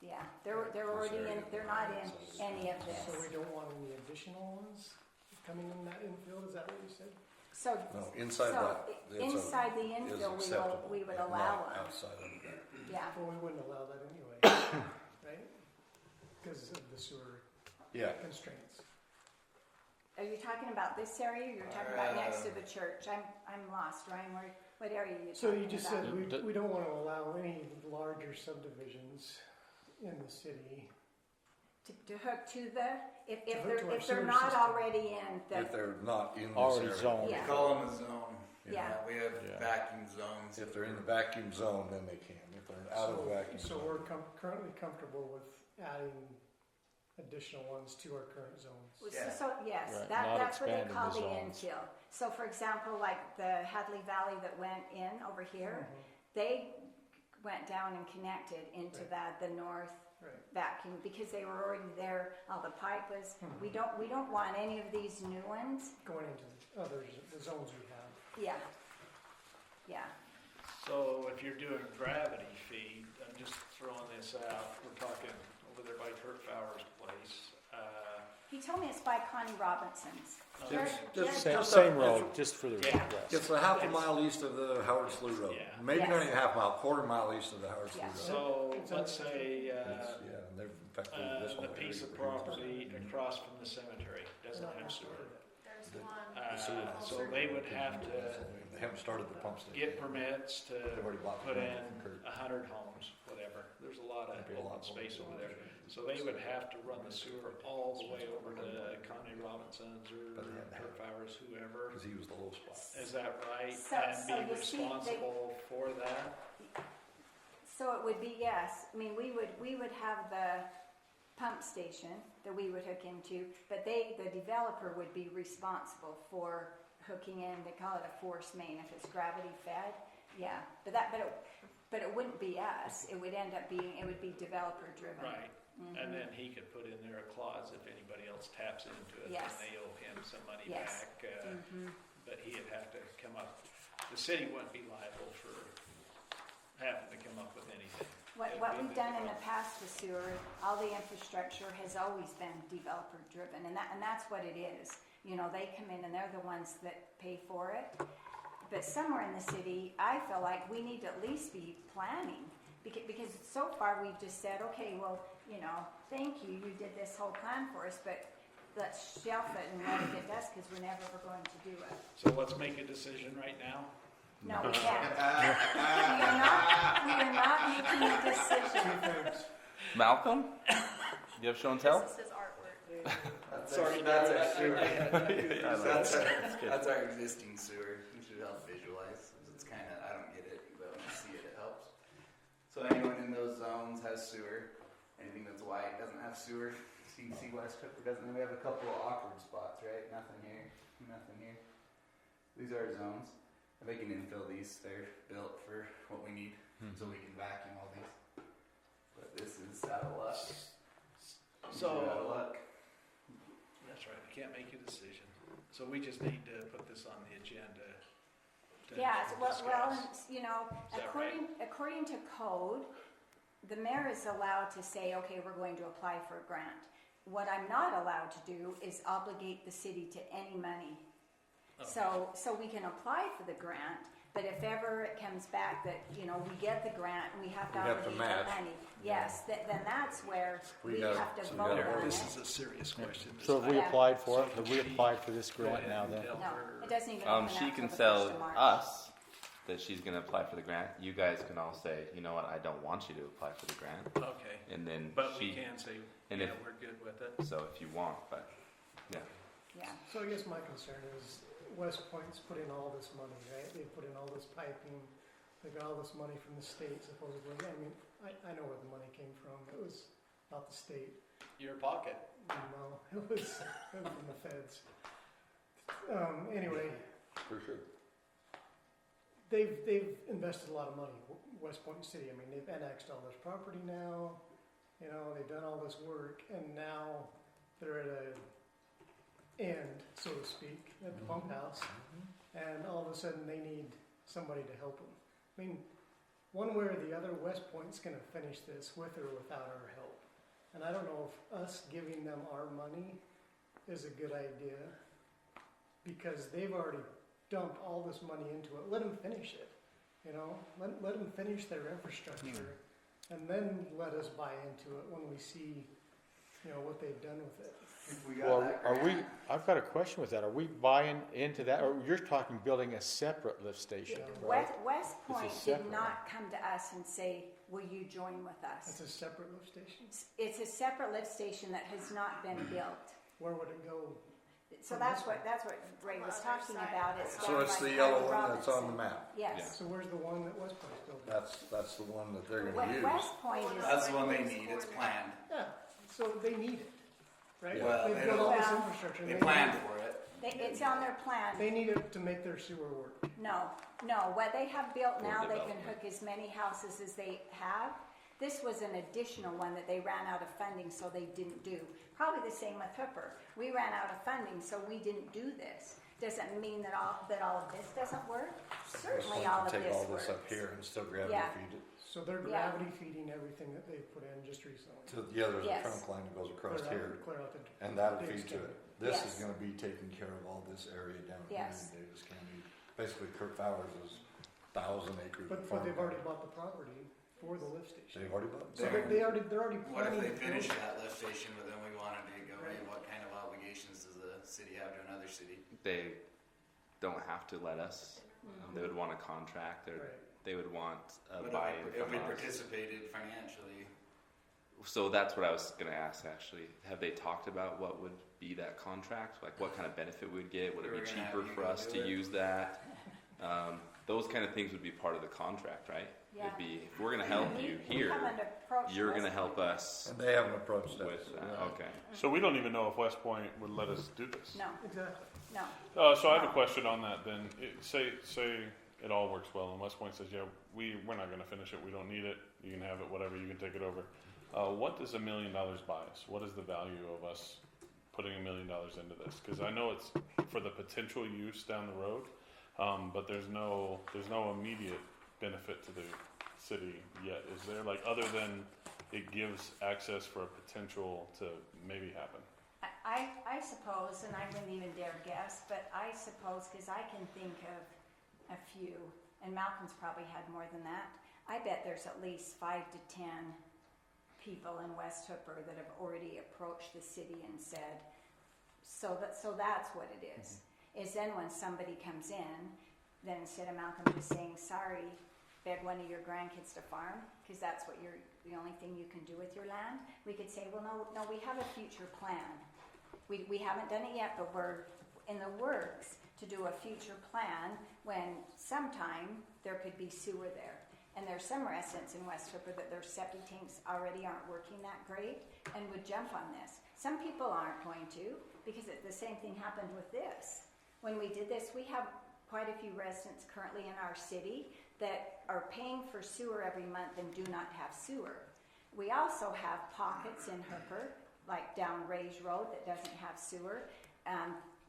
Yeah, they're already in, they're not in any of this. So we don't want any additional ones coming in that infield, is that what you said? So, No, inside so that. it's a- inside the is infill, acceptable, we would but allow not them. outside of that. Yeah, Well, we wouldn't allow that anyway, right? Because of the sewer Yeah, constraints. are you talking about this area, or you're talking about next to the church? I'm lost, Ryan, what area are you So talking you just about? said we don't want to allow any larger subdivisions in the city. To hook to the, if To hook to our if they're sewer not system. already in the, if they're not in this Already area. zoned. Yeah. We call them a zone. Yeah. We have Yeah. vacuum zones. If they're in the vacuum zone, then they can. If they're out of the vacuum So zone. we're currently comfortable with adding additional ones to our current zones. Yeah. yes, Right, that, not that's what they expanding call the the zones. infill. So for example, like the Hadley Valley that went in over here, they went down and connected into Right. the north Right. vacuum because they were already there, all the pipe was, we don't want any of these new ones. Going into the others, the zones we have. Yeah, yeah. So if you're doing gravity feed, I'm just throwing this out, we're talking over there by Kurt Fowler's place. He told me it's by Connie Robinson's. Oh, They're- Just- they're- just- Same, just same a- road, just further Yeah. west. It's a half a mile east of the Howard Slough Road. Yeah. Maybe not Yes. even half mile, quarter mile east of the Howard Slough Yeah. Road. So It's let's on- say, It's- yeah, and they've infected this whole the area piece of for years. property across from the cemetery doesn't They're not have sewer. There's The- one. So they would have to They haven't started the pump station. get permits to They've already bought the put land in from Kurt. 100 homes, whatever. There's a lot of That'd be a lot open more. space over there. So they would have to run the sewer all the way over to Connie Robinson's or But they had to Kurt have- Fowler's, whoever. Because he was the low spot. Is that right? So- And so be you see, they- responsible for that? So it would be, yes, I mean, we would have the pump station that we would hook into, but the developer would be responsible for hooking in, they call it a force main, if it's gravity fed, yeah, but it wouldn't be us, it would end up being, it would be developer driven. Right. And then he could put in there a clause if anybody else taps into it, then Yes. they owe him some money Yes. back. Mhm. But he'd have to come up, the city wouldn't be liable for having to come up with anything. What we've done in the past with sewer, all the infrastructure has always been developer driven, and that's what it is. You know, they come in and they're the ones that pay for it. But somewhere in the city, I feel like we need to at least be planning, because so far we've just said, okay, well, you know, thank you, you did this whole plan for us, but let's shelf it and let it get dust, because we're never going to do it. So let's make a decision right now. No, we can't. We are not making a decision. Malcolm? You have show and tell? This is his artwork. Sorry, that's Brad, our sewer. I That's like it. that's our existing sewer. You should help visualize. It's kind of, I don't get it, but when I see it, it helps. So anyone in those zones has sewer. Anything that's white doesn't have sewer. So you can see West Hooper doesn't. We have a couple of awkward spots, right? Nothing here, nothing here. These are our zones. If they can infill these, they're built for what we need, so we can vacuum all these. But this is out of luck. So- out of luck. That's right, we can't make a decision. So we just need to put this on the agenda. to Yeah, well, discuss. you know, Is that according to code, the mayor is allowed to say, okay, we're going to apply for a grant. What I'm not allowed to do is obligate the city to any money. Okay. So we can apply for the grant, but if ever it comes back that, you know, we get the grant and we have to We have to obligate the match. money, yes, then that's where We we gotta- have to so we vote gotta on vote. This it. is a serious question. So have we Yeah. applied for it? So Have we can we applied for this Go grant ahead now and then? tell No, her- it doesn't even open She up can till the tell 1st of March. us that she's gonna apply for the grant. You guys can all say, you know what, I don't want you to apply for the grant. Okay, And then but we she, can say, and yeah, if- we're good with it. so if you want, but, yeah. Yeah, So I guess my concern is West Point's put in all this money, right? They put in all this piping, they got all this money from the state supposedly. I mean, I know where the money came from. It was not the state. Your pocket. No, it was from the feds. Anyway, For sure. they've invested a lot of money, West Point City. I mean, they've annexed all this property now. You know, they've done all this work, and now they're at a end, so to speak, at the pump house, and all of a sudden they need somebody to help them. I mean, one way or the other, West Point's gonna finish this with or without our help. And I don't know if us giving them our money is a good idea, because they've already dumped all this money into it. Let them finish it, you know? Let them finish their infrastructure, and then let us buy into it when we see, you know, what they've done with it. If we got Well, that are we, grant, I've got a question with that. Are we buying into that, or you're talking building a separate lift station, right? West Point did separate not come to us and say, will you join with That's us? a separate lift station? It's a separate lift station that has not been built. Where would it go? So that's what Ray was talking about. It's So down it's by the yellow Harley one that's on the Robinson. map. Yes. So where's the one that West Point's building? That's the one that they're gonna use. West Point is. that's the one they need. It's planned. Yeah, so they need it, right? Well, They've they got don't- all this Well, infrastructure. and They need planned it. for it. It's on their plan. They need it to make their sewer work. No, what they have built For now, they can development. hook as many houses as they have. This was an additional one that they ran out of funding, so they didn't do. Probably the same with Hooper. We ran out of funding, so we didn't do this. Doesn't mean that all of this doesn't work. Certainly all of Take this all this up works. here and still gravity Yeah. feed it. So they're Yeah. gravity feeding everything that they've put in just recently. Yeah, there's a Yes. trunk line that goes across here, Clear out the. and that'll Davis feed to County. it. This Yes. is gonna be taking care of all this area down here Yes. in Davis County. Basically, Kirk Fowler's is 1,000 acres. But of they've farm already land. bought the property for the lift station. They've already bought. So They're- they're already What if planning they to finish build. that lift station, but then we wanted to go, hey, what kind of obligations does the city have to another city? They don't have to let us. They would want a contract, or Right. they would want a But buy-in if from we us. participated financially, So that's what I was going to ask. Actually, have they talked about what would be that contract? Like, what kind of benefit we'd get? Would it We be were gonna have cheaper you for go us do to it. use that? Those kind of things would be part of the contract, right? Yeah. It'd be if we're going to help you We here, haven't approached you're going to West help Point. us And they haven't approached us. with that. Yeah. Okay. So we don't even know if West Point would let us do this. No, Exactly. no. So I have a question on that then. Say it all works well and West Point says, yeah, we're not going to finish it. We don't need it. You can have it, whatever. You can take it over. What does $1 million buy us? What is the value of us putting $1 million into this? Because I know it's for the potential use down the road, but there's no immediate benefit to the city yet. Is there, like, other than it gives access for a potential to maybe happen? I suppose, and I wouldn't even dare guess, but I suppose, because I can think of a few, and Malcolm's probably had more than that. I bet there's at least 5 to 10 people in West Hooper that have already approached the city and said, so that's what it is. Is then when somebody comes in, then instead of Malcolm just saying, sorry, beg one of your grandkids to farm, because that's what the only thing you can do with your land, we could say, well, no, we have a future plan. We haven't done it yet, but we're in the works to do a future plan when sometime there could be sewer there. And there's some residents in West Hooper that their septic tanks already aren't working that great and would jump on this. Some people aren't going to, because the same thing happened with this. When we did this, we have quite a few residents currently in our city that are paying for sewer every month and do not have sewer. We also have pockets in Hooper, like down Ray's Road, that doesn't have sewer.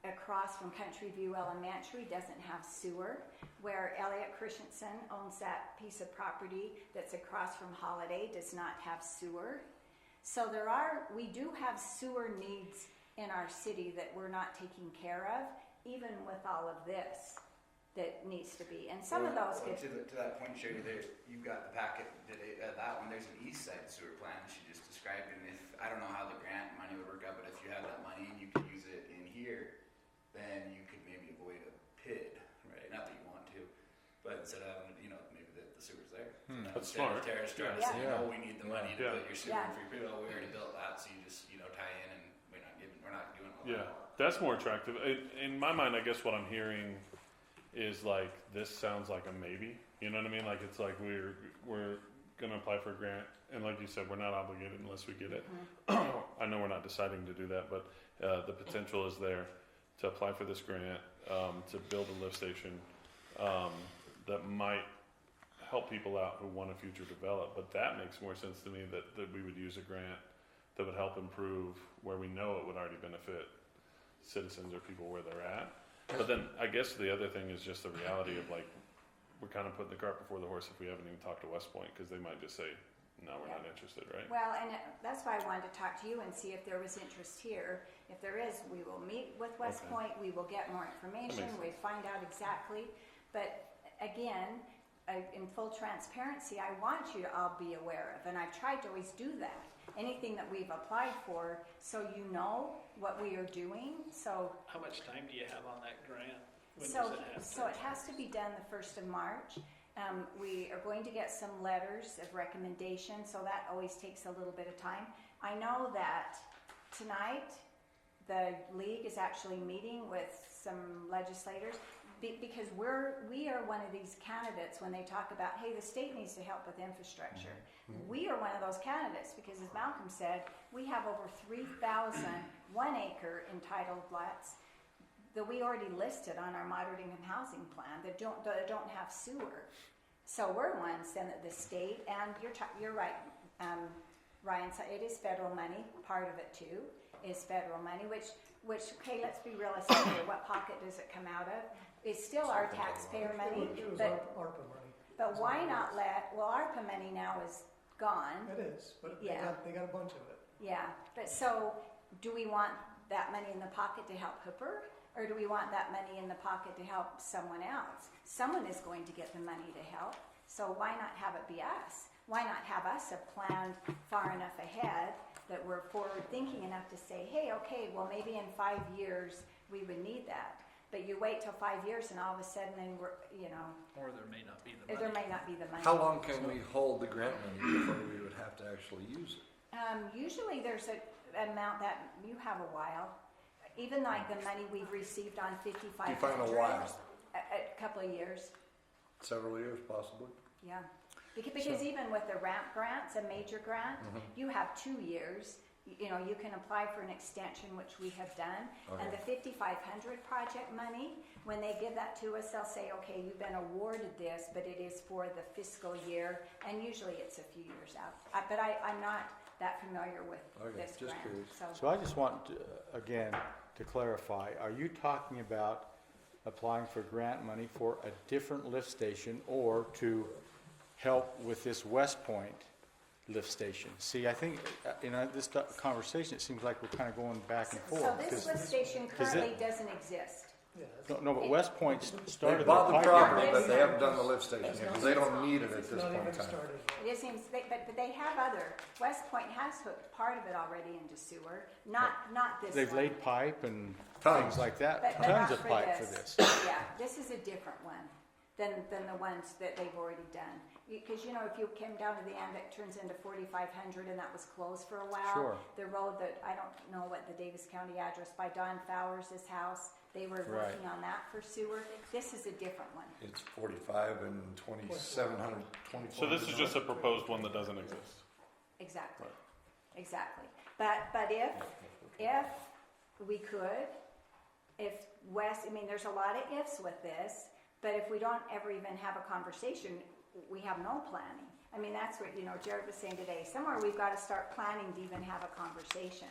Across from Country View Elementary doesn't have sewer, where Elliot Christensen owns that piece of property that's across from Holiday does not have sewer. So we do have sewer needs in our city that we're not taking care of, even with all of this that needs to be. And some of those Well, could, to that point, Sherry, you've got the packet today, that one, there's an east side sewer plan that she just described, and I don't know how the grant money would work out, but if you have that money and you could use it in here, then you could maybe avoid a PID, right? Not that you want to, but instead of having, maybe the sewer's there. So now That's instead smart. of Terrace trying to Yeah. say, oh, we need the money to Yeah. build your sewer Yeah. for your PID, well, we already built that, so you just, tie in and we're not doing all Yeah, that. that's more attractive. In my mind, I guess what I'm hearing is like, this sounds like a maybe. You know what I mean? Like, it's like we're gonna apply for a grant, and like you said, we're not obligated unless we get it. I know we're not deciding to do that, but the potential is there to apply for this grant, to build a lift station that might help people out who want to future develop. But that makes more sense to me that we would use a grant that would help improve where we know it would already benefit citizens or people where they're at. But then I guess the other thing is just the reality of like, we're kind of putting the cart before the horse if we haven't even talked to West Point, because they might just say, no, we're not interested, right? Well, and that's why I wanted to talk to you and see if there was interest here. If there is, we will meet with West Okay. Point, we will get more information, That we find out exactly. But again, in full transparency, I want you to all be aware of, and I've tried to always do that. Anything that we've applied for, so you know what we are doing, so. How much time do you have on that grant? When So, does it have so to? it has to be done the 1st of March. We are going to get some letters of recommendation, so that always takes a little bit of time. I know that tonight, the league is actually meeting with some legislators because we are one of these candidates when they talk about, hey, the state needs to help with infrastructure. We are one of those candidates because, as Malcolm said, we have over 3,000 1-acre entitled lots that we already listed on our moderate income housing plan that don't have sewer. So we're ones then that the state, and you're right, Ryan, so it is federal money, part of it too is federal money, which okay, let's be realistic here, what pocket does it come out of? It's still our taxpayer money, It was but ARPA money. but why not ARPA money now is gone. It is, but Yeah. they got a bunch of it. Yeah, but so do we want that money in the pocket to help Hooper? Or do we want that money in the pocket to help someone else? Someone is going to get the money to help, so why not have it be us? Why not have us have planned far enough ahead that we're forward thinking enough to say, hey, okay, well maybe in 5 years we would need that. But you wait till 5 years and all of a sudden then we're, Or there may not be the money. there may not be the money. How long can we hold the grant money before we would have to actually use it? Usually there's an amount that you have a while. Even like the money we've received on 5500. Define a while. A couple of years, Several years, possibly? yeah. Because even with the ramp grants, a major grant, you have 2 years. You can apply for an extension, which we have done. And the 5500 project money, when they give that to us, they'll say, okay, you've been awarded this, but it is for the fiscal year. And usually it's a few years out. But I'm not that familiar with this just grant. curious. So I just want, again, to clarify, are you talking about applying for grant money for a different lift station or to help with this West Point lift station? See, I think, this conversation, it seems like we're kind of going back and forth. So this lift station currently it- doesn't exist. Yeah, No, but West Point They started their bought the pipeline. property, but they haven't done the lift station yet, because they don't need it at it's this not point even in time. started. It seems, but they have West Point has hooked part of it already into sewer, not this They've one. laid pipe and Tons. things like that, But tons not of pipe for this. Yeah, this is a different one than the ones that they've already done. Because if you came down to the end, it turns into 4500 and that was closed for a while. Sure. The road that, I don't know what the Davis County address, by Don Fowers' house, they were Right. working on that for sewer. This is a different one. It's 45 and 2700, 2400. So this is just a proposed one that doesn't exist. Exactly, exactly. But if we could, if West, there's a lot of ifs with this, but if we don't ever even have a conversation, we have no planning. That's what, Jared was saying today. Somewhere we've got to start planning to even have a conversation.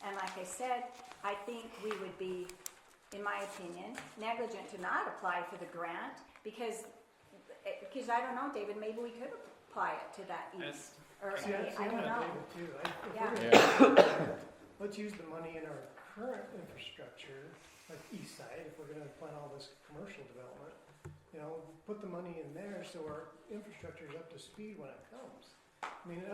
And like I said, I think we would be, in my opinion, negligent to not apply for the grant because I don't know, David, maybe we could apply it to that east. Or See, I don't I'm know. not David too. If Yeah. we're gonna- Let's use the money in our current infrastructure, like east side, if we're gonna plan all this commercial development. Put the money in there so our infrastructure is up to speed when it comes.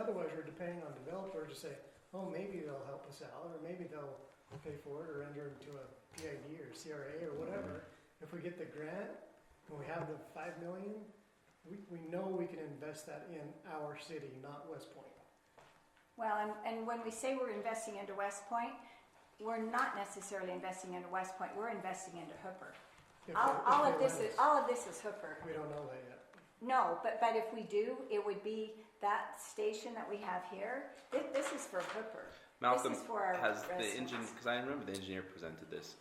Otherwise we're depending on developers to say, oh, maybe they'll help us out, or maybe they'll pay for it, or enter into a PID or CRA or whatever. If we get the grant, and we have the $5 million, we know we can invest that in our city, not West Point. Well, and when we say we're investing into West Point, we're not necessarily investing into West Point, we're investing into Hooper. If All they of this let is, us. all of this is Hooper. We don't know that yet. No, but if we do, it would be that station that we have here. This is for Hooper. Malcolm, This is for our has the residents. engineer, because I remember the engineer presented this,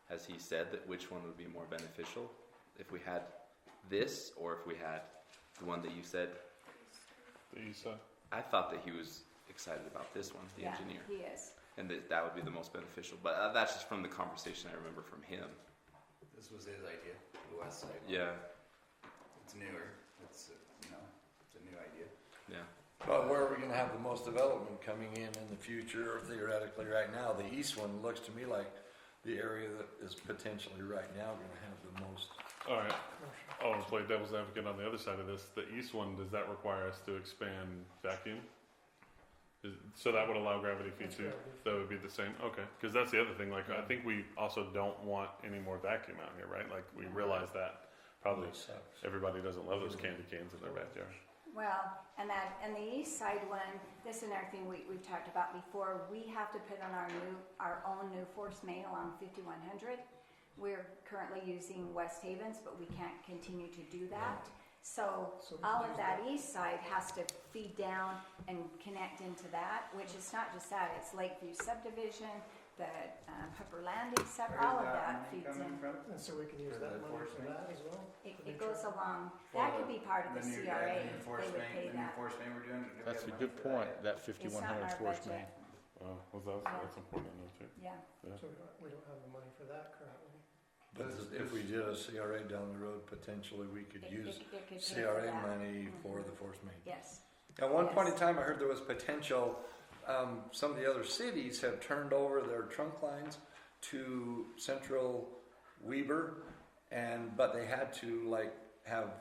has he said that which one would be more beneficial? If we had this, or if we had the one that you said? The east side. I thought that he was excited about this one, the Yeah, engineer, he is. and that would be the most beneficial. But that's just from the conversation I remember from him. This was his idea, the west side. Yeah, It's newer. It's it's a new idea. yeah. But where are we gonna have the most development coming in the future, or theoretically right now? The east one looks to me like the area that is potentially right now gonna have the most. All right. I'll play devil's advocate on the other side of this. The east one, does that require us to expand vacuum? So that would allow gravity feed too? That would be the same? Okay. Because that's the other thing. Like, I think we also don't want any more vacuum out here, right? Like, we realize that probably Sucks. everybody doesn't love those candy canes in their backyard. Well, and the east side one, this is another thing we've talked about before. We have to put on our own new force main along 5100. We're currently using West Havens, but we can't continue to do that. So So we all use of that east side has to feed down and connect into that, which is not just that, it's Lakeview subdivision, the Hooper Landing sub, all of that feeds in. And so we can use For that the money for enforcement? that as well? It goes along, that could be part of the new, CRA, the they enforcement, would pay the new that. enforcement we're doing. do we That's have a money good for point, that? that It's not in 5100 our force budget. main. That's important to know too. Yeah, So we don't have the money for that currently. But if we did a CRA down the road, potentially we could use it could pay for CRA that. money for Mhm. the force main. Yes, At one point in Yes. time, I heard there was potential, some of the other cities have turned over their trunk lines to Central Weber, but they had to like have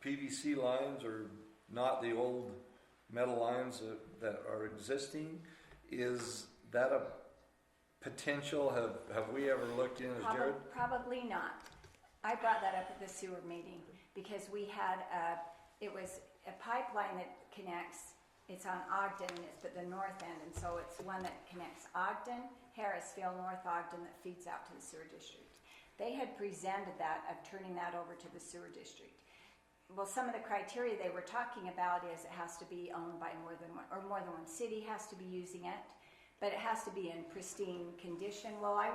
PVC lines or not the old metal lines that are existing. Is that a potential? Have we ever looked in as Jared? probably not. I brought that up at the sewer meeting because we had it was a pipeline that connects, it's on Ogden, and it's at the north end, and so it's one that connects Ogden, Harrisville, North Ogden, that feeds out to the sewer district. They had presented that, of turning that over to the sewer district. Well, some of the criteria they were talking about is it has to be owned by more than one city has to be using it, but it has to be in pristine condition. Well, I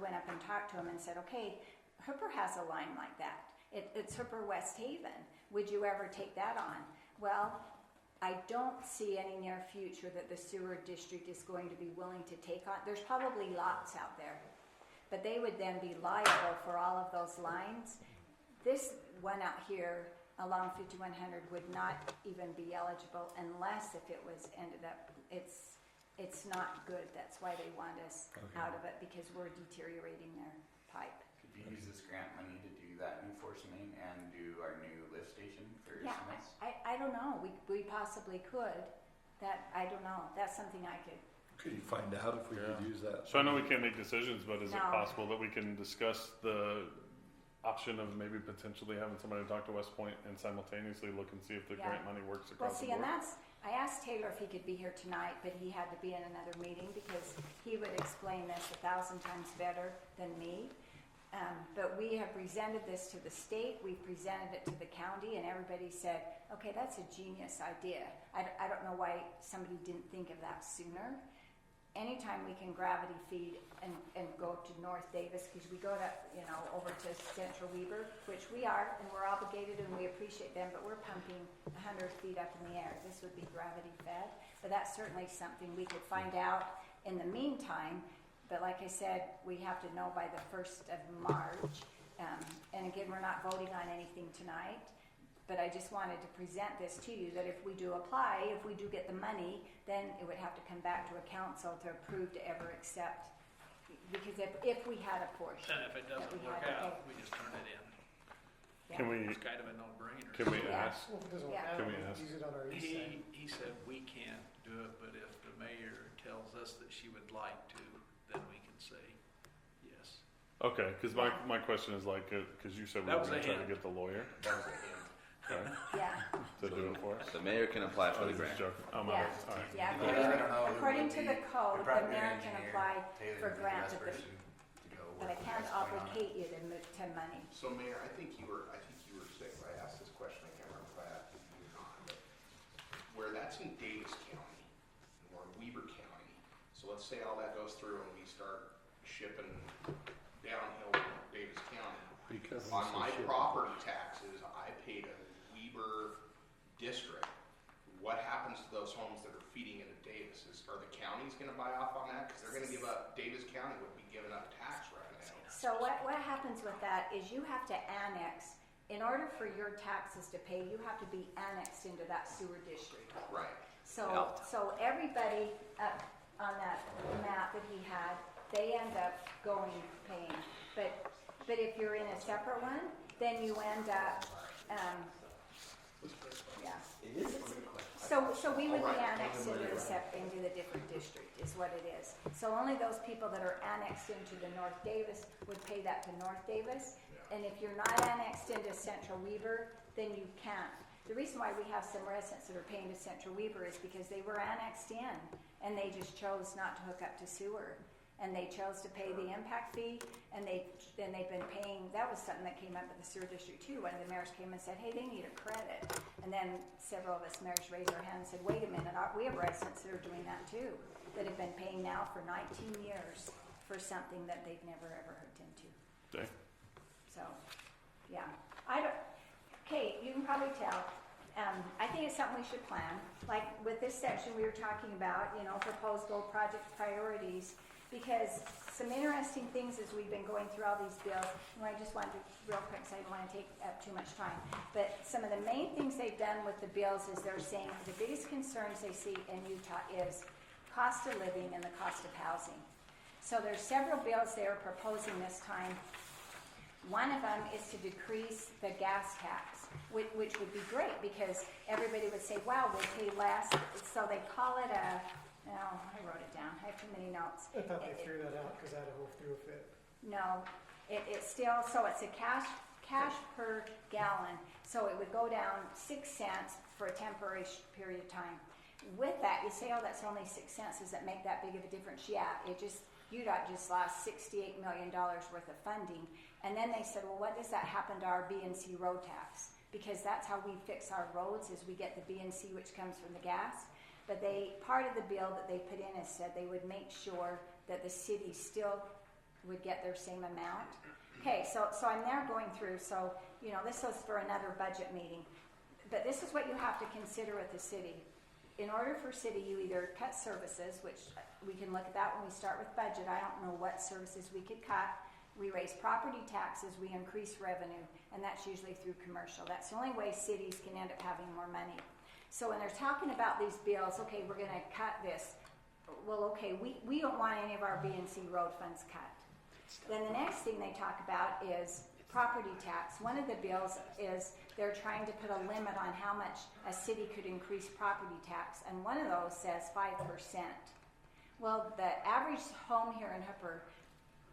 went up and talked to him and said, okay, Hooper has a line like that. It's Hooper West Haven. Would you ever take that on? Well, I don't see any near future that the sewer district is going to be willing to take on. There's probably lots out there, but they would then be liable for all of those lines. This one out here along 5100 would not even be eligible unless if it was ended up, it's not good. That's why they want us out of it, because we're deteriorating their pipe. Could you use this grant money to do that new force main and do our new lift station for Yeah, SMS? I don't know. We possibly could. I don't know. That's something I could. Could you find out if we could use that? So I know we can't make decisions, but is it No. possible that we can discuss the option of maybe potentially having somebody talk to West Point and simultaneously look and see if the Yeah. grant money works Well, across see, the and board? I asked Taylor if he could be here tonight, but he had to be in another meeting because he would explain this 1,000 times better than me. But we have presented this to the state, we've presented it to the county, and everybody said, okay, that's a genius idea. I don't know why somebody didn't think of that sooner. Anytime we can gravity feed and go to North Davis, because we go to, over to Central Weber, which we are, and we're obligated and we appreciate them, but we're pumping 100 feet up in the air. This would be gravity fed, but that's certainly something we could find out in the meantime. But like I said, we have to know by the 1st of March. And again, we're not voting on anything tonight, but I just wanted to present this to you, that if we do apply, if we do get the money, then it would have to come back to a council to approve to ever accept. Because if we had a portion. And if it doesn't that we work had to out, we just turn it in. Yeah. Can we, It's kind of a no-brainer. can we Yeah. ask? Well, if it doesn't work Yeah. out, Can we we ask? use it on our east side. He said we can't do it, but if the mayor tells us that she would like to, then we can say yes. Okay, because my question is like, because you said we That were was going a to try to hint. get the lawyer That was a hint. okay, Yeah, to do it for us. The mayor can apply for I the was just grant. joking. I'm yeah, all right. yeah. But I don't know who According would to be- the code, it'd the probably be mayor an can engineer. apply Taylor for would be the grants, best but person to go I with can't what's going on. obligate you to money. So Mayor, I think you were sick when I asked this question. I can't remember if I asked it to you or not. But where that's in Davis County or in Weber County, so let's say all that goes through and we start shipping downhill from Davis County. Because On it's so my shitty. property taxes, I paid a Weber district. What happens to those homes that are feeding into Davis. Are the counties gonna buy off on that? Cause they're gonna give up, Davis County would be giving up tax revenue. So what happens with that is you have to annex, in order for your taxes to pay, you have to be annexed into that sewer district. Right. So everybody up on that map that he had, they end up paying. But if you're in a separate one, then you end up, yeah. So we would be annexed into the different district, is what it is. So only those people that are annexed into the North Davis would pay that to North Davis. And if you're not annexed into Central Weaver, then you can't. The reason why we have some residents that are paying to Central Weaver is because they were annexed in, and they just chose not to hook up to sewer. And they chose to pay the impact fee, and they've been paying. That was something that came up at the sewer district too. One of the mayors came and said, hey, they need a credit. And then several of us mayors raised our hands and said, wait a minute, we have residents that are doing that too, that have been paying now for 19 years for something that they've never ever hooked into. Okay. So, yeah. Okay, you can probably tell. I think it's something we should plan. Like with this section we were talking about, proposed goal project priorities. Because some interesting things as we've been going through all these bills, and I just wanted to, real quick, so I don't want to take up too much time, but some of the main things they've done with the bills is they're saying the biggest concerns they see in Utah is cost of living and the cost of housing. So there's several bills they are proposing this time. One of them is to decrease the gas tax, which would be great because everybody would say, wow, we'll pay less. So they call it I wrote it down. I have too many notes. I thought they threw that out because I had a whole through fit. No, it's still, so it's a cash per gallon. So it would go down 6 cents for a temporary period of time. With that, you say, oh, that's only 6 cents. Does that make that big of a difference? Yeah, UDOT just lost $68 million worth of funding. And then they said, well, what does that happen to our B&C road tax? Because that's how we fix our roads is we get the B&C, which comes from the gas. But part of the bill that they put in is said they would make sure that the city still would get their same amount. Okay, so I'm there going through, so, this was for another budget meeting. But this is what you have to consider with the city. In order for city, you either cut services, which we can look at that when we start with budget. I don't know what services we could cut. We raise property taxes, we increase revenue, and that's usually through commercial. That's the only way cities can end up having more money. So when they're talking about these bills, okay, we're going to cut this. Well, okay, we don't want any of our B&C road funds cut. Then the next thing they talk about is property tax. One of the bills is they're trying to put a limit on how much a city could increase property tax, and one of those says 5%. Well, the average home here in Hooper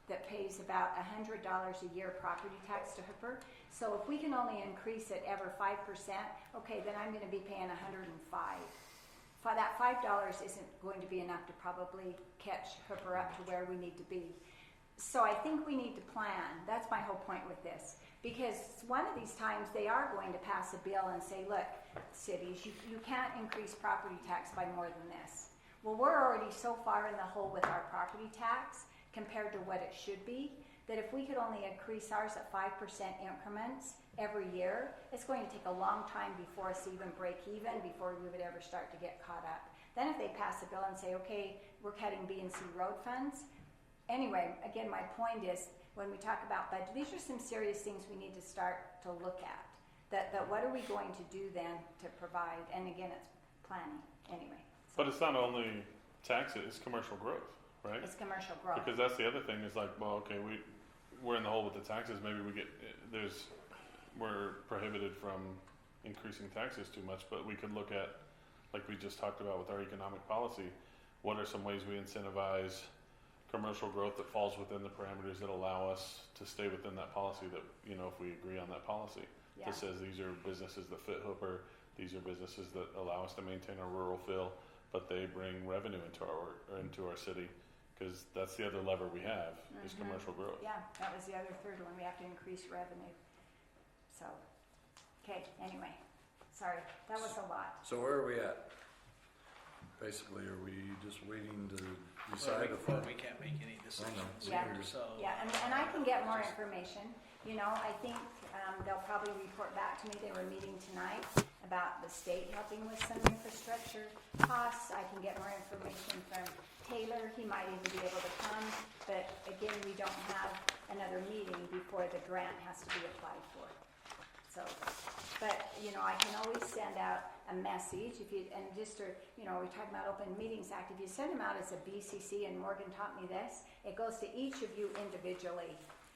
that pays about $100 a year property tax to Hooper. So if we can only increase it ever 5%, okay, then I'm going to be paying $105. That $5 isn't going to be enough to probably catch Hooper up to where we need to be. So I think we need to plan. That's my whole point with this. Because one of these times they are going to pass a bill and say, look, cities, you can't increase property tax by more than this. Well, we're already so far in the hole with our property tax compared to what it should be, that if we could only increase ours at 5% increments every year, it's going to take a long time before us even break even, before we would ever start to get caught up. Then if they pass a bill and say, okay, we're cutting B&C road funds. Anyway, again, my point is, when we talk about budget, these are some serious things we need to start to look at. That what are we going to do then to provide? And again, it's planning, anyway. But it's not only taxes, it's commercial growth. Right? It's commercial growth. Because that's the other thing is like, well, okay, we're in the hole with the taxes. Maybe we're prohibited from increasing taxes too much, but we could look at, like we just talked about with our economic policy, what are some ways we incentivize commercial growth that falls within the parameters that allow us to stay within that policy that, if we agree on that policy. Yeah. That says these are businesses that fit Hooper, these are businesses that allow us to maintain our rural feel, but they bring revenue into our city. Because that's the other lever we have, is commercial growth. Yeah, that was the other third one. We have to increase revenue. So, okay, anyway. Sorry, that was a lot. So where are we at? basically, are we just waiting to Well, decide if we can't make any decisions Yeah. here, so. Yeah, and I can get more information. You know, I think they'll probably report back to me. They were meeting tonight about the state helping with some infrastructure costs. I can get more information from Taylor. He might even be able to come. But again, we don't have another meeting before the grant has to be applied for. So, but, you know, I can always send out a message if you, and just, you know, we're talking about Open Meetings Act. If you send them out as a BCC, and Morgan taught me this, it goes to each of you individually.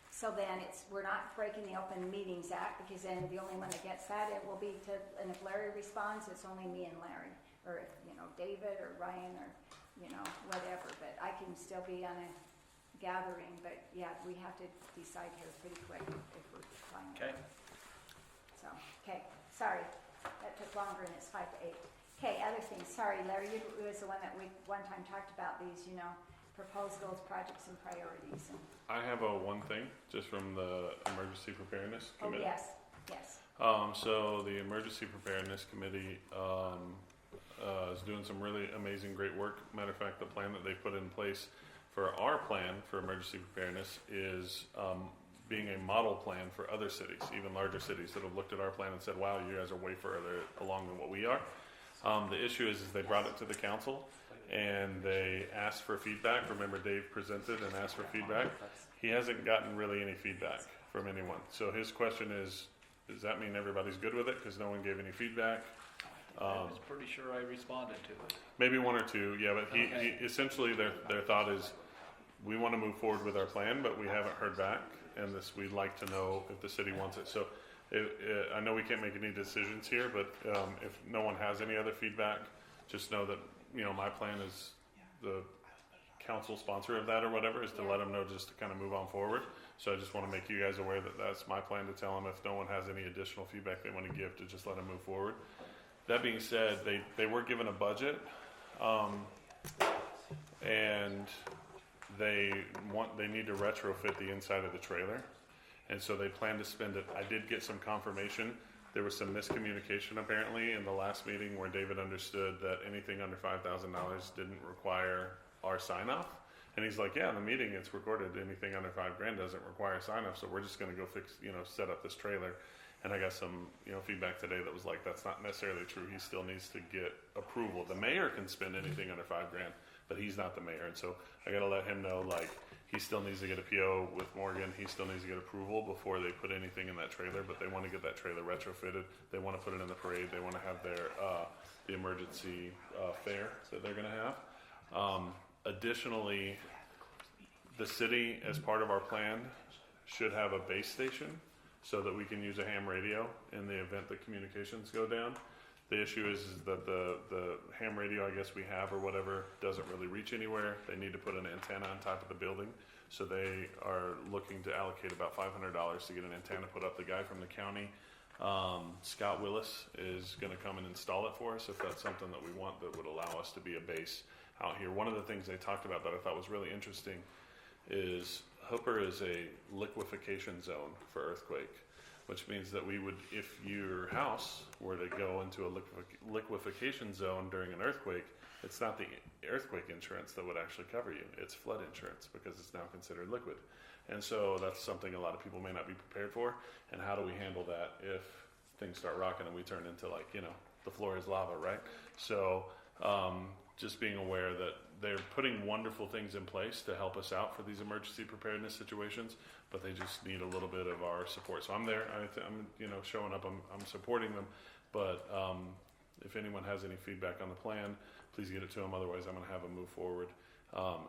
So then we're not breaking the Open Meetings Act, because then the only one that gets that, it will be to, and if Larry responds, it's only me and Larry, or if, you know, David or Ryan or, you know, whatever, but I can still be on a gathering, but yeah, we have to decide here pretty quick if we're fine. Okay. So, okay, sorry, that took longer and it's 5 to 8. Okay, other things, sorry, Larry, you was the one that we one time talked about these, you know, proposed goals, projects, and priorities. And, I have one thing just from the Emergency Preparedness oh, Committee. yes, yes. So the Emergency Preparedness Committee is doing some really amazing, great work. Matter of fact, the plan that they put in place for our plan for emergency preparedness is being a model plan for other cities, even larger cities that have looked at our plan and said, wow, you guys are way further along than what we are. The issue is they brought it to the council and they asked for feedback. Remember, Dave presented and asked for feedback. He hasn't gotten really any feedback from anyone. So his question is, does that mean everybody's good with it because no one gave any feedback? I was pretty sure I responded to it. Maybe one or two, yeah, but he Okay. essentially their thought is, we want to move forward with our plan, but we haven't heard back, and we'd like to know if the city wants it. So I know we can't make any decisions here, but if no one has any other feedback, just know that, you know, my plan is the council sponsor of that or whatever is to let them know just to kind of move on forward. So I just want to make you guys aware that that's my plan, to tell them if no one has any additional feedback they want to give, to just let them move forward. That being said, they were given a budget, and they need to retrofit the inside of the trailer, and so they plan to spend it. I did get some confirmation. There was some miscommunication apparently in the last meeting where David understood that anything under $5,000 didn't require our sign off. And he's like, yeah, in the meeting it's recorded anything under $5,000 doesn't require sign off. So we're just going to go set up this trailer. And I got some, feedback today that was like, that's not necessarily true. He still needs to get approval. The mayor can spend anything under $5,000, but he's not the mayor. And so I got to let him know, like, he still needs to get a PO with Morgan. He still needs to get approval before they put anything in that trailer, but they want to get that trailer retrofitted. They want to put it in the parade. They want to have their, the emergency fair that they're going to have. Additionally, the city, as part of our plan, should have a base station so that we can use a ham radio in the event that communications go down. The issue is that the ham radio, I guess we have or whatever, doesn't really reach anywhere. They need to put an antenna on top of the building. So they are looking to allocate about $500 to get an antenna put up. The guy from the county, Scott Willis, is going to come and install it for us if that's something that we want that would allow us to be a base out here. One of the things they talked about that I thought was really interesting is Hooper is a liquefaction zone for earthquake, which means that we would, if your house were to go into a liquefaction zone during an earthquake, it's not the earthquake insurance that would actually cover you. It's flood insurance because it's now considered liquid. And so that's something a lot of people may not be prepared for. And how do we handle that if things start rocking and we turn into the floor is lava, right? So just being aware that they're putting wonderful things in place to help us out for these emergency preparedness situations, but they just need a little bit of our support. So I'm there. I'm showing up. I'm supporting them. But if anyone has any feedback on the plan, please get it to them. Otherwise, I'm going to have them move forward.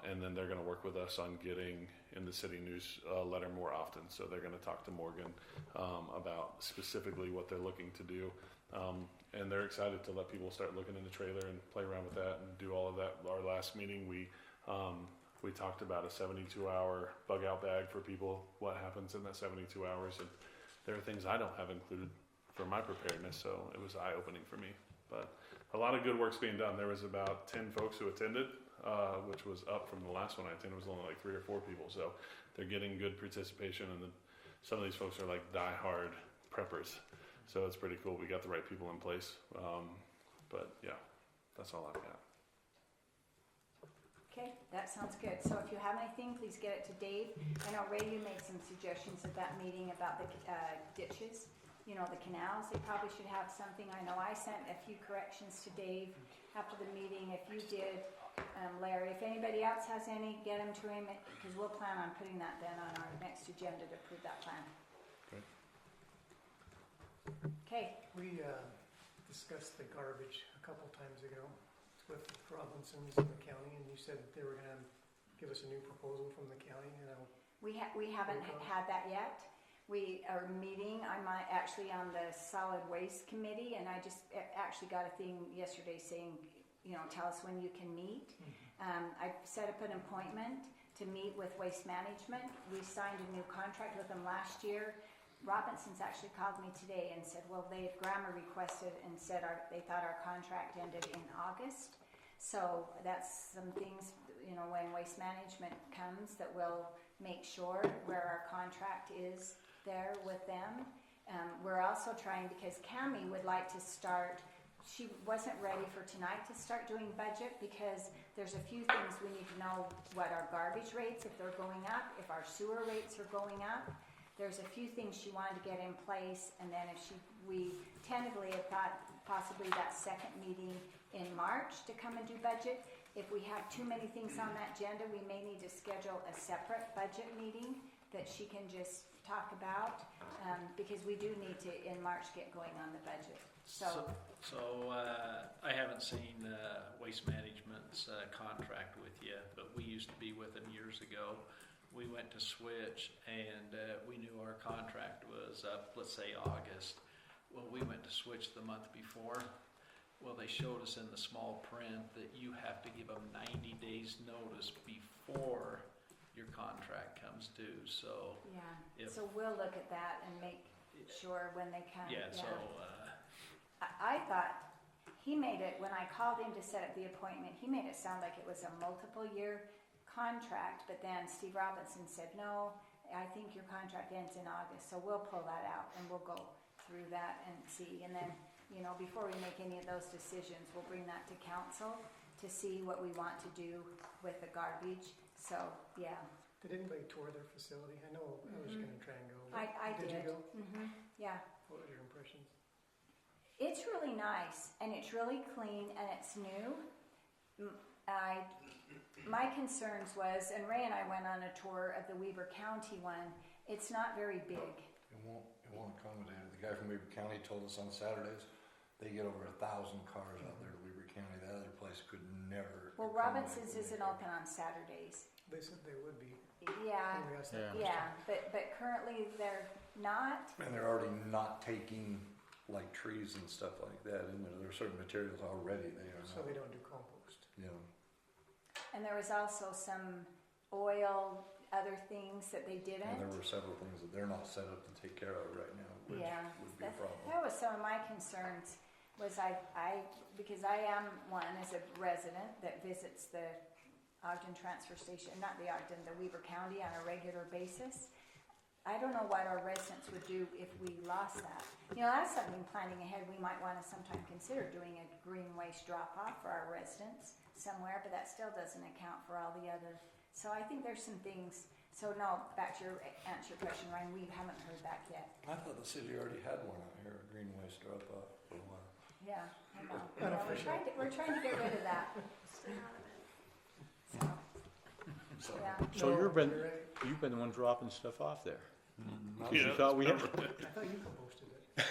And then they're going to work with us on getting in the city newsletter more often. So they're going to talk to Morgan about specifically what they're looking to do. And they're excited to let people start looking in the trailer and play around with that and do all of that. Our last meeting, we talked about a 72-hour bug out bag for people, what happens in that 72 hours. And there are things I don't have included for my preparedness, so it was eye-opening for me. But a lot of good work's being done. There was about 10 folks who attended, which was up from the last one I attended. It was only like 3 or 4 people. So they're getting good participation, and some of these folks are like die-hard preppers. So it's pretty cool. We got the right people in place. But yeah, that's all I've got. Okay, that sounds good. So if you have anything, please get it to Dave. I know Ray, you made some suggestions at that meeting about the ditches, you know, the canals. They probably should have something. I know I sent a few corrections to Dave after the meeting. If you did, Larry, if anybody else has any, get them to him, because we'll plan on putting that then on our next agenda to approve that plan. Okay, We discussed the garbage a couple times ago with Robinsons in the county, and you said that they were gonna give us a new proposal from the county, you know. we haven't had that yet. We are meeting, I'm actually on the solid waste committee, and I just actually got a thing yesterday saying, you know, tell us when you can meet. I set up an appointment to meet with Waste Management. We signed a new contract with them last year. Robinsons actually called me today and said, well, they had grammar requested and said they thought our contract ended in August. So that's some things, you know, when Waste Management comes, that we'll make sure where our contract is there with them. We're also trying, because Cammie would like to start, she wasn't ready for tonight to start doing budget, because there's a few things we need to know: what our garbage rates, if they're going up, if our sewer rates are going up. There's a few things she wanted to get in place, and then we tentatively had thought possibly that second meeting in March to come and do budget. If we have too many things on that agenda, we may need to schedule a separate budget meeting that she can just talk about, because we do need to, in March, get going on the budget. So I haven't seen Waste Management's contract with you, but we used to be with them years ago. We went to switch, and we knew our contract was up, let's say August. Well, we went to switch the month before. Well, they showed us in the small print that you have to give them 90 days notice before your contract comes due. So yeah, so we'll look at that and make sure when they come. Yeah. So I thought he made it, when I called him to set up the appointment, he made it sound like it was a multiple year contract, but then Steve Robinson said, no, I think your contract ends in August, so we'll pull that out and we'll go through that and see. And then, you know, before we make any of those decisions, we'll bring that to council to see what we want to do with the garbage. So, yeah. Did anybody tour their facility? I know I was gonna try and go. I did. Did you go? Yeah. What were your impressions? It's really nice, and it's really clean, and it's new. My concerns was, and Ray and I went on a tour of the Weber County one, it's not very big. It won't accommodate it. The guy from Weber County told us on Saturdays, they get over 1,000 cars out there to Weber County. That other place could never. Well, Robinson's isn't open on Saturdays. They said they would be. Yeah, but currently they're not. And they're already not taking like trees and stuff like that in there. There are certain materials already they are So not. they don't do compost. Yeah. And there was also some oil, other things that they didn't. And there were several things that they're not set up to take care of right now, which would be a problem. That was some of my concerns. Was because I am one as a resident that visits the Ogden transfer station, not the Ogden, the Weber County on a regular basis. I don't know what our residents would do if we lost that. You know, that's something planning ahead we might want to sometime consider, doing a green waste drop-off for our residents somewhere, but that still doesn't account for all the other. So I think there's some things. So no, back to answer your question, Ryan, we haven't heard back yet. I thought the city already had one out here, a green waste drop off for a while. Yeah, I know. Yeah, we're trying to get rid of that. So, yeah. So No, you've been you're right. the one dropping stuff off there. Not You thought we had. I thought you composted it.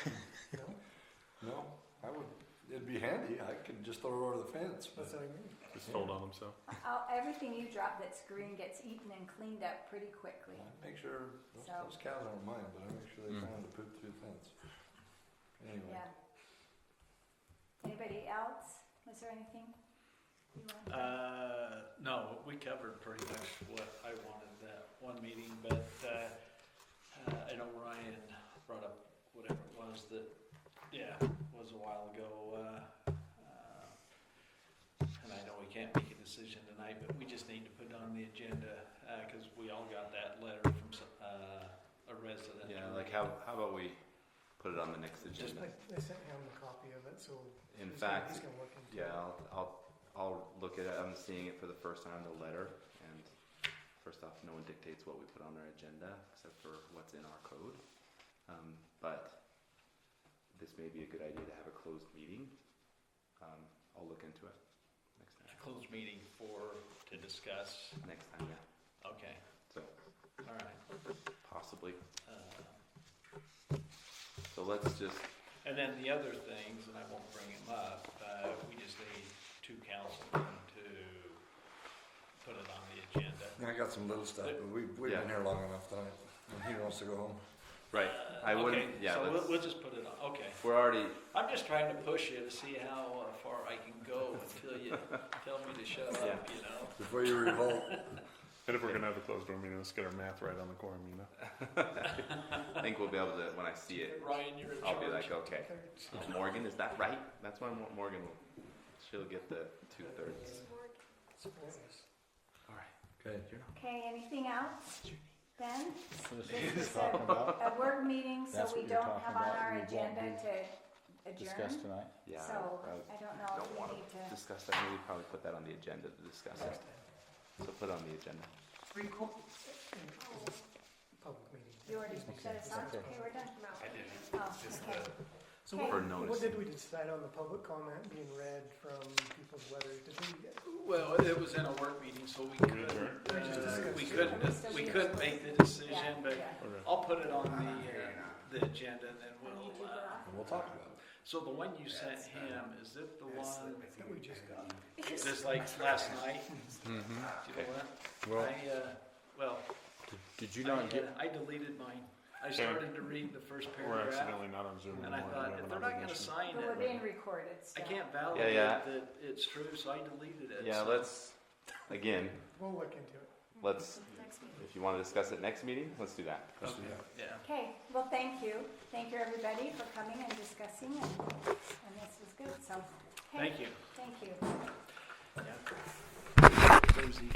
No? No, I would, it'd be handy. I could just throw it over the fence. That's But what I mean. Just told on himself. Everything you drop that's green gets eaten and cleaned up pretty quickly. I make sure, So- those cows aren't mine, but I make sure they found the poop through the fence. Anyway. Yeah. Anybody else? Was there anything you wanted? no, we covered pretty much what I wanted that one meeting, but I know Ryan brought up whatever it was that, was a while ago. And I know we can't make a decision tonight, but we just need to put it on the agenda, because we all got that letter from a resident. Yeah, like how about we put it on the next Just agenda? like, I sent him a copy of it, so. In he's fact, gonna look into it. Yeah, I'll I'll look at it. I'm seeing it for the first time, the letter, and first off, no one dictates what we put on our agenda except for what's in our code. But this may be a good idea to have a closed meeting. I'll look into it next time. Closed meeting to discuss. Next time, yeah. Okay, So all right. possibly. So let's just. And then the other things, and I won't bring them up, we just need 2 councilmen to put it on the agenda. I got some little stuff, but we've Yeah. been here long enough tonight. And he wants to go home. Right. I wouldn't. Okay, Yeah. so let's- we'll just put it on, okay. We're already. I'm just trying to push you to see how far I can go until you tell me to shut Yeah. up, you know? Before you revolt. And if we're gonna have a closed door meeting, let's get our math right on the quorum, you know? I think we'll be able to when I see it. Ryan, you're in I'll charge. be like, okay. Morgan, is that right? That's why Morgan will. She'll get the 2/3. All right. Okay. Okay, anything else? Ben? So this This is is talking about, a work meeting, so That's we what you're don't have on talking about. our We won't agenda be to discussed adjourn. tonight. Yeah. So I don't know don't if want we need to. discuss that. Maybe probably put that on the agenda to discuss it. So put it on the agenda. Public meeting. You already said it sounds Okay. okay, we're done? I didn't. Oh, Just okay. So Okay. For what noticing. did we decide on the public comment being read from people's letters? Did we, Well, it was in a work meeting, so we couldn't, we couldn't make the decision, Yeah, but yeah. Okay. I'll put it on the agenda and then we'll, And we'll talk about it. so the one you sent him, is it the one that we just got? just like last night? Mm-hmm. Do you know what? Well, Well, Did you not get, I deleted mine. I started to read the first we're paragraph accidentally not on Zoom and I anymore. thought, We have if an they're not gonna obligation. sign But we're it, being recorded, so. I can't validate Yeah. that it's true, so I deleted it. Yeah. so- Let's. Again. We'll look into it. Let's. If you want to discuss it next meeting, let's do that. Okay, yeah. Okay, well, thank you. Thank you, everybody, for coming and discussing, and this was good, so. okay, Thank you. Thank you. Yeah. There's even